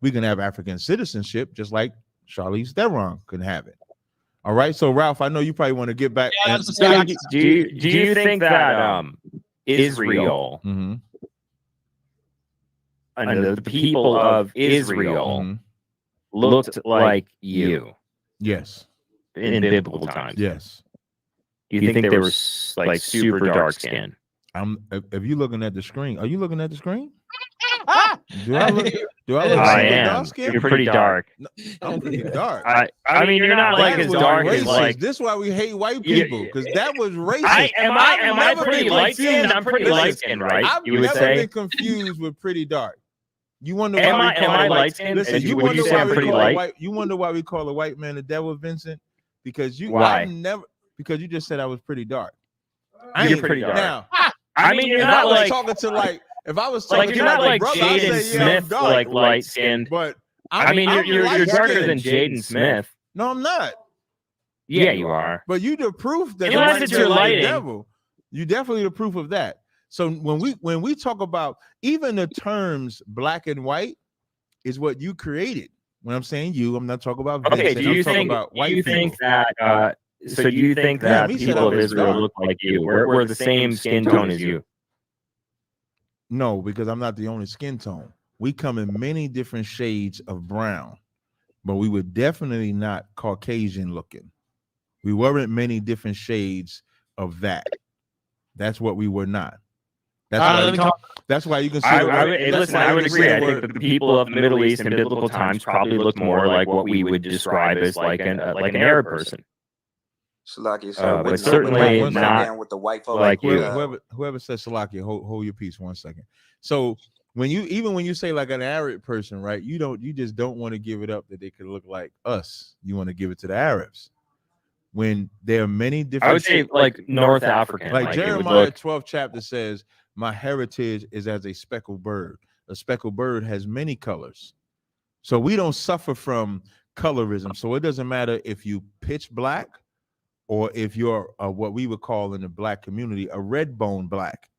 We can have African citizenship just like Charlize Theron can have it. All right. So Ralph, I know you probably want to get back. Do you think that Israel Mm-hmm. and the people of Israel looked like you? Yes. In biblical times. Yes. You think they were like super dark skin? If you're looking at the screen, are you looking at the screen? Do I look I am. dark skin? You're pretty dark. No, I'm pretty dark. I mean, you're not like as dark as like. This is why we hate white people, because that was racist. Am I pretty light skinned? I'm pretty light skinned, right? I've never been confused with pretty dark. You wonder why am I light skinned? Listen, you would you wonder say why I'm we pretty call light? you wonder why we call a white man the devil, Vincent? Because you Why? because you just said I was pretty dark. You're pretty dark. Now, I mean, you're if not I was like talking to like if I was talking like to you're not like like brother, I'd Jaden say, yeah, I'm Smith, dark. like light skinned. But I mean, you're darker than Jaden Smith. No, I'm not. Yeah, you are. But you the proof that Unless the it's your lighting. devil. You definitely the proof of that. So when we talk about even the terms black and white is what you created. When I'm saying you, I'm not talking about Vincent. Okay, do you think that so do you think that people of Israel look like you? We're the same skin tone as you? No, because I'm not the only skin tone. We come in many different shades of brown, but we were definitely not Caucasian looking. We weren't many different shades of that. That's what we were not. That's why you can see. I would agree. I think that the people of the Middle East in biblical times probably looked more like what we would describe as like an Arab person. Salakia, but certainly not with the white folk like you. Whoever says Salakia, hold your peace 1 second. So when you say like an Arab person, right? You just don't want to give it up that they could look like us. You want to give it to the Arabs. When there are many different, I would say like North African. Like Jeremiah 12th chapter says, my heritage is as a speckled bird. A speckled bird has many colors. So we don't suffer from colorism. So it doesn't matter if you pitch black or if you're what we would call in the black community a red bone black.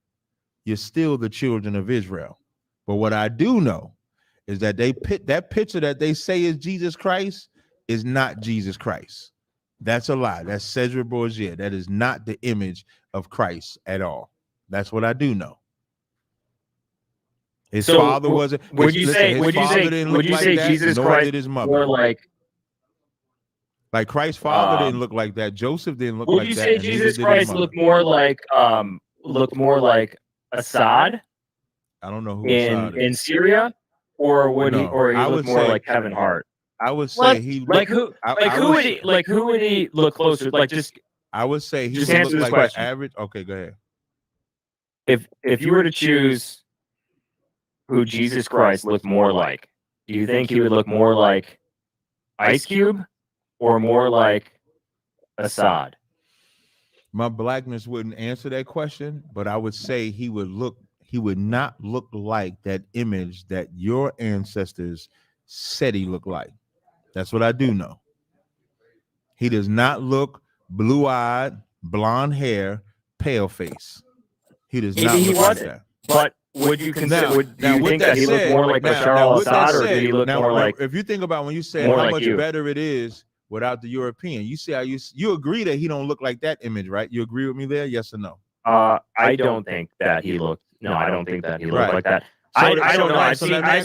You're still the children of Israel. But what I do know is that that picture that they say is Jesus Christ is not Jesus Christ. That's a lie. That's Cedric Borgia. That is not the image of Christ at all. That's what I do know. His father wasn't. Would you say Jesus Christ more like Christ's father didn't look like that. Joseph didn't look like that. Would you say Jesus Christ looked more like Assad? I don't know who in Syria, or would he look more like Kevin Hart? I would say who would he look closer? Like just I would say he just would answer look this like question. an average. Okay, go ahead. If you were to choose who Jesus Christ looked more like, do you think he would look more like Ice Cube or more like Assad? My blackness wouldn't answer that question, but I would say he would not look like that image that your ancestors said he looked like. That's what I do know. He does not look blue-eyed, blonde hair, pale face. He does not look like that. But would you consider? Do you think that he looked more like Bashar al-Assad, or did he look more like? If you think about when you say how much better it is without the European, you say you agree that he don't look like that image, right? You agree with me there? Yes or no? I don't think that he looked. No, I don't think that he looked like that. I don't know. I've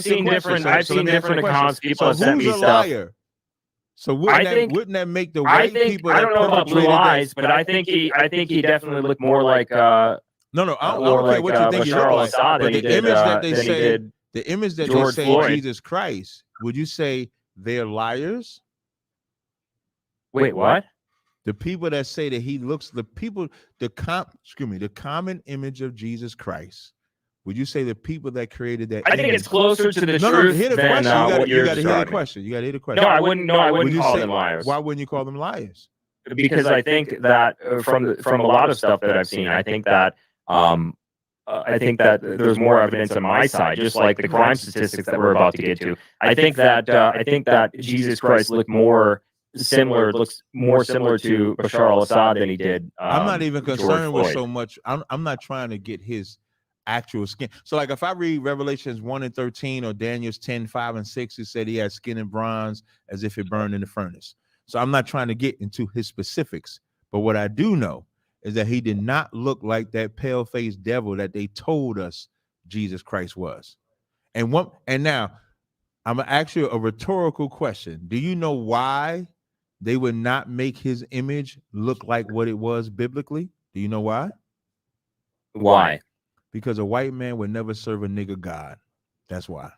seen different accounts. People have sent me stuff. So wouldn't that make the white people? I don't know about blue eyes, but I think he definitely looked more like. No, I don't care what you think he looked like. But the image that they say, the image that they say Jesus Christ, would you say they're liars? Wait, what? The people that say that he looks, the common image of Jesus Christ. Would you say the people that created that? I think it's closer to the truth than what you're describing. You got to hear the question. You got to hear the question. No, I wouldn't call them liars. Why wouldn't you call them liars? Because I think that from a lot of stuff that I've seen, I think that there's more evidence on my side, just like the crime statistics that we're about to get to. I think that Jesus Christ looks more similar to Bashar al-Assad than he did. I'm not even concerned with so much. I'm not trying to get his actual skin. So like if I read Revelations 1 and 13 or Daniel's 10, 5 and 6, it said he had skin and bronze as if it burned in the furnace. So I'm not trying to get into his specifics, but what I do know is that he did not look like that pale-faced devil that they told us Jesus Christ was. And now I'm gonna ask you a rhetorical question. Do you know why they would not make his image look like what it was biblically? Do you know why? Why? Because a white man would never serve a nigger God. That's why.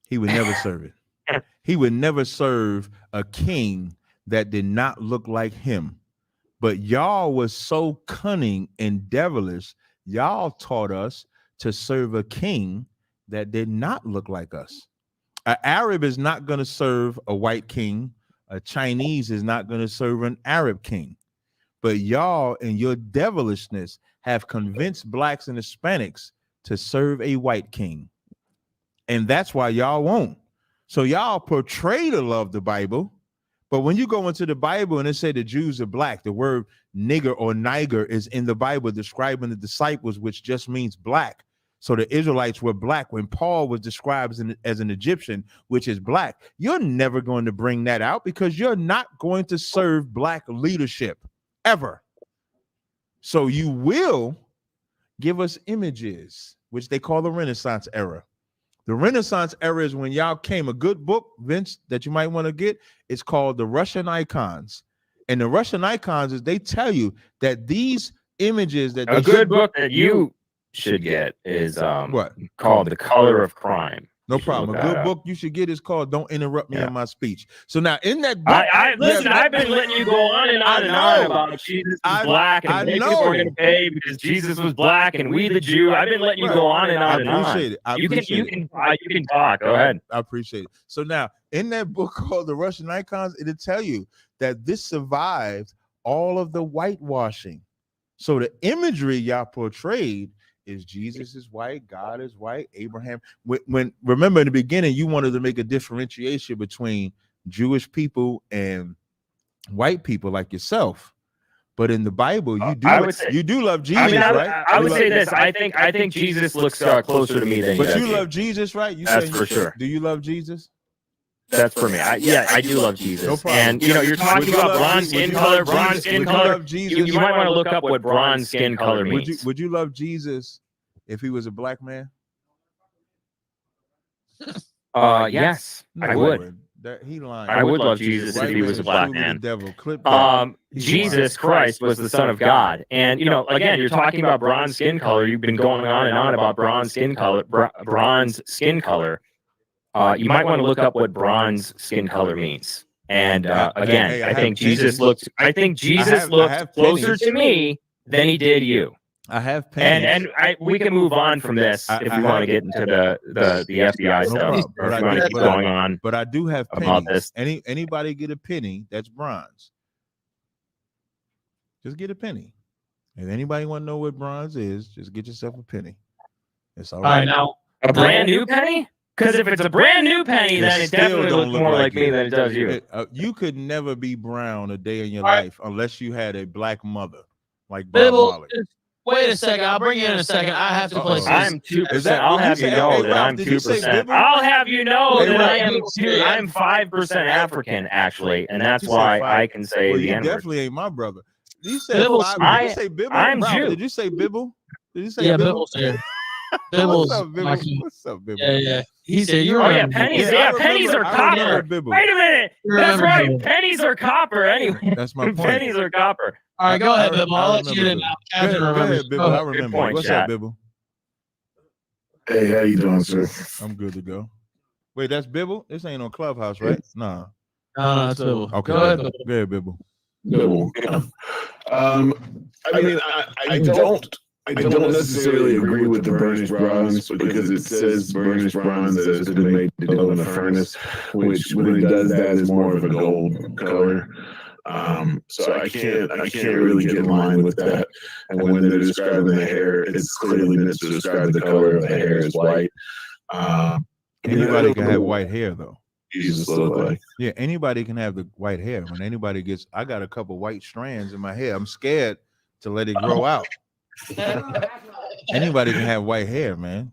He would never serve it. He would never serve a king that did not look like him. But y'all was so cunning and devilish, y'all taught us to serve a king that did not look like us. An Arab is not going to serve a white king. A Chinese is not going to serve an Arab king. But y'all in your devilishness have convinced blacks and Hispanics to serve a white king. And that's why y'all won't. So y'all portray to love the Bible, but when you go into the Bible and it say the Jews are black, the word nigger or niger is in the Bible describing the disciples, which just means black. So the Israelites were black when Paul was described as an Egyptian, which is black. You're never going to bring that out because you're not going to serve black leadership ever. So you will give us images, which they call the Renaissance era. The Renaissance era is when y'all came. A good book, Vince, that you might want to get, it's called The Russian Icons. And the Russian Icons is they tell you that these images that a good book that you should get is what called The Color of Crime. No problem. A good book you should get is called Don't Interrupt Me in My Speech. So now in that book, listen, I've been letting you go on and on and on about Jesus was black and white people are going to pay because Jesus was black and we the Jew. I've been letting you go on and on and on. I appreciate it. You can talk. Go ahead. I appreciate it. So now in that book called The Russian Icons, it'll tell you that this survived all of the whitewashing. So the imagery y'all portrayed is Jesus is white, God is white, Abraham. When remember in the beginning, you wanted to make a differentiation between Jewish people and white people like yourself. But in the Bible, you do love Jesus, right? I would say this. I think Jesus looks closer to me than but you love Jesus, right? That's for sure. Do you love Jesus? That's for me. I do love Jesus. No problem. And you're talking about bronze skin color. You might want to look up what bronze skin color means. Would you love Jesus if he was a black man? Yes, I would. I would love Jesus if he was a black man. Jesus Christ was the Son of God, and again, you're talking about bronze skin color. You've been going on and on about bronze skin color. You might want to look up what bronze skin color means. And again, I think Jesus looked closer to me than he did you. I have pennies. And we can move on from this if we want to get into the FBI stuff. Or if you want to keep going on. But I do have pennies. About this. Anybody get a penny that's bronze? Just get a penny. If anybody want to know what bronze is, just get yourself a penny. It's all right. Now, a brand new penny? Because if it's a brand new penny, then it definitely looks more like me than it does you. You could never be brown a day in your life unless you had a black mother, like Bob Marley. Wait a second. I'll bring you in a second. I have to play. I'm 2%. I'll have you know that I'm 2%. I'll have you know that I'm 5% African, actually, and that's why I can say the N-word. Definitely ain't my brother. You said did you say Bibble? I'm Jew. Did you say Bibble? Did you say Bibble? Yeah, Bibble's. What's up, Bibble? Yeah. He said you're. Oh yeah, pennies. Yeah, pennies are copper. Wait a minute. That's right. Pennies are copper. Anyway, that's my point. Pennies are copper. All right, go ahead, Bibble. I'll let you in now. Go ahead, Bibble. I remember. What's up, Bibble? Hey, how you doing, sir? I'm good to go. Wait, that's Bibble? This ain't on Clubhouse, right? Nah. No, it's Bibble. Okay. Go ahead, Bibble. Bibble. I mean, I don't necessarily agree with the burnished bronze because it says burnished bronze that has been made to go in a furnace, which when it does that is more of a gold color. So I can't really get in line with that. And when they're describing the hair, it's clearly meant to describe the color of the hair as white. Anybody can have white hair though. Jesus look like. Yeah, anybody can have the white hair. When anybody gets, I got a couple white strands in my hair. I'm scared to let it grow out. Anybody can have white hair, man.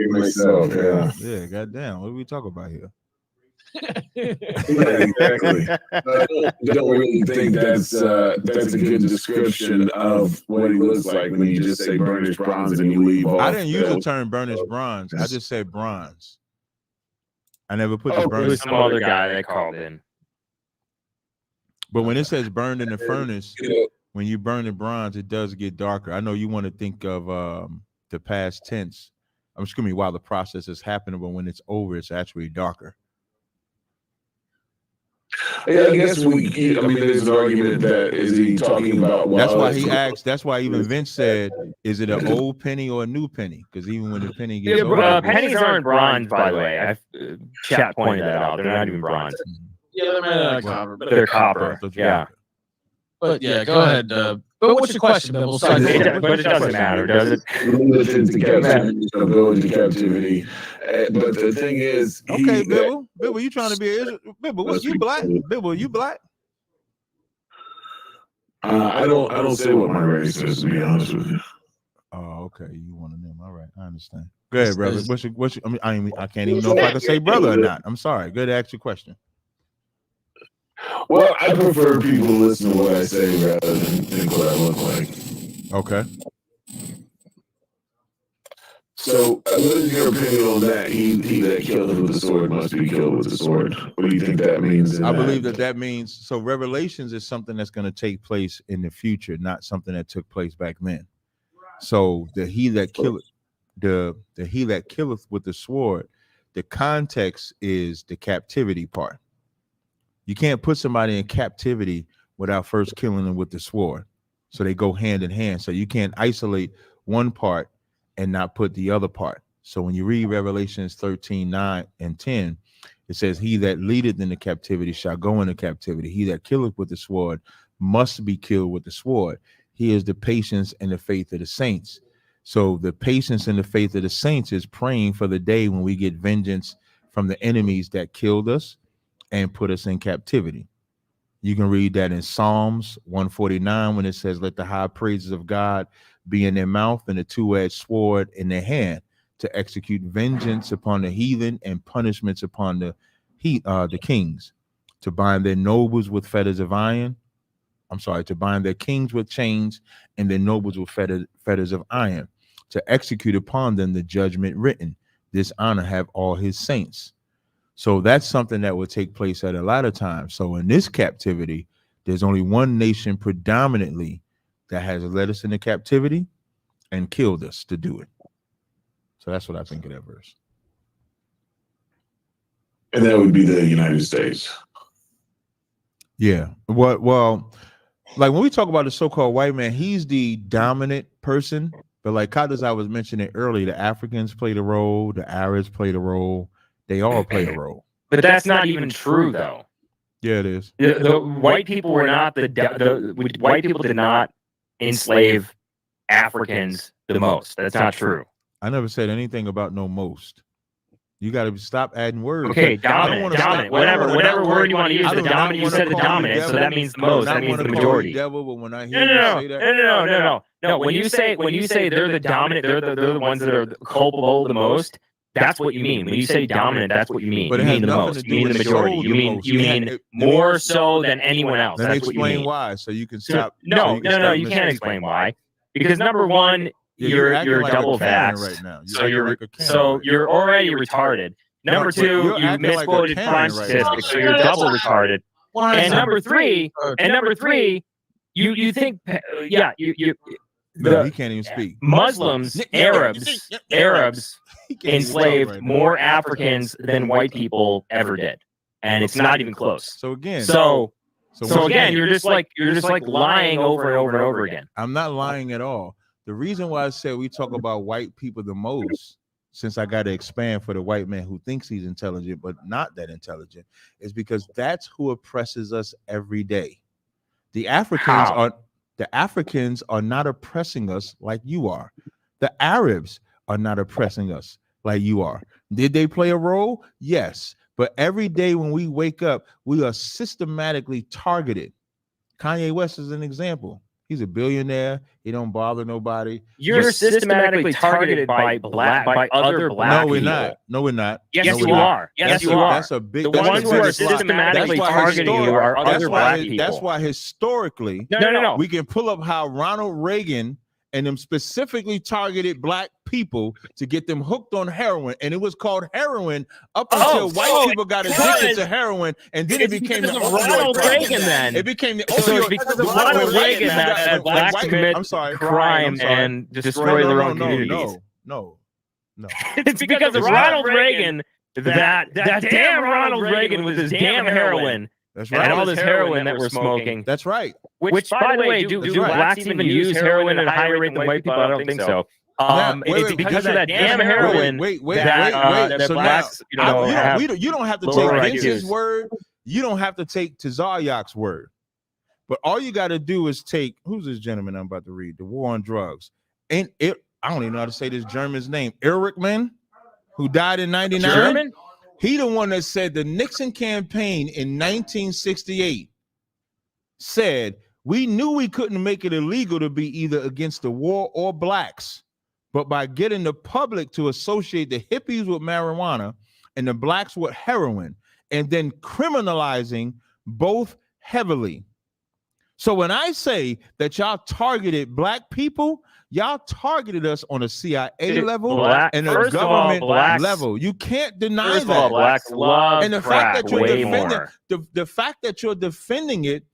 Myself, yeah. Yeah, goddamn. What do we talk about here? Yeah, exactly. I don't really think that's a good description of what he looks like when you just say burnished bronze and you leave off. I didn't use the term burnished bronze. I just said bronze. I never put the It was burnished. some other guy that called in. But when it says burned in the furnace, when you burn the bronze, it does get darker. I know you want to think of the past tense. I'm excuse me, while the process is happening, but when it's over, it's actually darker. Yeah, I guess there's an argument that is he talking about. That's why he asked. That's why even Vince said, "Is it an old penny or a new penny?" Because even when the penny gets older, pennies aren't bronze, by the way. Chat pointed that out. They're not even bronze. Yeah, they're made out of copper. But They're copper. Yeah. But yeah, go ahead. But what's your question, Bill? But it doesn't matter, does it? Go into captivity. But the thing is, okay, Bibble, you trying to be Israel? Bibble, you black? Bibble, you black? I don't say what my race is, to be honest with you. Oh, okay. You one of them. All right, I understand. Go ahead, brother. What's your I can't even know if I can say brother or not. I'm sorry. Good to ask your question. Well, I prefer people listen to what I say rather than think what I look like. Okay. So, what is your opinion on that? He that killeth with the sword must be killed with the sword. What do you think that means? I believe that means, so Revelations is something that's going to take place in the future, not something that took place back then. So the he that killeth, the he that killeth with the sword, the context is the captivity part. You can't put somebody in captivity without first killing them with the sword. So they go hand in hand. So you can't isolate one part and not put the other part. So when you read Revelations 13:9 and 10, it says, he that leadeth into captivity shall go into captivity. He that killeth with the sword must be killed with the sword. He is the patience and the faith of the saints. So the patience and the faith of the saints is praying for the day when we get vengeance from the enemies that killed us and put us in captivity. You can read that in Psalms 149 when it says, let the high praises of God be in their mouth and a two-edged sword in their hand to execute vengeance upon the heathen and punishments upon the kings, to bind their nobles with fetters of iron. To bind their kings with chains and their nobles with fetters of iron, to execute upon them the judgment written. This honor have all his saints. So that's something that will take place at a lot of times. So in this captivity, there's only one nation predominantly that has led us into captivity and killed us to do it. So that's what I think of that verse. And that would be the United States. Yeah. Well, like when we talk about the so-called white man, he's the dominant person. But like as I was mentioning earlier, the Africans played a role, the Arabs played a role. They all played a role. But that's not even true, though. Yeah, it is. The white people were not white people did not enslave Africans the most. That's not true. I never said anything about no most. You got to stop adding words. Okay, dominant, whatever word you want to use. The dominant, you said the dominant, so that means the most. That means the majority. Devil, but when I hear you say that, no. When you say they're the dominant, they're the ones that are culpable the most. That's what you mean. When you say dominant, that's what you mean. But you mean the most. You mean the majority. You mean more so than anyone else. Then that's what you explain mean. why, so you can stop. No, you can't explain why. Because number one, you're double vaxxed right now. So you're already retarded. Number two, you misquoted crime statistics, so you're double retarded. And number three, you think, No, he can't even speak. Muslims, Arabs enslaved more Africans than white people ever did, and it's not even close. So again, so again, you're just like lying over and over and over again. I'm not lying at all. The reason why I said we talk about white people the most, since I got to expand for the white man who thinks he's intelligent but not that intelligent, is because that's who oppresses us every day. The Africans are not oppressing us like you are. The Arabs are not oppressing us like you are. Did they play a role? Yes. But every day when we wake up, we are systematically targeted. Kanye West is an example. He's a billionaire. He don't bother nobody. You're systematically targeted by other black people. No, we're not. No, we're not. Yes, no, you we're not. are. Yes, you are. That's a big. The that's ones the who are biggest lie. systematically That's why targeting you are other black people. That's why historically, No. we can pull up how Ronald Reagan and them specifically targeted black people to get them hooked on heroin, and it was called heroin up until white people got addicted to heroin, and then it became the Ronald Reagan. Then it became the so it's because of Ronald Reagan that blacks commit crime and destroy their own communities. No. It's because of Ronald Reagan that damn Ronald Reagan with his damn heroin. That's right. And all this heroin that we're smoking. That's right. Which, by the way, do blacks even use heroin at a higher rate than white people? I don't think so. It's because of that damn heroin. Wait. That So blacks, now, you don't have to take Vince's word. You don't have to take Tazaryach's word. But all you got to do is take, who's this gentleman I'm about to read? The War on Drugs. And I don't even know how to say this German's name. Erikman, who died in 99. German? He the one that said the Nixon campaign in 1968 said, we knew we couldn't make it illegal to be either against the war or blacks, but by getting the public to associate the hippies with marijuana and the blacks with heroin, and then criminalizing both heavily. So when I say that y'all targeted black people, y'all targeted us on a CIA level and a government level. You can't deny that. Blacks love and the fact that you're defending the fact that you're defending it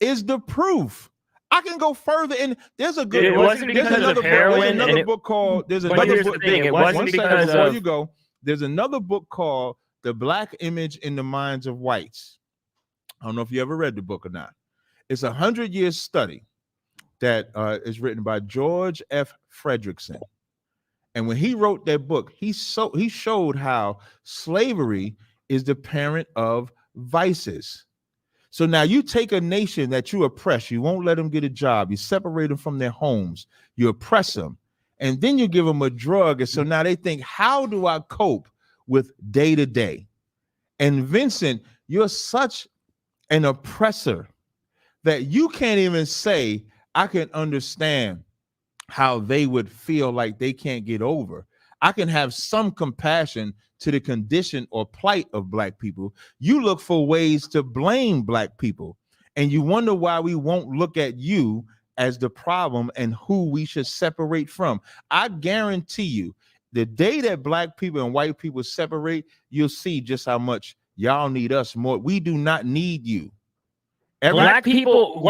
is the proof. I can go further, and there's a good. It wasn't because of heroin. There's another book called. There's another book. It wasn't because before of. You go. There's another book called "The Black Image in the Minds of Whites." I don't know if you ever read the book or not. It's a 100-year study that is written by George F. Fredrickson, and when he wrote that book, he showed how slavery is the parent of vices. So now you take a nation that you oppress, you won't let them get a job, you separate them from their homes, you oppress them, and then you give them a drug. And so now they think, how do I cope with day to day? And Vincent, you're such an oppressor that you can't even say, I can understand how they would feel like they can't get over. I can have some compassion to the condition or plight of black people. You look for ways to blame black people, and you wonder why we won't look at you as the problem and who we should separate from. I guarantee you, the day that black people and white people separate, you'll see just how much y'all need us more. We do not need you. White people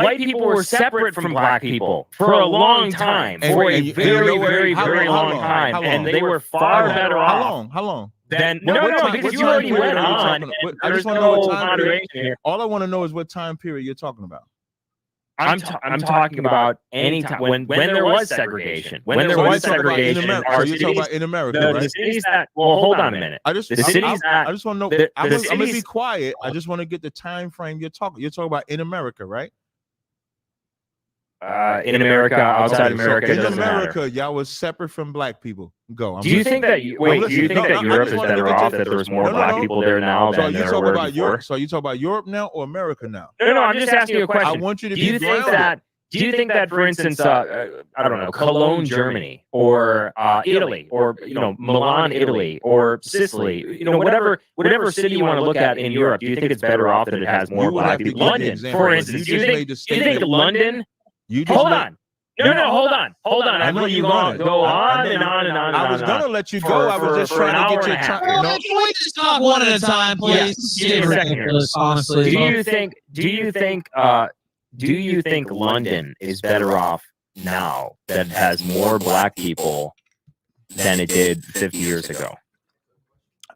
were separate from black people for a long time, for a very long time, and they were far better off. How long? Then no, because you already went on. I just want to know what time period. All I want to know is what time period you're talking about. I'm talking about any time when there was segregation. When there was segregation, so you're talking about in America, right? The cities that. Well, hold on a minute. I just want to know. I'm going to be quiet. I just want to get the time frame you're talking. You're talking about in America, right? In America, outside America, in America, y'all was separate from black people. Go. Do you think that? Wait, do you think that Europe is better off? That there's more black people there now than there were before? Europe? So you talk about Europe now or America now? No, I'm just asking you a question. I want you to do you think that, for instance, I don't know, Cologne, Germany, or Italy, or Milan, Italy, or Sicily, whatever city you want to look at in Europe, do you think it's better off that it has more black people? London, for instance, do you think London? Hold on. No, hold on. I know you going to go on and on and on. I was going to let you go. I was just trying to get your time. Can we just talk one at a time, please? Honestly. Do you think London is better off now that it has more black people than it did 50 years ago?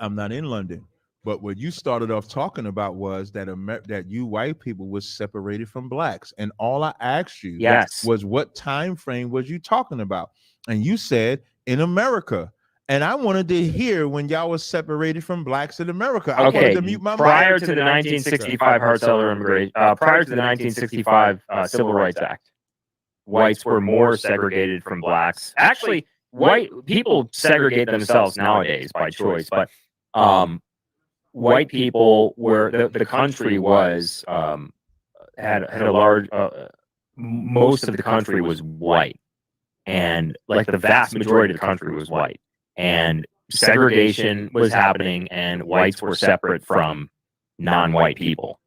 I'm not in London. But what you started off talking about was that that you white people was separated from blacks, and all I asked you was what time frame was you talking about, and you said in America, and I wanted to hear when y'all was separated from blacks in America. I wanted to mute my prior to the 1965 Hart-Celler immigration, prior to the 1965 Civil Rights Act, whites were more segregated from blacks. Actually, white people segregate themselves nowadays by choice, but white people were the country was had a large most of the country was white, and like the vast majority of the country was white, and segregation was happening, and whites were separate from non-white people.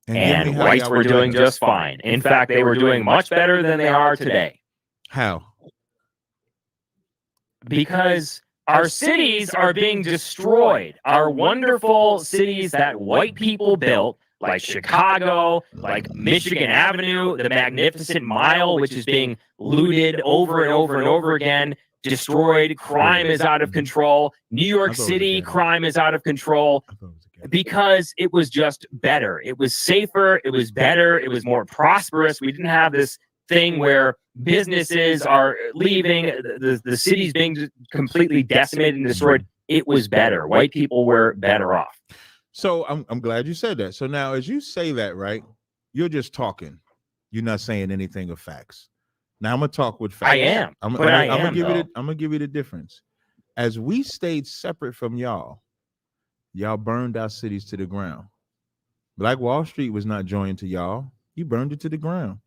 And whites were doing just fine. In fact, they were doing much better than they are today. How? Because our cities are being destroyed. Our wonderful cities that white people built, like Chicago, like Michigan Avenue, the Magnificent Mile, which is being looted over and over and over again, destroyed. Crime is out of control. New York City, crime is out of control. Because it was just better. It was safer. It was better. It was more prosperous. We didn't have this thing where businesses are leaving, the city's being completely decimated and destroyed. It was better. White people were better off. So I'm glad you said that. So now, as you say that, right, you're just talking. You're not saying anything of facts. Now I'm gonna talk with facts. I am. I'm gonna give you the difference. As we stayed separate from y'all burned our cities to the ground. Black Wall Street was not joined to y'all. You burned it to the ground.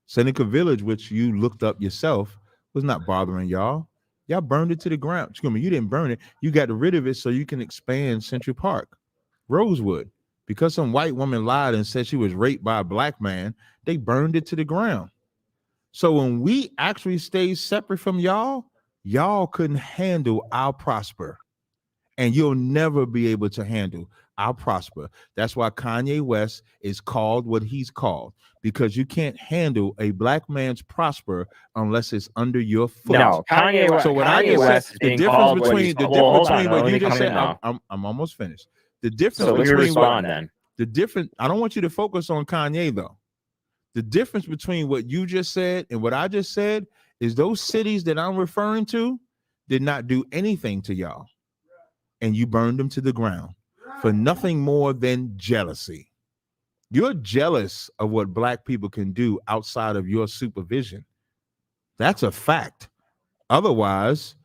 Seneca Village, which you looked up yourself, was not bothering y'all. Y'all burned it to the ground. Excuse me, you didn't burn it. You got rid of it so you can expand Central Park. Rosewood, because some white woman lied and said she was raped by a black man, they burned it to the ground. So when we actually stayed separate from y'all couldn't handle our prosper. And you'll never be able to handle our prosper. That's why Kanye West is called what he's called, because you can't handle a black man's prosper unless it's under your foot. No, Kanye West. So what Kanye West is being called what you just said. I'm almost finished. The difference between I don't want you to focus on Kanye though. The difference between what you just said and what I just said is those cities that I'm referring to did not do anything to y'all. And you burned them to the ground for nothing more than jealousy. You're jealous of what black people can do outside of your supervision. That's a fact. Otherwise,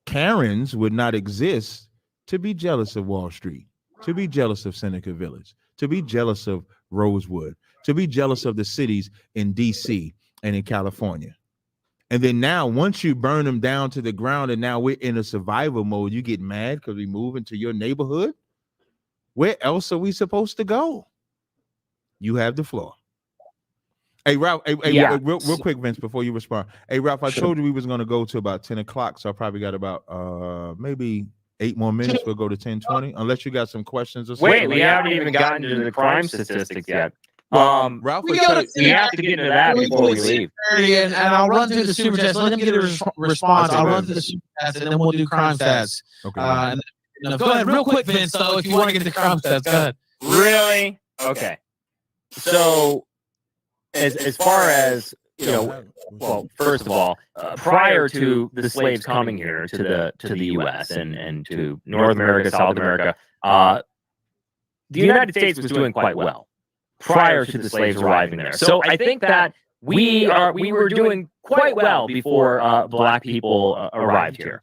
Karens would not exist to be jealous of Wall Street, to be jealous of Seneca Village, to be jealous of Rosewood, to be jealous of the cities in DC and in California. And then now, once you burn them down to the ground and now we're in a survival mode, you get mad because we move into your neighborhood. Where else are we supposed to go? You have the floor. Hey, Ralph, real quick, Vince, before you respond. Hey, Ralph, I told you we was going to go to about 10 o'clock, so I probably got about maybe 8 more minutes. We'll go to 10:20, unless you got some questions or something. Wait, we haven't even gotten to the crime statistics yet. Ralph, we have to get into that before we leave. And I'll run through the super chats. Let him get a response. I'll run through the super chats, and then we'll do crime stats. Okay. Go ahead, real quick, Vince. So if you want to get the crime stats, go ahead. Really? Okay. So, as far as well, first of all, prior to the slaves coming here to the U.S. and to North America, South America, the United States was doing quite well prior to the slaves arriving there. So I think that we were doing quite well before black people arrived here.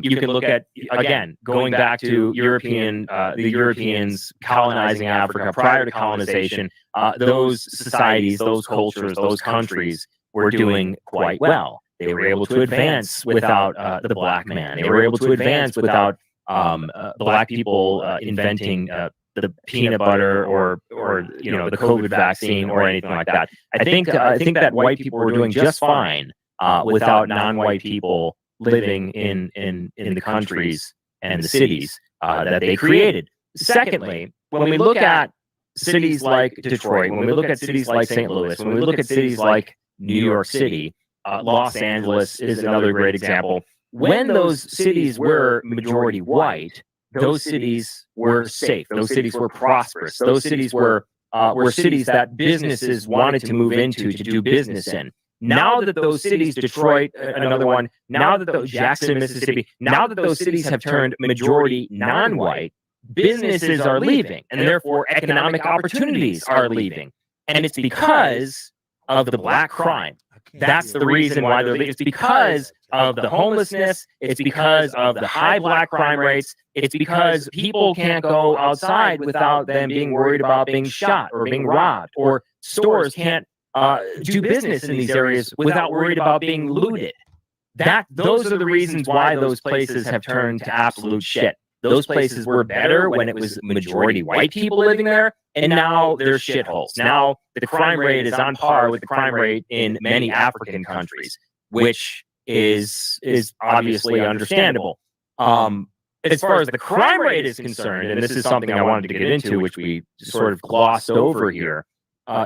You can look at, again, going back to the Europeans colonizing Africa prior to colonization. Those societies, those cultures, those countries were doing quite well. They were able to advance without the black man. They were able to advance without black people inventing the peanut butter or the COVID vaccine or anything like that. I think that white people were doing just fine without non-white people living in the countries and the cities that they created. Secondly, when we look at cities like Detroit, when we look at cities like St. Louis, when we look at cities like New York City, Los Angeles is another great example. When those cities were majority white, those cities were safe. Those cities were prosperous. Those cities were cities that businesses wanted to move into to do business in. Now that those cities, Detroit, another one, now that those Jackson, Mississippi, now that those cities have turned majority non-white, businesses are leaving, and therefore economic opportunities are leaving. And it's because of the black crime. That's the reason why they're leaving. It's because of the homelessness. It's because of the high black crime rates. It's because people can't go outside without them being worried about being shot or being robbed, or stores can't do business in these areas without worried about being looted. Those are the reasons why those places have turned to absolute shit. Those places were better when it was majority white people living there, and now they're shitholes. Now the crime rate is on par with the crime rate in many African countries, which is obviously understandable. As far as the crime rate is concerned, and this is something I wanted to get into, which we sort of glossed over here,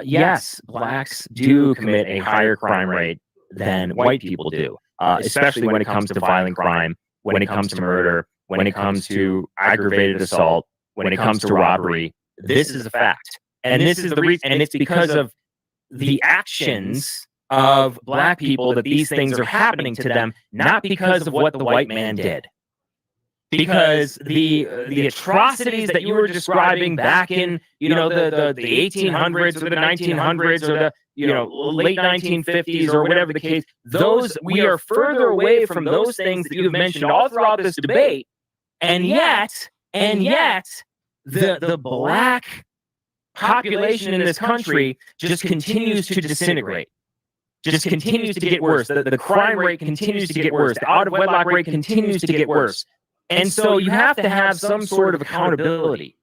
yes, blacks do commit a higher crime rate than white people do, especially when it comes to violent crime, when it comes to murder, when it comes to aggravated assault, when it comes to robbery. This is a fact. And this is the reason, and it's because of the actions of black people that these things are happening to them, not because of what the white man did. Because the atrocities that you were describing back in, the 1800s or the 1900s or the, late 1950s or whatever the case, we are further away from those things that you've mentioned all throughout this debate. And yet, the black population in this country just continues to disintegrate, just continues to get worse. The crime rate continues to get worse. The out of wedlock rate continues to get worse. And so you have to have some sort of accountability.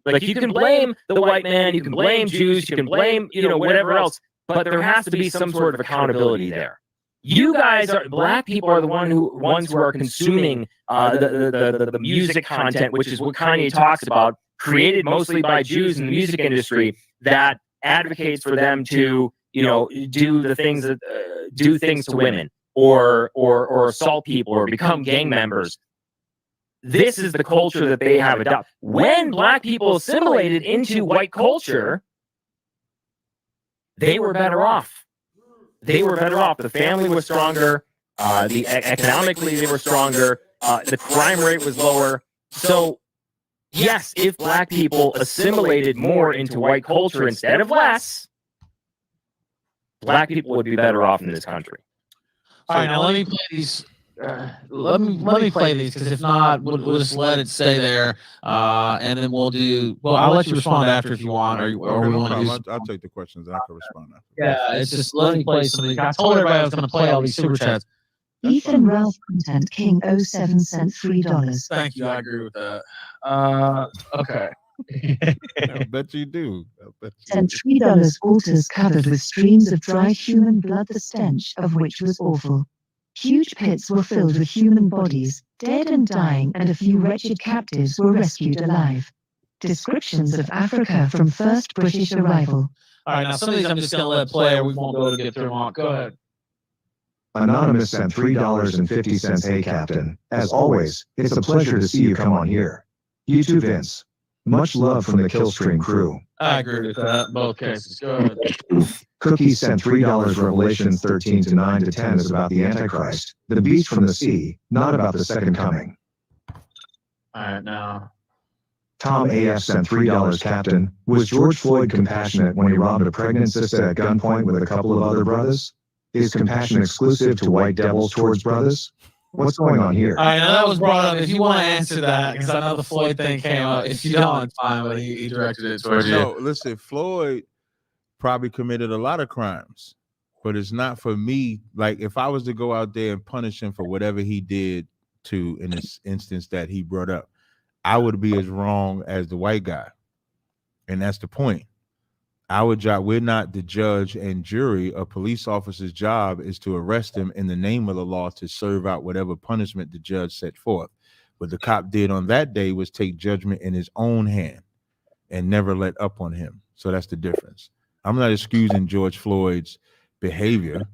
Like, you can blame the white man, you can blame Jews, you can blame, whatever else, but there has to be some sort of accountability there. You guys black people are the ones who are consuming the music content, which is what Kanye talks about, created mostly by Jews in the music industry, that advocates for them to, do things to women or assault people or become gang members. This is the culture that they have adopted. When black people assimilated into white culture, they were better off. They were better off. The family was stronger. Economically, they were stronger. The crime rate was lower. So, yes, if black people assimilated more into white culture instead of less, black people would be better off in this country. All right, now let me play these. Let me play these, because if not, we'll just let it stay there, and then we'll do. Well, I'll let you respond after if you want, or we want to use. I'll take the questions and I can respond after. Yeah, it's just let me play some of these. I told everybody I was going to play all these super chats. Ethan Ralph Content King 07 sent $3. Thank you. I agree with that. Okay. I bet you do. Sent $3. Altars covered with streams of dry human blood, the stench of which was awful. Huge pits were filled with human bodies, dead and dying, and a few wretched captives were rescued alive. Descriptions of Africa from first British arrival. All right, now some of these I'm just going to let play, or we won't be able to get through them all. Go ahead. Anonymous sent $3.50. Hey, Captain. As always, it's a pleasure to see you come on here. You too, Vince. Much love from the Killstream crew. I agree with that. Both cases. Go ahead. Cookie sent $3. Revelations 13-9-10 is about the Antichrist, the beast from the sea, not about the second coming. All right, now. Tom AF sent $3. Captain. Was George Floyd compassionate when he robbed a pregnant sister at gunpoint with a couple of other brothers? Is compassion exclusive to white devils towards brothers? What's going on here? All right, now that was brought up. If you want to answer that, because I know the Floyd thing came up. If you don't, it's fine, but he directed it towards you. No, listen, Floyd probably committed a lot of crimes, but it's not for me. Like, if I was to go out there and punish him for whatever he did in this instance that he brought up, I would be as wrong as the white guy. And that's the point. Our job, we're not the judge and jury. A police officer's job is to arrest him in the name of the law to serve out whatever punishment the judge set forth. What the cop did on that day was take judgment in his own hand and never let up on him. So that's the difference. I'm not excusing George Floyd's behavior.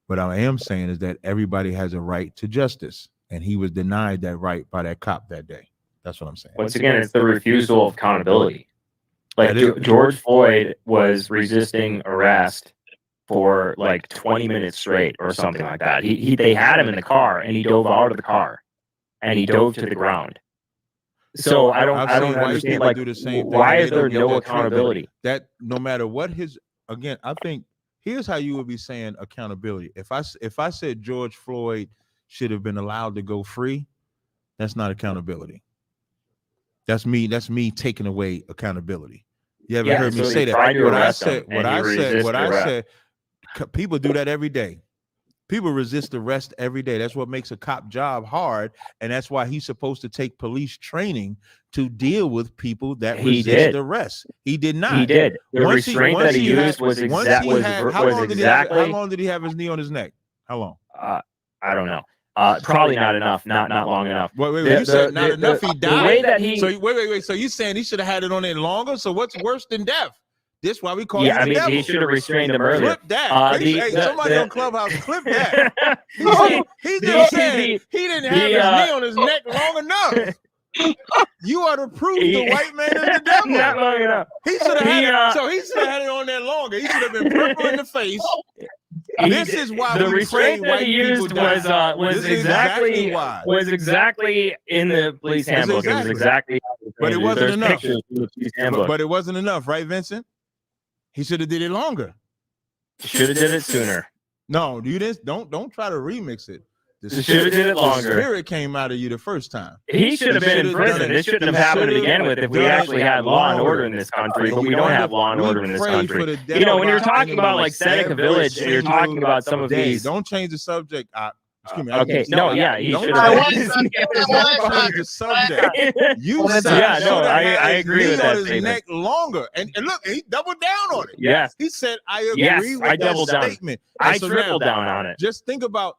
What I am saying is that everybody has a right to justice, and he was denied that right by that cop that day. That's what I'm saying. Once again, it's the refusal of accountability. Like, George Floyd was resisting arrest for like 20 minutes straight or something like that. They had him in the car, and he dove out of the car and he dove to the ground. So I don't understand, like, do the same thing. Why is there no accountability? That no matter what again, I think here's how you would be saying accountability. If I said George Floyd should have been allowed to go free, that's not accountability. That's me taking away accountability. You ever heard me say that? What I said People do that every day. People resist arrest every day. That's what makes a cop job hard, and that's why he's supposed to take police training to deal with people that resist arrest. He did not. He did. The restraint that he used was exactly. How long did he have his knee on his neck? How long? I don't know. Probably not enough. Not long enough. Wait. You said not enough. He died. The way that he. So wait. So you saying he should have had it on there longer? So what's worse than death? This why we call him the devil. He should have restrained him earlier. Clip that. Somebody on Clubhouse, clip that. He just said he didn't have his knee on his neck long enough. You are to prove the white man is the devil. Not long enough. He should have had it. So he should have had it on there longer. He should have been purple in the face. This is why the we restraint that he used was exactly in the police handbook. It was exactly. But it wasn't enough. But it wasn't enough, right, Vincent? He should have did it longer. Should have did it sooner. No, you just don't try to remix it. Should have did it longer. The spirit came out of you the first time. He should have been in prison. This shouldn't have happened to begin with if we actually had law and order in this country, but we don't have law and order in this country. You know, when you're talking about like Seneca Village, and you're talking about some of these. Don't change the subject. Excuse me. Okay. No. Yeah. He should have. Change the subject. You said. Yeah. No. I agree with that statement. His neck longer, and look, he doubled down on it. Yes. He said, "I agree with that statement." I tripled down on it. Just think about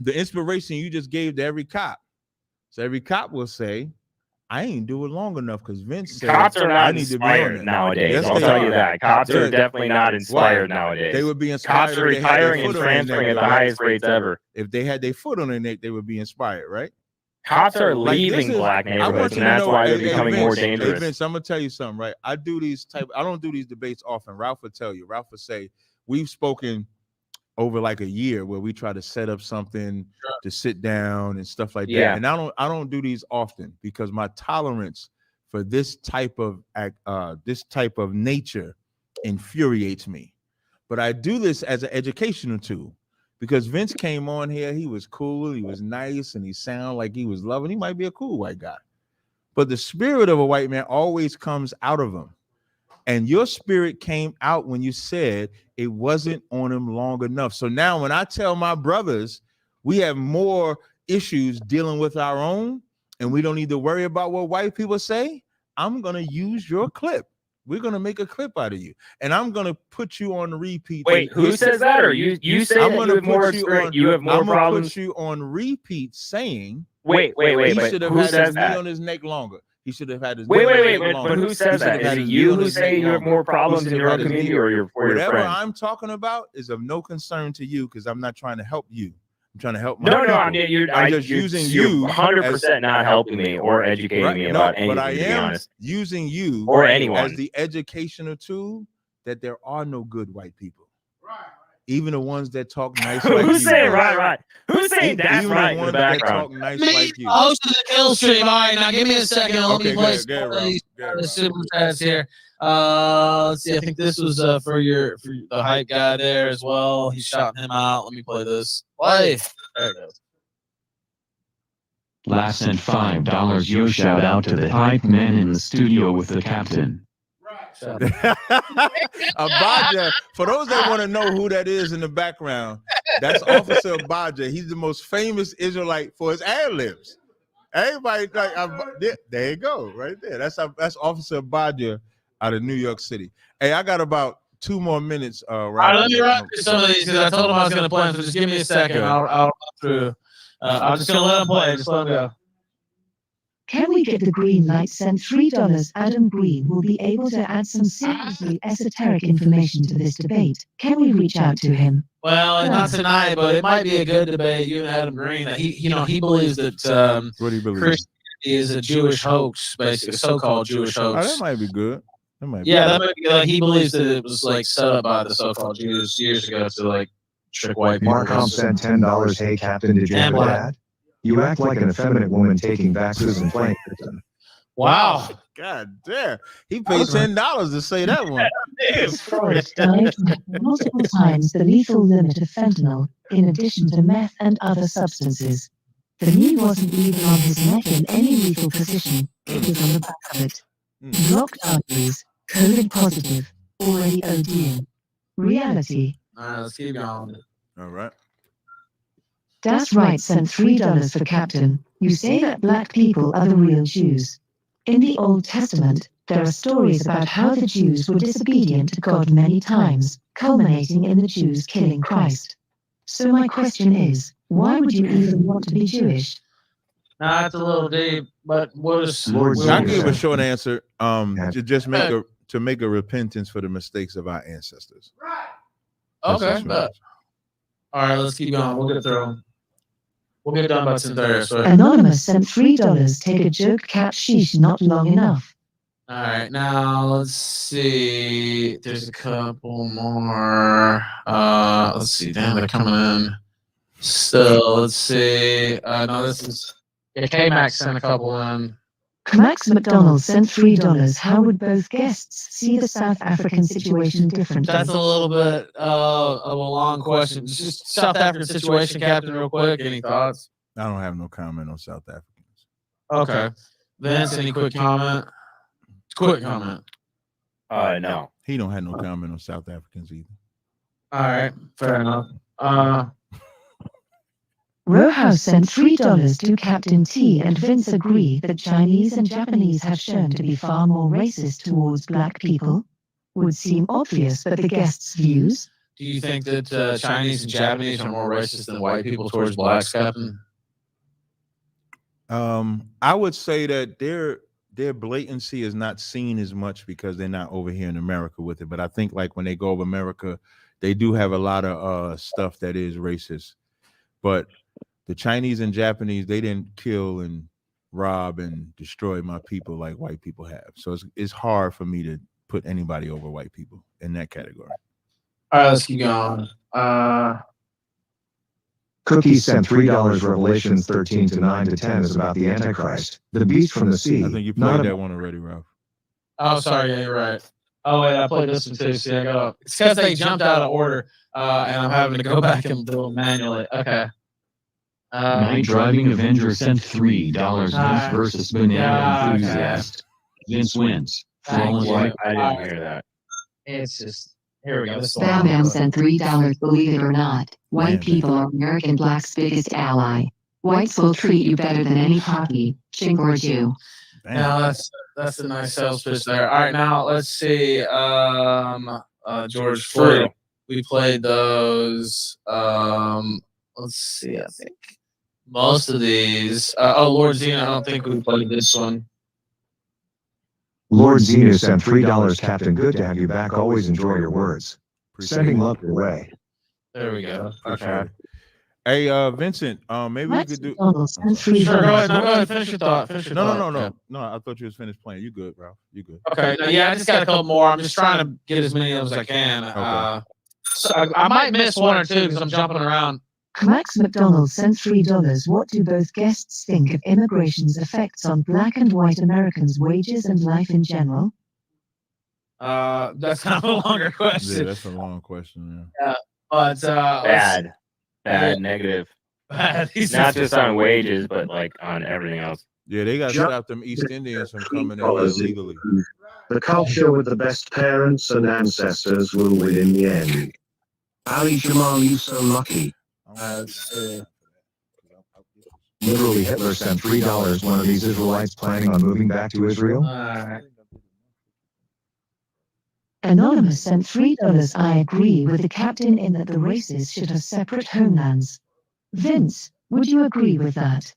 the inspiration you just gave to every cop. So every cop will say, I ain't do it long enough because Vince said cops are not I need inspired to be nowadays. Yes, I'll tell you that. Cops are definitely not inspired nowadays. They would be inspired. Cops are retiring and transferring at the highest rates ever. If they had their foot on their neck, they would be inspired, right? Cops are leaving black neighborhoods, and that's why they're becoming more dangerous. Hey, Vince, I'm gonna tell you something, right? I don't do these debates often. Ralph will tell you. Ralph will say, we've spoken over like a year where we try to set up something to sit down and stuff like that. And I don't do these often because my tolerance for this type of nature infuriates me. But I do this as an educational tool because Vince came on here, he was cool, he was nice, and he sounded like he was loving. He might be a cool white guy. But the spirit of a white man always comes out of him. And your spirit came out when you said it wasn't on him long enough. So now when I tell my brothers we have more issues dealing with our own and we don't need to worry about what white people say, I'm going to use your clip. We're going to make a clip out of you. And I'm going to put you on repeat. Wait, who says that? Or you say that you have more experience, you have more problems? I'm going to put you on repeat saying, wait. He should have had his knee on his neck longer. He should have had his wait, but who says that? Is it you who say you have more problems in your own community or your friends? Whatever I'm talking about is of no concern to you because I'm not trying to help you. I'm trying to help my I'm just using you 100% not helping me or educating me about anything, but I to be am honest. Using you or anyone as the educational tool that there are no good white people. Even the ones that talk nice like you. Who's saying right? Who's saying that's right in the background? Talk nice like you. Host of the kill stream. All right, now give me a second. Let me play the super chats here. Let's see. I think this was for the hype guy there as well. He shot him out. Let me play this. Play. There it goes. Last sent $5. Yo, shout out to the hype man in the studio with the captain. Abaja, for those that want to know who that is in the background, that's Officer Abaja. He's the most famous Israelite for his ad-libs. Everybody like there you go, right there. That's Officer Abaja out of New York City. Hey, I got about 2 more minutes. All right, let me run through some of these because I told him I was going to play them. So just give me a second. I'll run through. I'm just going to let him play. Just let him go. Can we get the green light? Send $3. Adam Green will be able to add some seriously esoteric information to this debate. Can we reach out to him? Well, not tonight, but it might be a good debate. You and Adam Green. He believes that what do you believe? Christianity is a Jewish hoax, basically, a so-called Jewish hoax. Oh, that might be good. That might be that might be. He believes that it was like set up by the so-called Jews years ago to like trick white people. Markham sent $10. Hey, Captain, did you hear that? You act like an effeminate woman taking vaxxers and playing victim. Wow. God damn. He paid $10 to say that one. Forrest died multiple times the lethal limit of fentanyl, in addition to meth and other substances. The knee wasn't even on his neck in any lethal position. It was on the back of it. Blocked arteries, COVID positive, already ODing. Reality. All right, let's keep going. All right. Das Right sent $3 for Captain. You say that black people are the real Jews. In the Old Testament, there are stories about how the Jews were disobedient to God many times, culminating in the Jews killing Christ. So my question is, why would you even want to be Jewish? Nah, it's a little deep, but we'll just. I'll give a short answer. To just make a repentance for the mistakes of our ancestors. Okay, but all right, let's keep going. We'll get through them. We'll get done by 10:30. Anonymous sent $3. Take a joke, cat sheesh, not long enough. All right, now let's see. There's a couple more. Let's see. Damn, they're coming in. Still, let's see. No, this is. Yeah, K-Max sent a couple in. Max McDonald sent $3. How would both guests see the South African situation differently? That's a little bit of a long question. Just South African situation, Captain, real quick. Any thoughts? I don't have no comment on South Africans. Okay. Vince, any quick comment? Quick comment. No. He don't have no comment on South Africans either. All right, fair enough. Rowhouse sent $3 to Captain T, and Vince agree that Chinese and Japanese have shown to be far more racist towards black people. Would seem obvious, but the guests' views? Do you think that Chinese and Japanese are more racist than white people towards blacks, Captain? I would say that their blatancy is not seen as much because they're not over here in America with it. But I think like when they go over America, they do have a lot of stuff that is racist. But the Chinese and Japanese, they didn't kill and rob and destroy my people like white people have. So it's hard for me to put anybody over white people in that category. All right, let's keep going. Cookies sent $3. Revelations 13-9-10 is about the Antichrist, the beast from the sea. I think you played that one already, Ralph. Oh, sorry. Yeah, you're right. Oh, wait, I played this one too. See, I go. It's because they jumped out of order, and I'm having to go back and do it manually. Okay. Night Driving Avenger sent $3. Vince versus Banana Enthusiast. Vince wins. I didn't hear that. It's just here we go. Bam Bam sent $3. Believe it or not, white people are American blacks' biggest ally. Whites will treat you better than any hockey, chink or Jew. Now that's a nice sales pitch there. All right, now let's see. George Floyd. We played those. Let's see. I think most of these. Lord Zena. I don't think we played this one. Lord Zena sent $3. Captain, good to have you back. Always enjoy your words. Sending love your way. There we go. Okay. Hey, Vincent, maybe we could do. Sure, go ahead. Finish your thought. No. I thought you was finished playing. You good, Ralph? You good? Okay. Yeah, I just got a couple more. I'm just trying to get as many as I can. Okay. So I might miss one or two because I'm jumping around. Max McDonald sent $3. What do both guests think of immigration's effects on black and white Americans' wages and life in general? That's kind of a longer question. Yeah, that's a long question. Yeah. But bad, negative. Bad. Not just on wages, but like on everything else. Yeah, they got to stop them East Indians from coming in illegally. The culture with the best parents and ancestors will win in the end. Ali Jamal, you so lucky. Literally, Hitler sent $3. One of these Israelites planning on moving back to Israel? Anonymous sent $3. I agree with the captain in that the races should have separate homelands. Vince, would you agree with that?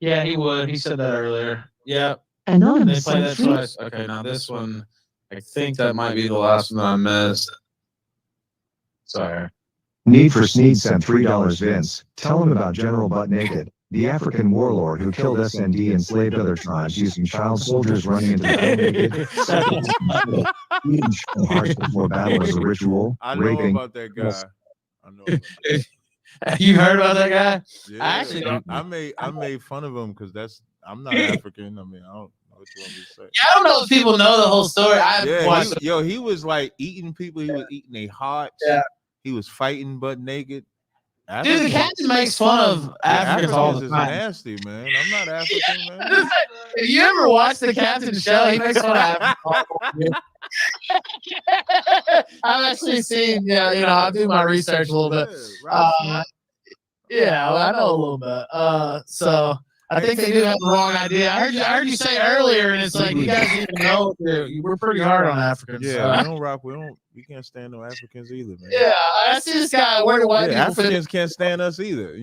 Yeah, he would. He said that earlier. Yeah. Anonymous They played that sent twice. Okay, now this one, I think that might be the last one I missed. Sorry. Need for Sneed sent $3. Vince, tell him about General Butt Naked, the African warlord who killed SND and enslaved other tribes using child soldiers running into the naked. Eating hearts before battle as a ritual. I know raping. about that guy. I know. You heard about that guy? Yeah, I actually don't. I made fun of him because I'm not African. I mean, I don't know what you want me to say. Yeah, I don't know if people know the whole story. He was like eating people. He was eating their hearts. Yeah. He was fighting butt naked. Dude, the captain makes fun of Africans all the is time. nasty, man. I'm not African, man. If you ever watch the captain show, he makes fun of Africans all the time. I've actually seen, I do my research a little bit. Yeah, well, I know a little bit. So I think they do have the wrong idea. I heard you say earlier, and it's like you guys even know we're pretty hard on Africans. Yeah, we don't rock. We can't stand no Africans either, man. Yeah, I see this guy. Where do white people Africans fit? can't stand us either,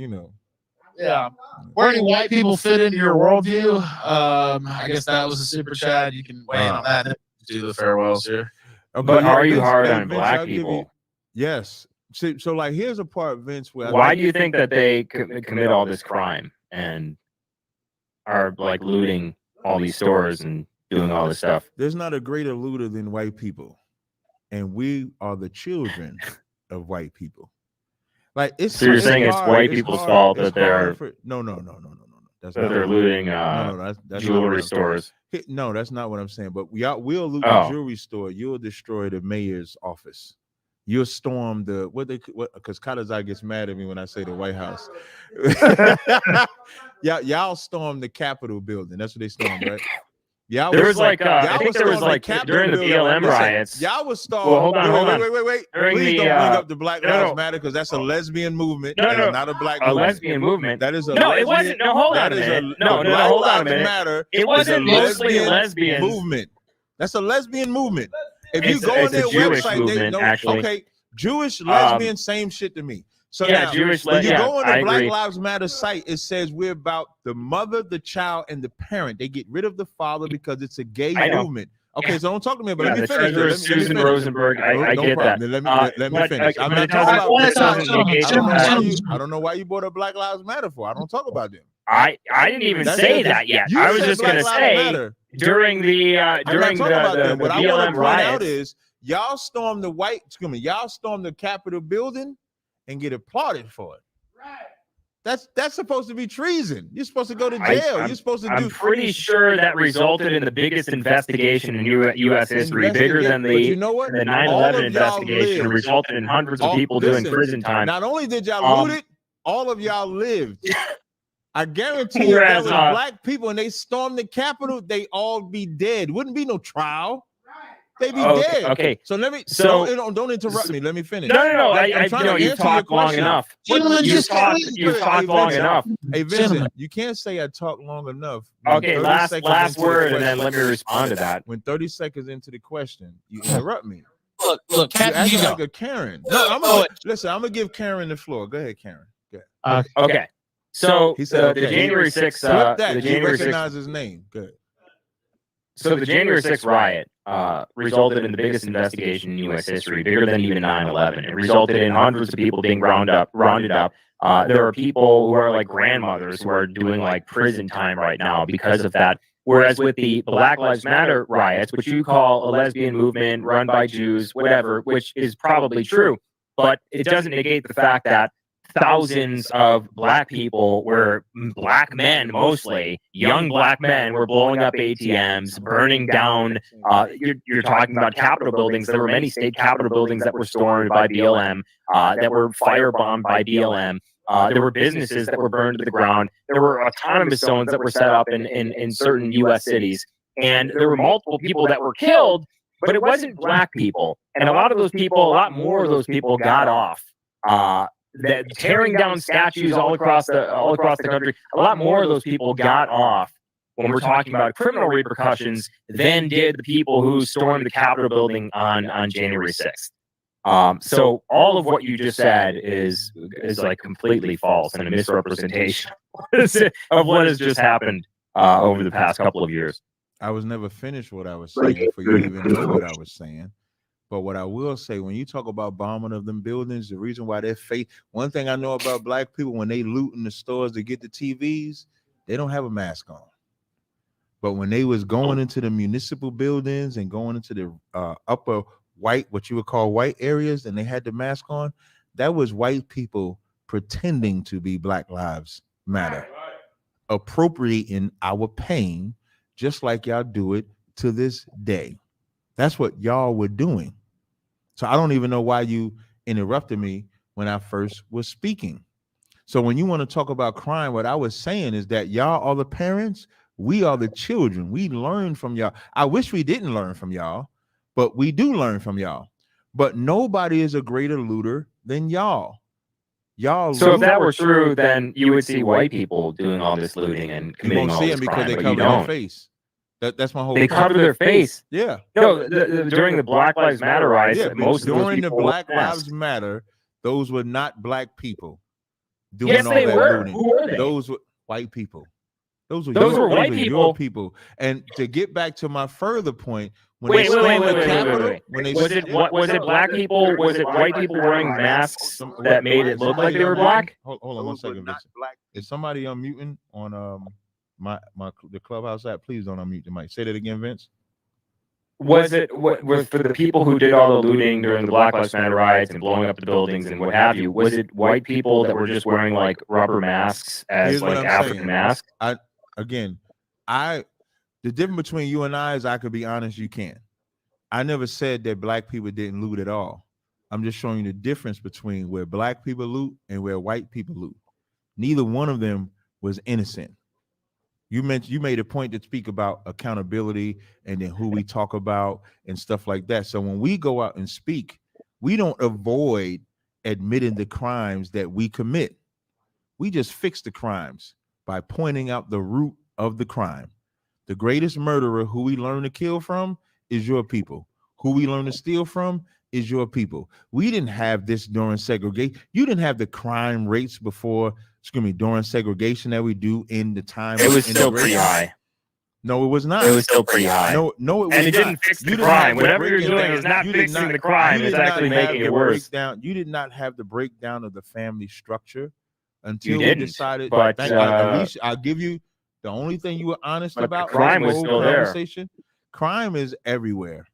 Yeah, where do white people fit into your worldview? I guess that was a super chat. You can weigh in on that. And do the farewells here. Okay, But are you Vince, hard hey, on Vince, black I'll give you- people? Yes. So like, here's a part, Vince. Where Why do you think that they commit all this crime and are like looting all these stores and doing all this stuff? There's not a greater looter than white people, and we are the children of white people. Like, it's So you're saying it's hard, white people's hard, fault it's that they're hard for, no. That's that not they're what- looting that's not jewelry what I'm saying. stores. No, that's not what I'm saying. But we'll loot Oh. the jewelry store. You'll destroy the mayor's office. You'll storm the because Tazaryach gets mad at me when I say the White House. Y'all storm the Capitol building. That's what they stormed, right? Y'all There was was like, I y'all think there was storming like Capitol during the building. BLM Listen, riots. Y'all was storming. Well, hold on. Wait. During Please the, don't bring up the Black no, Lives no. Matter, because that's a lesbian movement. No, That is no. not a black A movement. lesbian movement. That is a No, lesbian- it wasn't. No, hold on a that is minute. the No, Black hold on a Lives minute. Matter It is wasn't a mostly lesbian lesbians. movement. That's a lesbian movement. If you It's- go on it's a their Jewish website, movement, they know. actually. Okay, Jewish, lesbian, same shit to me. So Yeah, now, Jewish, when you yeah, go on I the Black agree. Lives Matter site, it says we're about the mother, the child, and the parent. They get rid of the father because it's a gay I know. movement. Okay, so don't talk to me, but Yeah, let me the finish. treasurer Let is me Susan finish. Rosenberg. I No get problem. that. Let me finish. I'm but not it talking doesn't- about. it doesn't negate I don't know the why fact. I don't know why you brought up Black Lives Matter for. I don't talk about them. I didn't even That's say it. that yet. You I was said just Black going to Lives say Matter. during the I'm not during talking about the them. What I want BLM to point out riots. is y'all stormed y'all stormed the Capitol building and get applauded for it. That's supposed to be treason. You're supposed to go to jail. You're supposed to I'm pretty sure that resulted in the biggest investigation in U.S. history, bigger than But the you know what? the All 9/11 of y'all investigation, and lived. resulted in hundreds of people doing Listen, prison time. Not only did y'all loot it, all of y'all lived. I guarantee you, if that Whereas, was black people and they stormed the Capitol, they all be dead. Wouldn't be no trial. They be Okay, dead. okay. So let me. So- don't interrupt me. Let me finish. No. I'm trying to you've answer your talked long question. enough. What- You've talked long Vincent, enough. Hey Vincent, you can't say I talk long enough. When Okay, 30 last seconds last into the word, and then question- let me respond to that. When 30 seconds into the question, you interrupt me. Look, You're Captain, acting you like go. a Karen. No, I'm gonna listen. I'm gonna give Karen the floor. Go ahead, Karen. Go ahead. Okay. So He said, the okay. January 6th, Flip that. the You January 6th, recognize his name. Good. so the January 6th riot resulted in the biggest investigation in U.S. history, bigger than even 9/11. It resulted in hundreds of people being rounded up. There are people who are like grandmothers who are doing like prison time right now because of that. Whereas with the Black Lives Matter riots, which you call a lesbian movement run by Jews, whatever, which is probably true, but it doesn't negate the fact that thousands of black people were black men, mostly young black men, were blowing up ATMs, burning down. You're talking about Capitol buildings. There were many state Capitol buildings that were stormed by BLM, that were firebombed by BLM. There were businesses that were burned to the ground. There were autonomous zones that were set up in certain U.S. cities, and there were multiple people that were killed. But it wasn't black people, and a lot more of those people got off. That tearing down statues all across the country. A lot more of those people got off when we're talking about criminal repercussions than did the people who stormed the Capitol building on January 6th. So all of what you just said is like completely false and a misrepresentation of what has just happened over the past couple of years. I was never finished what I was saying for you to even know what I was saying. But what I will say, when you talk about bombing of them buildings, the reason why they're fake, one thing I know about black people, when they loot in the stores to get the TVs, they don't have a mask on. But when they was going into the municipal buildings and going into the upper white, what you would call white areas, and they had the mask on, that was white people pretending to be Black Lives Matter, appropriating our pain, just like y'all do it to this day. That's what y'all were doing. So I don't even know why you interrupted me when I first was speaking. So when you want to talk about crime, what I was saying is that y'all are the parents, we are the children. We learn from y'all. I wish we didn't learn from y'all, but we do learn from y'all. But nobody is a greater looter than y'all. So if that were true, then you would see white people doing all this looting and committing all this crime, they but cover you don't. their face. That's my whole. They cover their face. Yeah. No, during the Black Lives Matter riots, most of those during the people Black were Lives masked. Matter, those were not black people doing Yes, all they that were. looting. Who were they? Those were white people. Those were white your people. people. And to get back to my further point, when Wait, they wait, stormed wait, the wait, Capitol, wait. when they Was it black people? Was it white people wearing masks that made it look like they were black? Hold on 1 second. Vincent. Is somebody unmuting on the Clubhouse app? Please don't unmute the mic. Say that again, Vince. Was for the people who did all the looting during the Black Lives Matter riots and blowing up the buildings and what have you? Was it white people that were just wearing like rubber masks as Here's what like I'm African saying. masks? The difference between you and I is I could be honest, you can't. I never said that black people didn't loot at all. I'm just showing you the difference between where black people loot and where white people loot. Neither one of them was innocent. You made a point to speak about accountability and then who we talk about and stuff like that. So when we go out and speak, we don't avoid admitting the crimes that we commit. We just fix the crimes by pointing out the root of the crime. The greatest murderer who we learn to kill from is your people. Who we learn to steal from is your people. We didn't have this during segregation. You didn't have the crime rates during segregation that we do in the time. It was still pretty high. No, it was not. It was still pretty high. No, it was and it not. didn't fix the crime. Whatever you're doing is not fixing the crime. It's actually making it worse. You did not have the breakdown of the family structure until you we decided. But at least I'll give you the only thing you were honest about. The crime was still there. Crime is everywhere.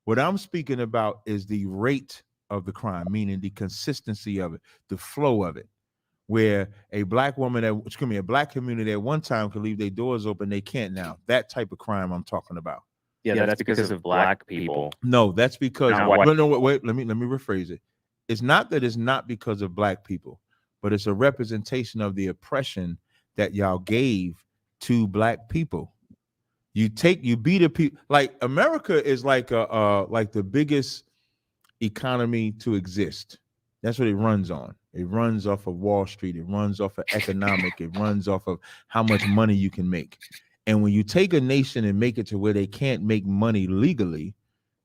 What I'm speaking about is the rate of the crime, meaning the consistency of it, the flow of it. Where a black woman a black community at one time could leave their doors open, they can't now. That type of crime I'm talking about. Yeah, that's because of black people. No, that's because wait, let me rephrase it. It's not that it's not because of black people, but it's a representation of the oppression that y'all gave to black people. You beat a people. Like America is like the biggest economy to exist. That's what it runs on. It runs off of Wall Street. It runs off of economic. It runs off of how much money you can make. And when you take a nation and make it to where they can't make money legally,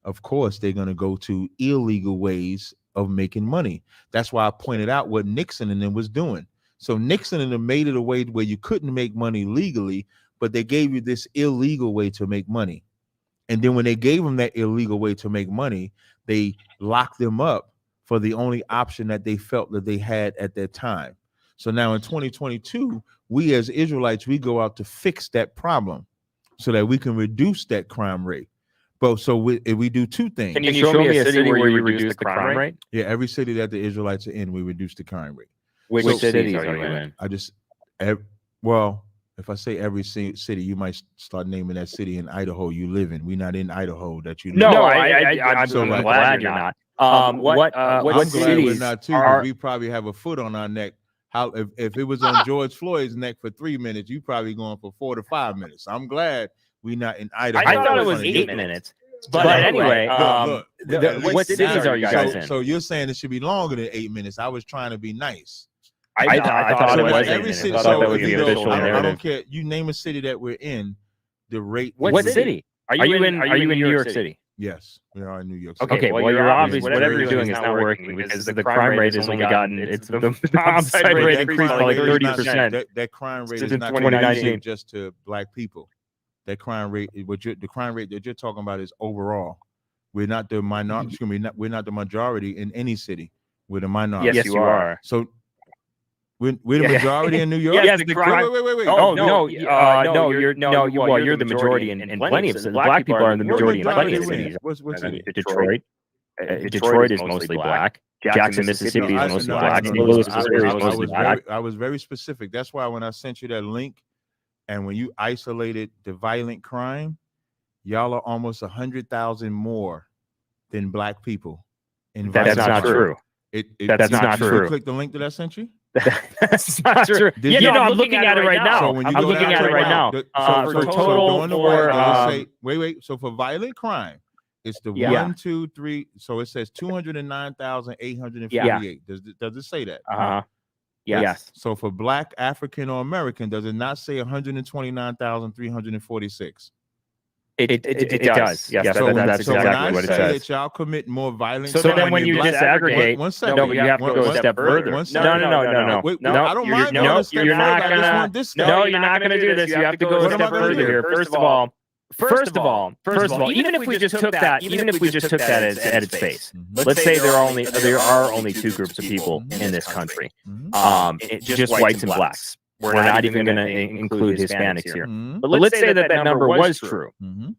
of course, they're going to go to illegal ways of making money. That's why I pointed out what Nixon and them was doing. So Nixon and them made it a way where you couldn't make money legally, but they gave you this illegal way to make money. And then when they gave them that illegal way to make money, they locked them up for the only option that they felt that they had at that time. So now in 2022, we as Israelites, we go out to fix that problem so that we can reduce that crime rate. But so we do two things. Can you show me a city where you reduce the crime rate? Yeah, every city that the Israelites are in, we reduce the crime rate. Which cities are you in? If I say every city, you might start naming that city in Idaho you live in. We're not in Idaho that you live in. No, I'm glad you're not. What cities we're not too? We probably have a foot on our neck. How if it was on George Floyd's neck for 3 minutes, you probably going for 4 to 5 minutes. I'm glad we're not in Idaho. I thought it was 8 minutes. But anyway, what cities are you guys in? So you're saying it should be longer than 8 minutes. I was trying to be nice. I thought it was every city. I thought that was the official narrative. I don't care. You name a city that we're in. The rate. What city? Are you in New York City? Yes, we are in New York City. Okay, well, you're obviously whatever you're doing is not working because the crime rate has only gotten the homicide rate increased by like 30%. That crime rate is not 2019 just to black people. That crime rate, the crime rate that you're talking about is overall. We're not the minority. We're not the majority in any city. We're the minority. Yes, you are. So we're the majority in New York. Yes, the crime. Wait. No, you're the majority in plenty of cities. Black people are in the majority in plenty of cities. What's city? Detroit. Detroit is mostly black. Jackson, Mississippi is mostly black. St. Louis, Missouri is mostly black. I was very specific. That's why when I sent you that link, and when you isolated the violent crime, y'all are almost 100,000 more than black people. That's not true. That's not true. Click the link that I sent you. That's not true. I'm looking at it right now. I'm looking at it right now. For total, wait. So for violent crime, It's the Yeah. 1, 2, 3. So it says 209,848. Does it say that? Yes. So for Black, African, or American, does it not say 129,346? It does. Yes, So that's when exactly I what it say says. that y'all commit more violence. So then when you disaggregate, one second. no, but you have to go a step further. One No, second. no. Wait, No, I don't mind going a step you're not further. I just gonna. want this No, step. you're not gonna do this. You have to go a step further here. First of all, even if we just took that, as at its face, let's say there are only two groups of people in this country, just whites and blacks. We're not even going to include Hispanics here. But let's say that number was true.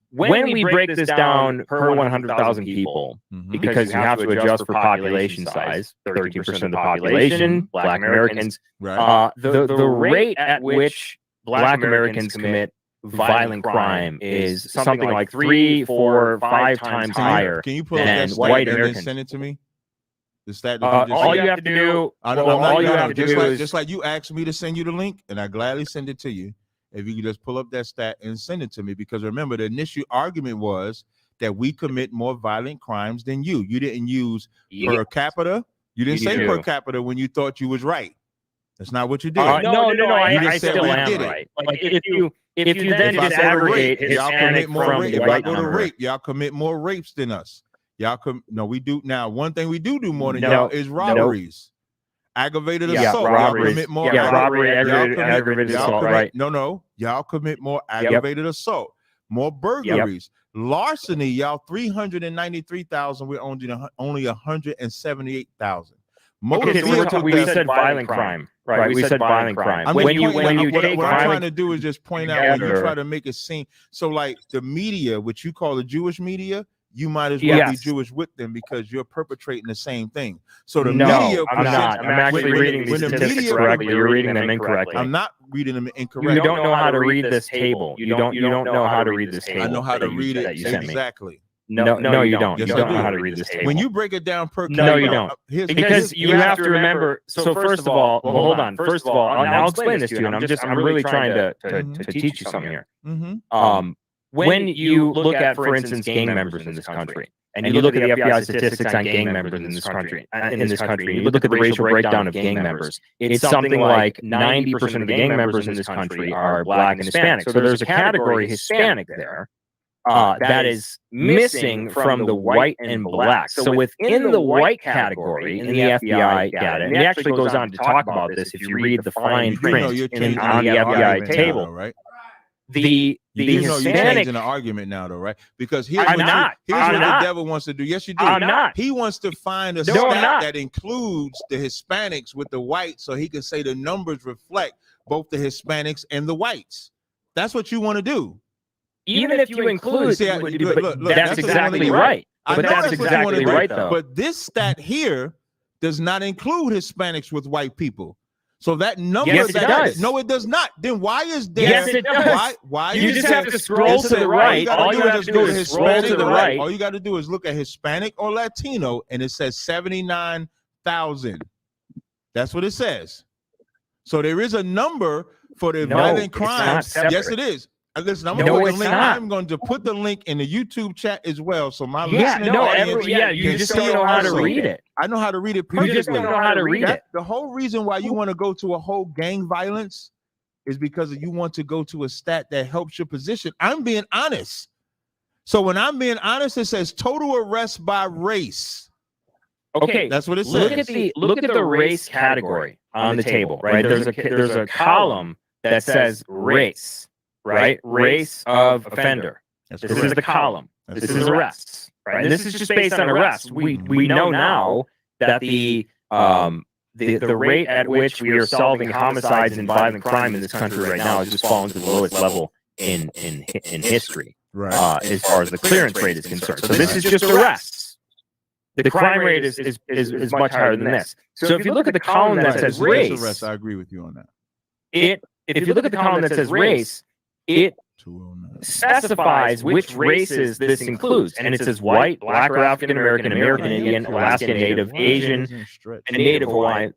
When we break this down per 100,000 people, because you have to adjust for population size, 30% of the population, Black Americans, the rate at which Black Americans commit violent crime is something like 3, 4, 5 times higher Can you pull up than that white stat and Americans. then send it to me? The stat that you just All said? you have to do, just like you asked me to send you the link, and I gladly send it to you. If you could just pull up that stat and send it to me, because remember the initial argument was that we commit more violent crimes than you. You didn't use per capita. You didn't say per capita when you thought you was right. That's not what you did. No. I said still we am did right. it. Like if you then disaggregate y'all commit more from rape. If I white go to number. rape, y'all commit more rapes than us. No, we do now. One thing we do more than y'all is robberies. Aggravated assault. Y'all commit more. Aggravated assault. Right. No. Y'all commit more aggravated assault. More burglaries. Larceny. Y'all 393,000. We're only 178,000. We said violent crime. Right. We said violent crime. What I'm trying to do is just point out when you try to make it seem so like the media, which you call the Jewish media. You might as well be Jewish with them because you're perpetrating the same thing. So the media, I'm not. I'm actually reading these statistics correctly. You're reading them incorrectly. I'm not reading them incorrectly. You don't know how to read this table. You don't know how to read this table. I know how to read it exactly. No, you don't. You don't know how to read this table. When you break it down per no, you don't. Because you have to remember. So first of all, hold on. First of all, I'll explain this to you, and I'm really trying to teach you something here. When you look at, for instance, gang members in this country, and you look at the FBI statistics on gang members in this country, you look at the racial breakdown of gang members, it's something like 90% of the gang members in this country are Black and Hispanic. So there's a category Hispanic there that is missing from the white and Black. So within the white category in the FBI data, and it actually goes on to talk about this if you read the fine print on the FBI table, right? The Hispanic, you're changing the argument now, though, right? Because here's what the devil wants to do. Yes, you do. I'm not. He wants to find a stat that includes the Hispanics with the whites, so he can say the numbers reflect both the Hispanics and the whites. That's what you want to do. Even if you include, look, that's exactly right. But that's exactly right, though. But this stat here does not include Hispanics with white people. So that number, yes, it does. No, it does not. Then why is there? Yes, it does. Why? You just have to scroll to the right. All you have to do is scroll to the right. All you got to do is look at Hispanic or Latino, and it says 79,000. That's what it says. So there is a number for the violent crimes. Yes, it is. Listen, I'm going to put the link in the YouTube chat as well. So my listening audience, you just don't know how to read it. I know how to read it perfectly. You just don't know how to read it. The whole reason why you want to go to a whole gang violence is because you want to go to a stat that helps your position. I'm being honest. So when I'm being honest, it says total arrests by race. Okay, that's what it says. Look at the race category on the table, right? There's a column that says race. Right, race of offender. This is the column. This is arrests. Right, and this is just based on arrests. We know now that the rate at which we are solving homicides and violent crime in this country right now has just fallen to the lowest level in history, right? As far as the clearance rate is concerned. So this is just arrests. The crime rate is much higher than this. So if you look at the column that says race, I agree with you on that. If you look at the column that says race, it specifies which races this includes, and it says white, Black or African American, American Indian, Alaskan Native, Asian, and Native Hawaiian.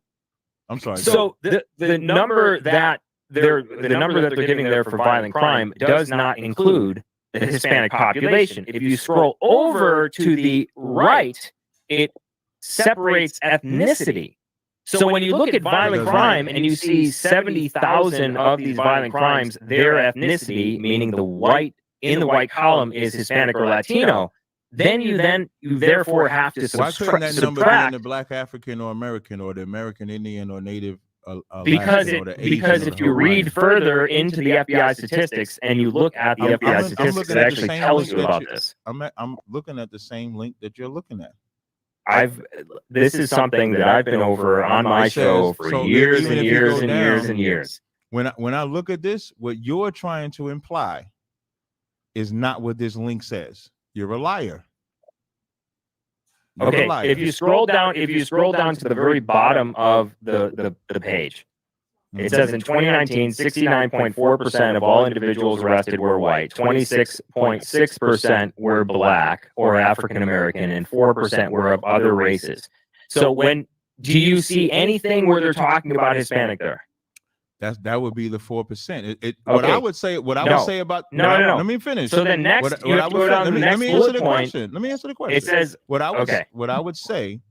I'm sorry. So the number that they're giving there for violent crime does not include the Hispanic population. If you scroll over to the right, it separates ethnicity. So when you look at violent crime and you see 70,000 of these violent crimes, their ethnicity, meaning the white in the white column is Hispanic or Latino, then you therefore have to Why couldn't that number be in subtract the Black African or American or the American Indian or Native? Because if you read further into the FBI statistics and you look at the FBI statistics, it actually tells you about this. I'm looking at the same link that you're looking at. This is something that I've been over on my show for years and years and years and years. When I look at this, what you're trying to imply is not what this link says. You're a liar. Okay, if you scroll down to the very bottom of the page, it says in 2019, 69.4% of all individuals arrested were white, 26.6% were black or African American, and 4% were of other races. So do you see anything where they're talking about Hispanic there? That would be the 4%. What I would say about no. Let me finish. So then next, let me answer the question. Let me answer the question. It says what I would say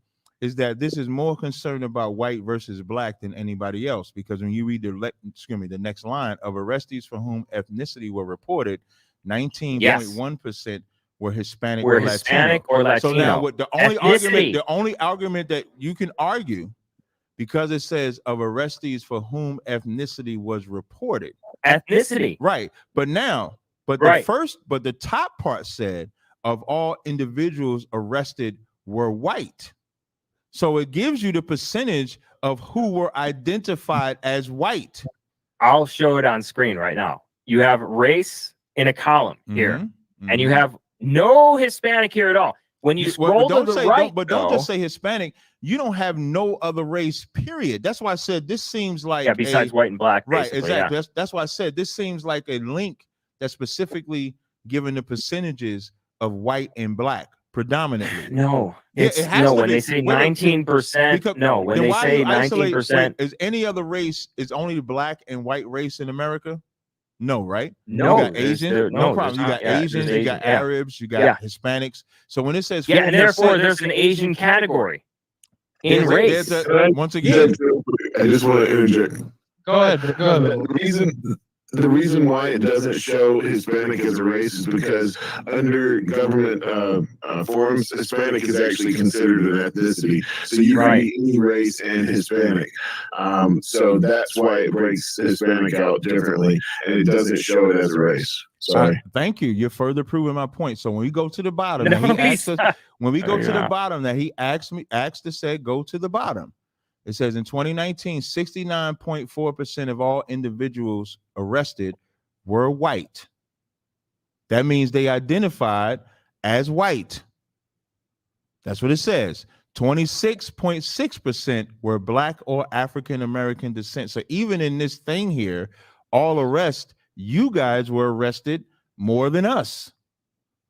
is that this is more concerned about white versus black than anybody else, because when you read the next line of arrestees for whom ethnicity were reported, 19.1% were Hispanic or Latino. So now the only argument that you can argue, because it says of arrestees for whom ethnicity was reported. Ethnicity. Right. But the top part said of all individuals arrested were white. So it gives you the percentage of who were identified as white. I'll show it on screen right now. You have race in a column here, and you have no Hispanic here at all. When you scroll to the right, don't just say Hispanic. You don't have no other race, period. That's why I said this seems like besides white and black. Right, exactly. Yeah. That's why I said this seems like a link that's specifically given the percentages of white and black predominantly. No, when they say 19%. No, when they say 19%, is any other race is only black and white race in America? No, right? No, you got Asian. No problem. You got Asians, you got Arabs, you got Hispanics. So when it says and therefore there's an Asian category in race. Once again, I just want to interject. Go ahead. The reason why it doesn't show Hispanic as a race is because under government forms, Hispanic is actually considered an ethnicity. So you can be any race and Hispanic. So that's why it breaks Hispanic out differently, and it doesn't show it as a race. Sorry. Thank you. You're further proving my point. So when we go to the bottom, he asked to say go to the bottom. It says in 2019, 69.4% of all individuals arrested were white. That means they identified as white. That's what it says. 26.6% were black or African American descent. So even in this thing here, all arrests, you guys were arrested more than us.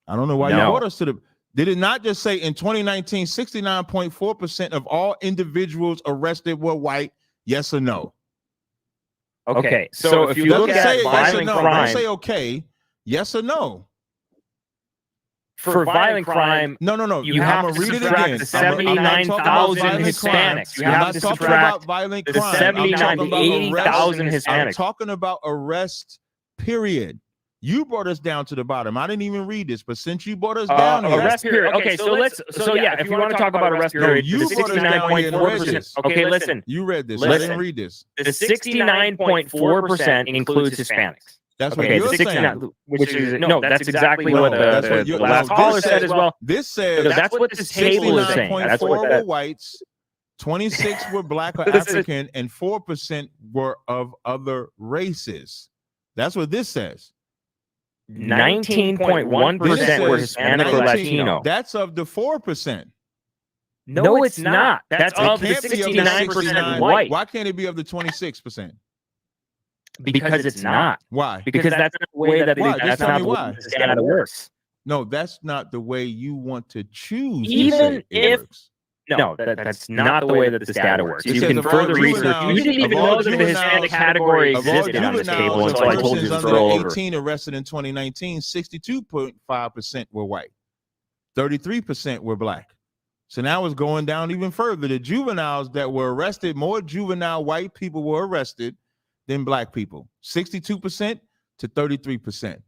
I don't know why you brought us to the... Did it not just say in 2019, 69.4% of all individuals arrested were white? Yes or no? Okay, so if you look at violent crime, don't say okay. Yes or no? For violent crime, no. You have to subtract the 79,000 Hispanics. You have to subtract the 79 to 80,000 Hispanics. I'm talking about arrest, period. You brought us down to the bottom. I didn't even read this, but since you brought us down here, arrest period. Okay, so if you want to talk about arrest period, you brought us down here and read this. Okay, listen. You read this. I didn't read this. The 69.4% includes Hispanics. That's what you're saying. Which is that's exactly what the last caller said as well. This says that's what this table is saying. That's what were whites, 26 were black or African, and 4% were of other races. That's what this says. 19.1% were Hispanic or Latino. That's of the 4%. No, it's not. That's of the 69% white. Why can't it be of the 26%? Because it's not. Why? Because that's not the way that that's not the way this data works. No, that's not the way you want to choose. Even if No, that's not the way that this data works. You can of all further research. juveniles- You didn't even of all know that the Hispanic juveniles- category of all existed on this table juveniles of until I told you persons to under scroll over. 18 arrested in 2019, 62.5% were white, 33% were black. So now it's going down even further. The juveniles that were arrested, more juvenile white people were arrested than black people, 62% to 33%.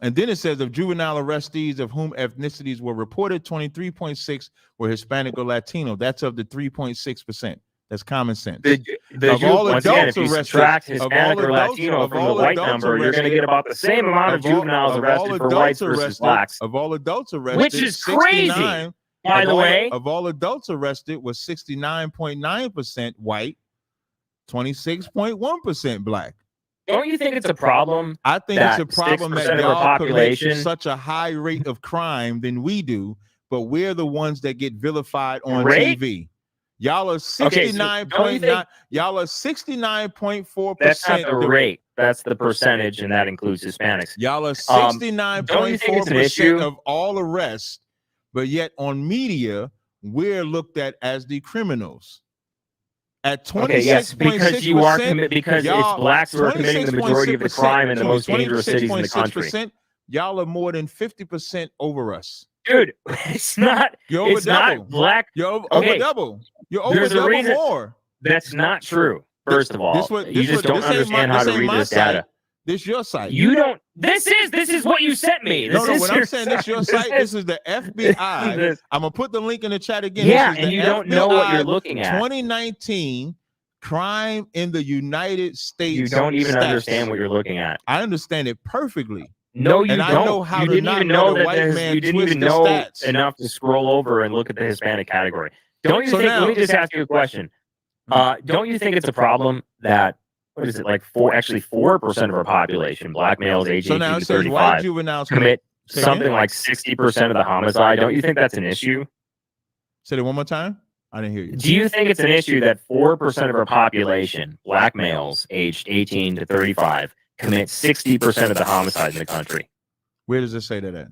And then it says of juvenile arrestees of whom ethnicities were reported, 23.6 were Hispanic or Latino. That's of the 3.6%. That's common sense. Of all adults if you subtract Hispanic or Latino from the white number, you're going to get about the same amount of juveniles arrested for whites versus blacks. Of all adults arrested, Which is crazy, 69 by the way. Of all adults arrested was 69.9% white, 26.1% black. Don't you think it's a problem? I think it's a problem that 6% of our y'all commit population such a high rate of crime than we do, but we're the ones that get vilified on Rate? TV. Y'all are Okay, so don't you 69.9. think- Y'all are 69.4%. That's not the rate. That's the percentage, and that includes Hispanics. Y'all are Don't you think it's an 69.4% issue? of all arrests, but yet on media, we're looked at as the criminals. At 26.6%, Okay, yes, because you are because it's blacks who are committing the majority of the crime in the most dangerous cities in the country. 26.6%, y'all are more than 50% over us. Dude, it's not. You're over It's not double. black. You're over Okay, double. You're over there's a double reason- more. That's not true. First of all, you just don't understand how to read this data. This your site. You don't. This is what you sent me. This No, is when your I'm saying this your site. site, this is the FBI. This- I'm gonna put the link in the chat again. Yeah, This is and the you don't know what you're FBI looking at. 2019 crime in the United States. You don't even stats. understand what you're looking at. I understand it perfectly. No, you and don't. I know how you to didn't not even know know the that white there's- man you didn't twist even the know stats. enough to scroll over and look at the Hispanic category. Don't you So think? now- Let me just ask you a question. Don't you think it's a problem that what is it like 4% of our population, black males aged So 18 now to it says white 35, juveniles commit Say something again? like 60% of the homicide? Don't you think that's an issue? Say it one more time. I didn't hear you. Do you think it's an issue that 4% of our population, black males aged 18 to 35, commit 60% of the homicides in the country? Where does it say that at?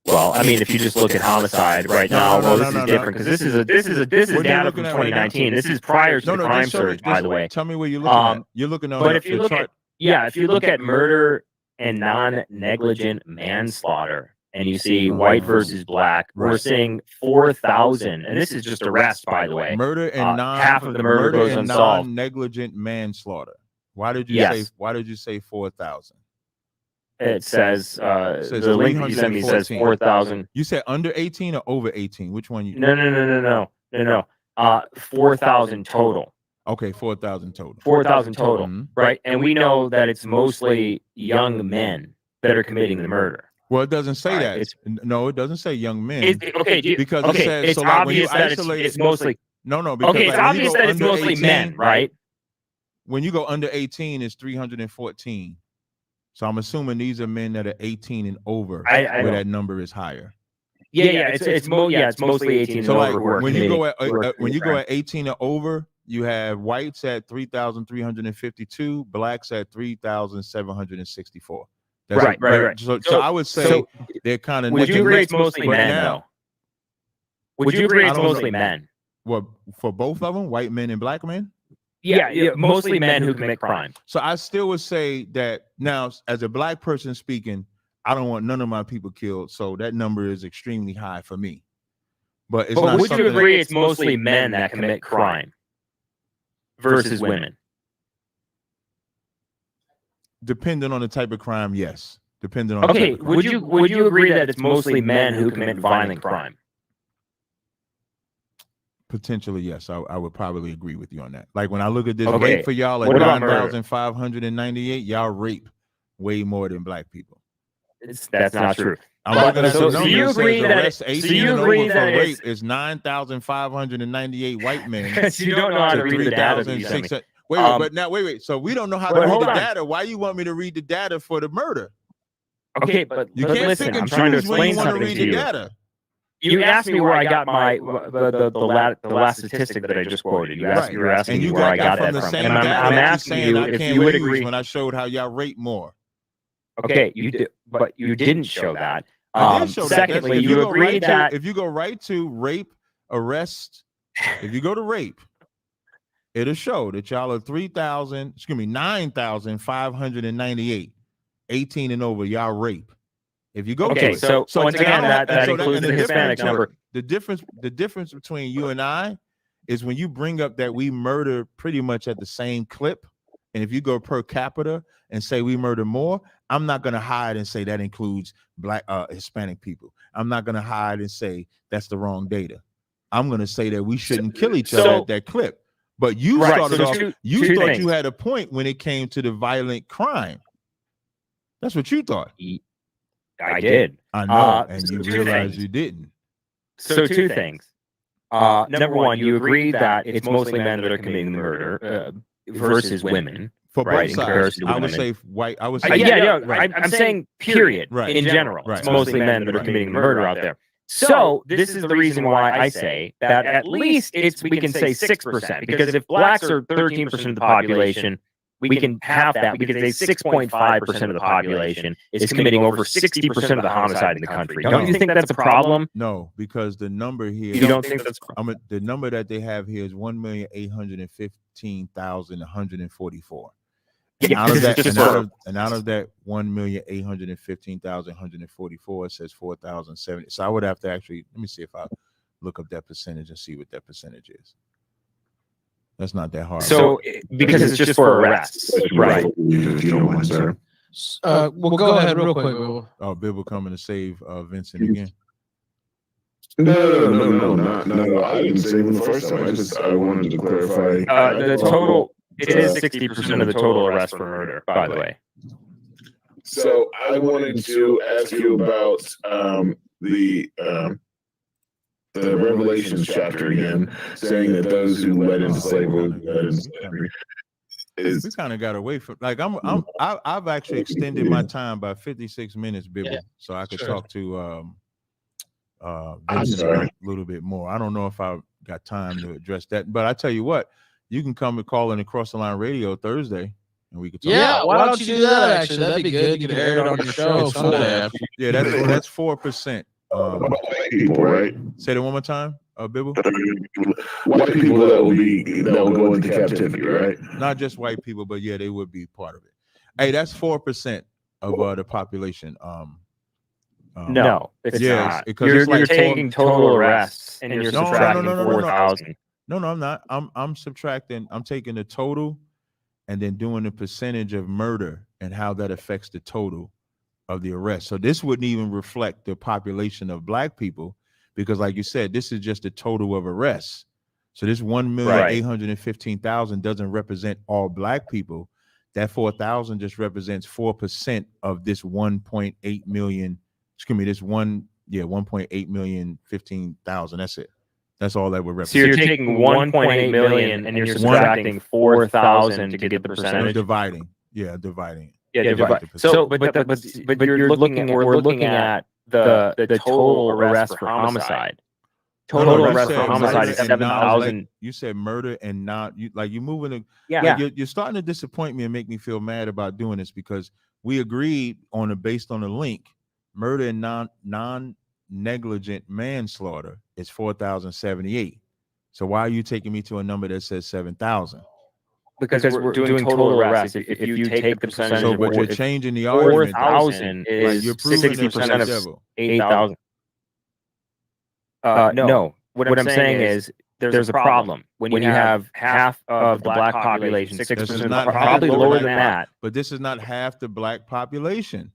Well, I mean, if you just look at homicide right now, well, this is different because this is What are you data from looking at right now? 2019. This is prior to the crime just show me- surge, by the way. Tell me where you're looking at. You're looking on But the- if you the look chart. at if you look at murder and non-negligent manslaughter, and you see white versus black, we're Right. seeing 4,000, and this is just arrest, by the way. Murder and half of the murder goes and unsolved. non-negligent manslaughter. Why did you Yes. say? Why did you say 4,000? It says It says the link that you sent me says 314. 4,000. You said under 18 or over 18? Which one you? No. 4,000 total. Okay, 4,000 total. 4,000 total, Mhm. right? And we know that it's mostly young men that are committing the murder. Well, it doesn't say All right, that. it's- No, it doesn't say young men. Okay, because okay, it says it's so. Like when you obvious that isolate it's mostly. no, because Okay, it's like, when you obvious go that it's under mostly men, 18, right? When you go under 18, it's 314. So I'm assuming these are men that are 18 and over, I where don't- that number is higher. Yeah, it's mostly 18 and So like over who are when you go committing- at who are committing 18 or over, you have whites at 3,352, blacks at 3,764. Right. So I would say they're kind of. Would you agree it's mostly men, though? Would you agree it's mostly men? What, for both of them, white men and black men? Yeah, mostly men who commit crime. So I still would say that now, as a black person speaking, I don't want none of my people killed. So that number is extremely high for me. But it's not. Would you something agree that- it's mostly men that commit crime versus women? Depending on the type of crime, yes. Depending on. Okay, the type of crime. would you agree that it's mostly men who commit violent crime? Potentially, yes. I would probably agree with you on that. Like when I look at this Okay, rate for y'all at what about murder? 9,598, y'all rape way more than black people. That's not true. I'm looking at So the do you numbers. agree Says that arrest 18 and over for rape is 9,598 white men. You don't know how to read the data that you sent me. 3,600. Wait. So we don't know how but to read hold the on. data. Why you want me to read the data for the murder? Okay, but You but can't listen, pick I'm and trying to choose when you explain want to something read to the you. data. You asked me where I got my the last statistic that I just quoted. You asked, you were asking And me you where I got from that the from, same and I'm data that you're asking saying you I if can't you would use agree. when I showed how y'all rate more. Okay, you did, but you didn't show that. I did show that. Secondly, If you go agree right that if you go right to rape, arrest, if you go to rape, it'll show that y'all are 9,598, 18 and over. Y'all rape. If you go to it. So once again, that includes the Hispanic number. The difference between you and I is when you bring up that we murder pretty much at the same clip, and if you go per capita and say we murder more, I'm not going to hide and say that includes Black Hispanic people. I'm not going to hide and say that's the wrong data. I'm going to say that we shouldn't kill each other at that clip. But you started off, you thought you had a point when it came to the violent crime. That's what you thought. I did. I know, and you realized you didn't. So two things. Number one, you agree that it's mostly men that are committing the murder versus women. For right, both sides, I would say white. I would say I'm saying period. In general, it's mostly men that are committing the murder out there. So this is the reason why I say that at least we can say 6%, because if blacks are 13% of the population, we can have that because they 6.5% of the population is committing over 60% of the homicide in the country. Don't you think that's a problem? No, because the number here. You don't think that's the number that they have here is 1,815,144. Yeah, out of that, and out of that 1,815,144, it says 4,070. So I would have to actually let me see if I look up that percentage and see what that percentage is. That's not that hard. So because it's just for arrests, right? If you don't mind, sir. Well, go ahead real quick. Bill. Oh, Bill coming to save Vincent again. No. I didn't say him the first time. I wanted to clarify. The total. It is 60% of the total arrests for murder, by the way. So I wanted to ask you about the Revelations chapter again, saying that those who led into slavery we kind of got away from I've actually extended my time by 56 minutes, Bill, so I could talk to Vincent a little bit more. I don't know if I got time to address that, but I tell you what. You can come and call in Across the Line Radio Thursday, and we could talk. Yeah, why don't you do that? Actually, that'd be good. You can air it on your show someday. Yeah, that's 4%. White people, right? Say that one more time, Bibble. White people that will go into captivity, right? Not just white people, but yeah, they would be part of it. Hey, that's 4% of the population. No, it's not. Because you're taking total arrests and you're subtracting 4,000. No, I'm not. I'm subtracting. I'm taking the total and then doing the percentage of murder and how that affects the total of the arrest. So this wouldn't even reflect the population of black people because, like you said, this is just the total of arrests. So this 1,815,000 doesn't represent all black people. That 4,000 just represents 4% of this 1.8 million. Excuse me, this 1.8 million 15,000. That's it. That's all that would represent. So you're taking 1.8 million and you're subtracting 4,000 to get the percentage. Dividing. Yeah, dividing. Yeah, divide. So, but we're looking at the total arrest for homicide. Total arrest for homicide is 7,000. You said murder and not you're moving. You're starting to disappoint me and make me feel mad about doing this because we agreed based on the link, murder and non-negligent manslaughter is 4,078. So why are you taking me to a number that says 7,000? Because we're doing total arrests. If you take the percentage, so but you're changing the argument. 4,000 is 60% of 8,000. No, what I'm saying is there's a problem when you have half of the black population, 6%, probably lower than that. But this is not half the black population.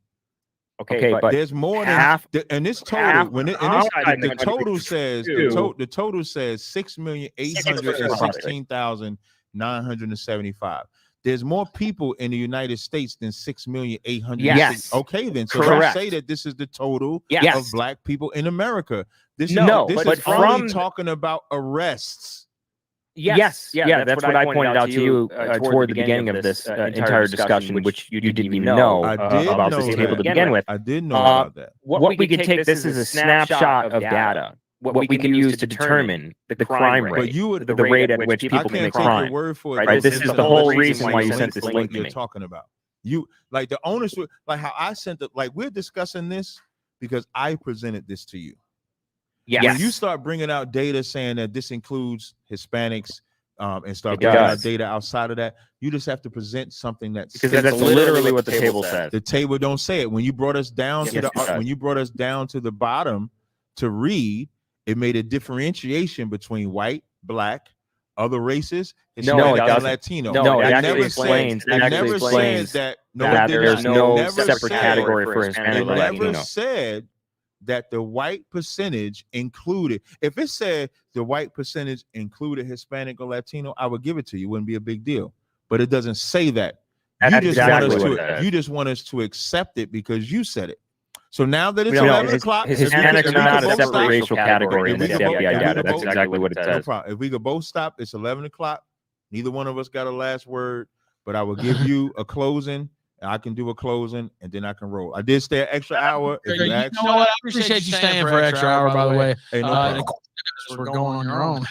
Okay, but there's more than half, and this total the total says the total says 6,816,975. There's more people in the United States than 6,800,000. Yes. Okay, then so Correct. let's say that this is the total Yes. of black people in America. This is but only talking about arrests. Yes. That's what I pointed out to you toward the beginning of this entire discussion, which you didn't even know about this table to begin with. I did know about that. What we could take this is a snapshot of data. What we can use to determine the crime rate, the rate at which people commit crime. Right? This is the whole reason why you sent this link to me. Talking about you like the onus, like how I sent it. Like we're discussing this, because I presented this to you. Yes. When you start bringing out data saying that this includes Hispanics and start It bringing out does. data outside of that, you just have to present something that's Because that's literally what the table says. The table don't say it. When you brought us down Yes, to the it does. when you brought us down to the bottom to read, it made a differentiation between white, black, other races, Hispanic, No, it and doesn't. Latino. No, it It actually never explains. said, It it actually never explains said that. No, that it did there's not. no It never separate said- category for Hispanic It or never Latino. said that the white percentage included. If it said the white percentage included Hispanic or Latino, I would give it to you. It wouldn't be a big deal. But it doesn't say that. That's You just exactly want us what it to. says. You just want us to accept it because you said it. So now that it's No, 11 o'clock, Hispanics are not a both separate stop- racial category in the FBI data. That's exactly what it No says. problem. If we could both stop, it's 11 o'clock. Neither one of us got a last word, but I will give you a closing. And I can do a closing, and then I can roll. I did stay an extra hour. If you ask, know what? I appreciate you staying for an extra hour, by the way. Hey, no problem. We're going on your own.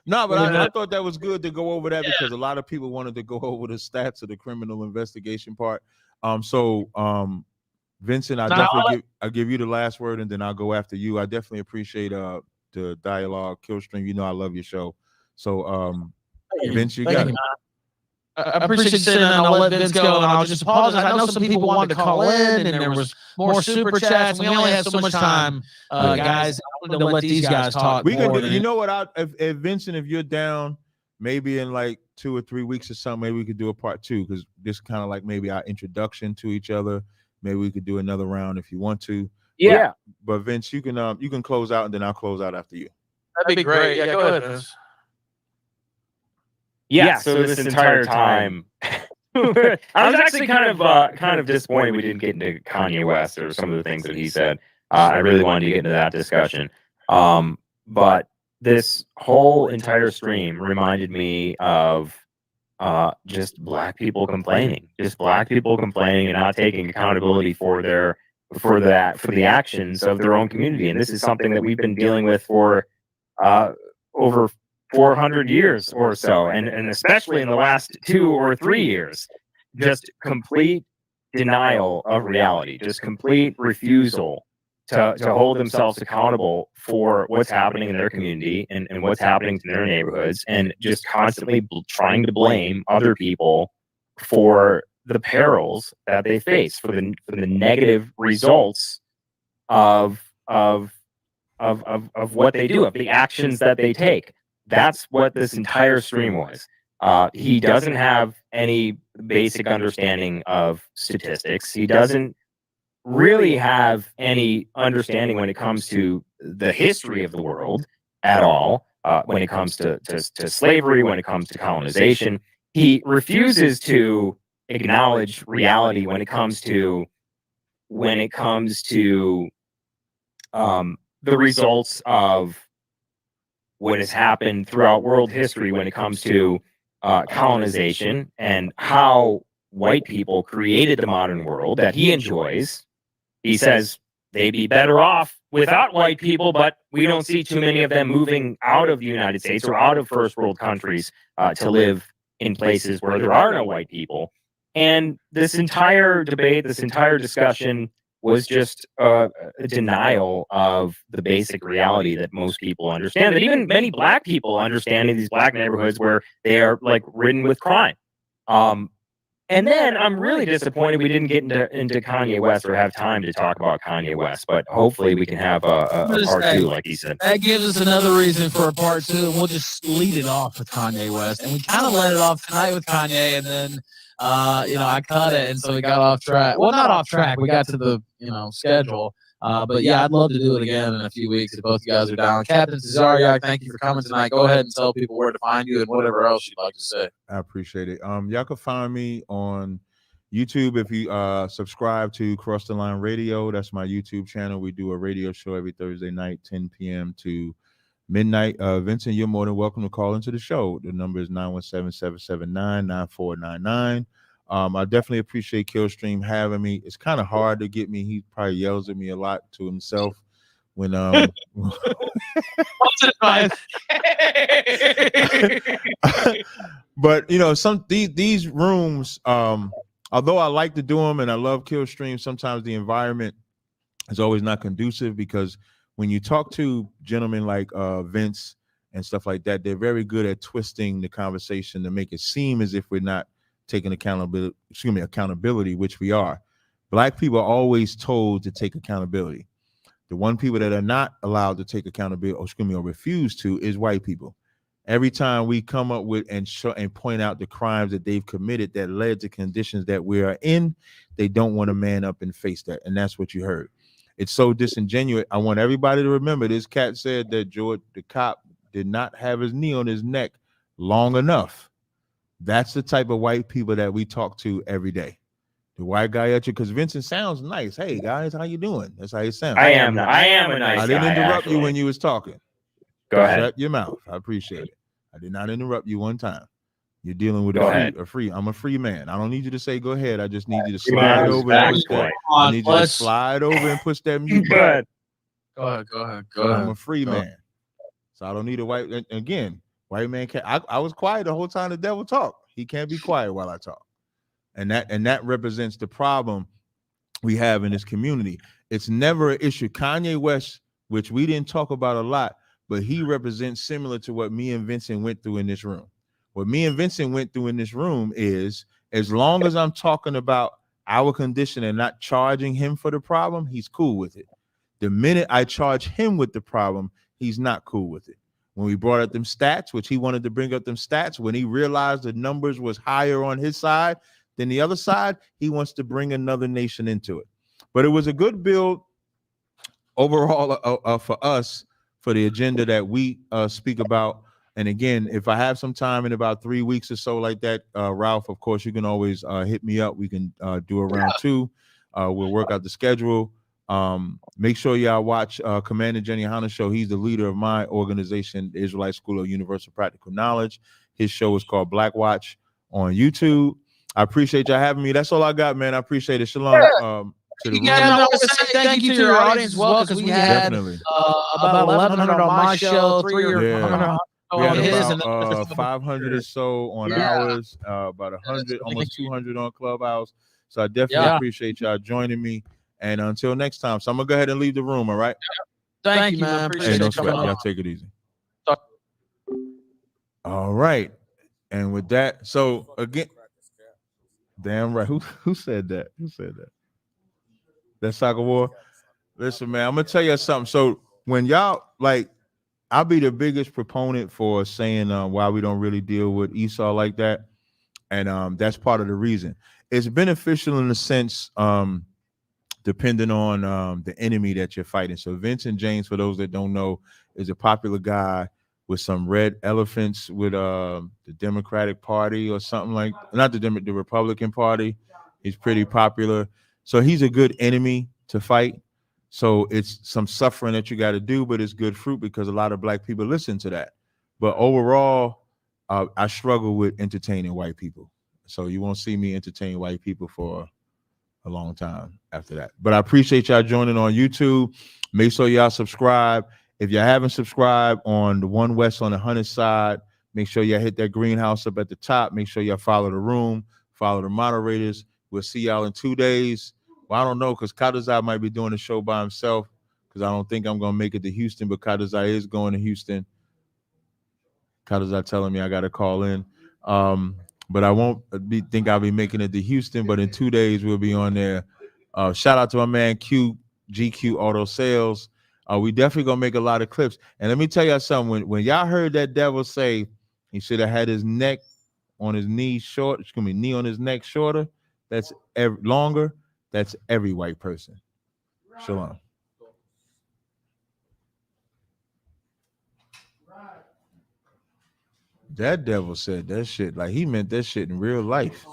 No, but I thought that was good to go over that because a lot of people wanted to go over the stats of the criminal investigation part. Vincent, I'll give you the last word, and then I'll go after you. I definitely appreciate the dialogue, Killstream. You know I love your show. So Vince, you got it. I appreciate you saying that. I'll let Vince go, and I'll just apologize. I know some people wanted to call in, and there was more super chats. We only had so much time, guys. I wanted to let these guys talk. We can do. You know what? If Vincent, if you're down, maybe in like 2 or 3 weeks or something, maybe we could do a part 2 because this kind of like maybe our introduction to each other. Maybe we could do another round if you want to. Yeah. But Vince, you can close out, and then I'll close out after you. That'd be great. Yeah, go ahead, Vince. Yeah, so this entire time, I was actually kind of disappointed we didn't get into Kanye West or some of the things that he said. I really wanted to get into that discussion. But this whole entire stream reminded me of just black people complaining, and not taking accountability for the actions of their own community. And this is something that we've been dealing with for over 400 years or so, and especially in the last 2 or 3 years, just complete denial of reality, just complete refusal to hold themselves accountable for what's happening in their community and what's happening in their neighborhoods, and just constantly trying to blame other people for the perils that they face, for the negative results of what they do, of the actions that they take. That's what this entire stream was. He doesn't have any basic understanding of statistics. He doesn't really have any understanding when it comes to the history of the world at all. When it comes to slavery, when it comes to colonization, he refuses to acknowledge reality when it comes to the results of what has happened throughout world history when it comes to colonization and how white people created the modern world that he enjoys. He says they'd be better off without white people, but we don't see too many of them moving out of the United States or out of first world countries to live in places where there are no white people. And this entire debate, this entire discussion was just a denial of the basic reality that most people understand, that even many black people understand in these black neighborhoods where they are like ridden with crime. And then I'm really disappointed we didn't get into Kanye West or have time to talk about Kanye West, but hopefully we can have a part 2, like he said. That gives us another reason for a part 2, and we'll just lead it off with Kanye West. And we kind of let it off tonight with Kanye, and then I cut it, and so we got off track. Well, not off track. We got to the schedule. But yeah, I'd love to do it again in a few weeks if both you guys are down. Captain Tazaryach, thank you for coming tonight. Go ahead and tell people where to find you and whatever else you'd like to say. I appreciate it. Y'all can find me on YouTube if you subscribe to Cross the Line Radio. That's my YouTube channel. We do a radio show every Thursday night, 10 p.m. to midnight. Vincent, you're more than welcome to call into the show. The number is 917-779-9499. I definitely appreciate Killstream having me. It's kind of hard to get me. He probably yells at me a lot to himself when but these rooms, although I like to do them and I love Killstream, sometimes the environment It's always not conducive, because when you talk to gentlemen like Vince and stuff like that, they're very good at twisting the conversation to make it seem as if we're not taking accountability, which we are. Black people are always told to take accountability. The one people that are not allowed to take accountability, or refuse to, is white people. Every time we come up with and point out the crimes that they've committed that led to conditions that we are in, they don't want to man up and face that. And that's what you heard. It's so disingenuous. I want everybody to remember this cat said that George, the cop, did not have his knee on his neck long enough. That's the type of white people that we talk to every day. The white guy at you, because Vincent sounds nice. Hey guys, how you doing? That's how you sound. I am a nice guy. I didn't interrupt actually. you when you was talking. Go ahead. Shut your mouth. I appreciate it. I did not interrupt you one time. You're dealing with a free. I'm a free man. I don't need you to say go ahead. I just need you to slide over and push that. I need you to slide over and push that mute button. Go ahead. I'm a free man, so I don't need a white. Again, white man can't. I was quiet the whole time the devil talked. He can't be quiet while I talk, and that represents the problem we have in this community. It's never an issue. Kanye West, which we didn't talk about a lot, but he represents similar to what me and Vincent went through in this room. What me and Vincent went through in this room is, as long as I'm talking about our condition and not charging him for the problem, he's cool with it. The minute I charge him with the problem, he's not cool with it. When we brought up them stats, which he wanted to bring up them stats, when he realized the numbers was higher on his side than the other side, he wants to bring another nation into it. But it was a good build overall for us, for the agenda that we speak about. And again, if I have some time in about 3 weeks or so like that, Ralph, of course, you can always hit me up. We can do a round two. We'll work out the schedule. Make sure y'all watch Commander Jenny Hanna show. He's the leader of my organization, the Israelite School of Universal Practical Knowledge. His show is called Black Watch on YouTube. I appreciate y'all having me. That's all I got, man. I appreciate it. Shalom. To the Thank you to your audience as well, because we had about 1,100 on my show, 300 on his, and 500 or so on ours, about 100, almost 200 on Clubhouse. So I definitely appreciate y'all joining me. And until next time, so I'm gonna go ahead and leave the room. All right. Thank you, man. Appreciate no it. sweat. Y'all take it easy. All right. And with that, so again, damn right. Who said that? Who said that? That soccer war. Listen, man, I'm gonna tell you something. So when y'all I'll be the biggest proponent for saying why we don't really deal with Esau like that, and that's part of the reason. It's beneficial in the sense, depending on the enemy that you're fighting. So Vincent James, for those that don't know, is a popular guy with some red elephants with the Democratic Party or something like, not the Republican Party. He's pretty popular. So he's a good enemy to fight. So it's some suffering that you got to do, but it's good fruit because a lot of black people listen to that. But overall, I struggle with entertaining white people. So you won't see me entertain white people for a long time after that. But I appreciate y'all joining on YouTube. Make sure y'all subscribe. If you haven't subscribed on the One West on the 100 side, make sure y'all hit that greenhouse up at the top. Make sure y'all follow the room, follow the moderators. We'll see y'all in 2 days. Well, I don't know, because Tazaryach might be doing the show by himself, because I don't think I'm going to make it to Houston, but Tazaryach is going to Houston. Tazaryach telling me I got to call in. But I won't think I'll be making it to Houston, but in 2 days we'll be on there. Shout out to my man GQ Auto Sales. We definitely going to make a lot of clips. And let me tell y'all something. When y'all heard that devil say he should have had his neck on his knee short, knee on his neck shorter, that's longer. That's every white person. Shalom. That devil said that shit like he meant that shit in real life.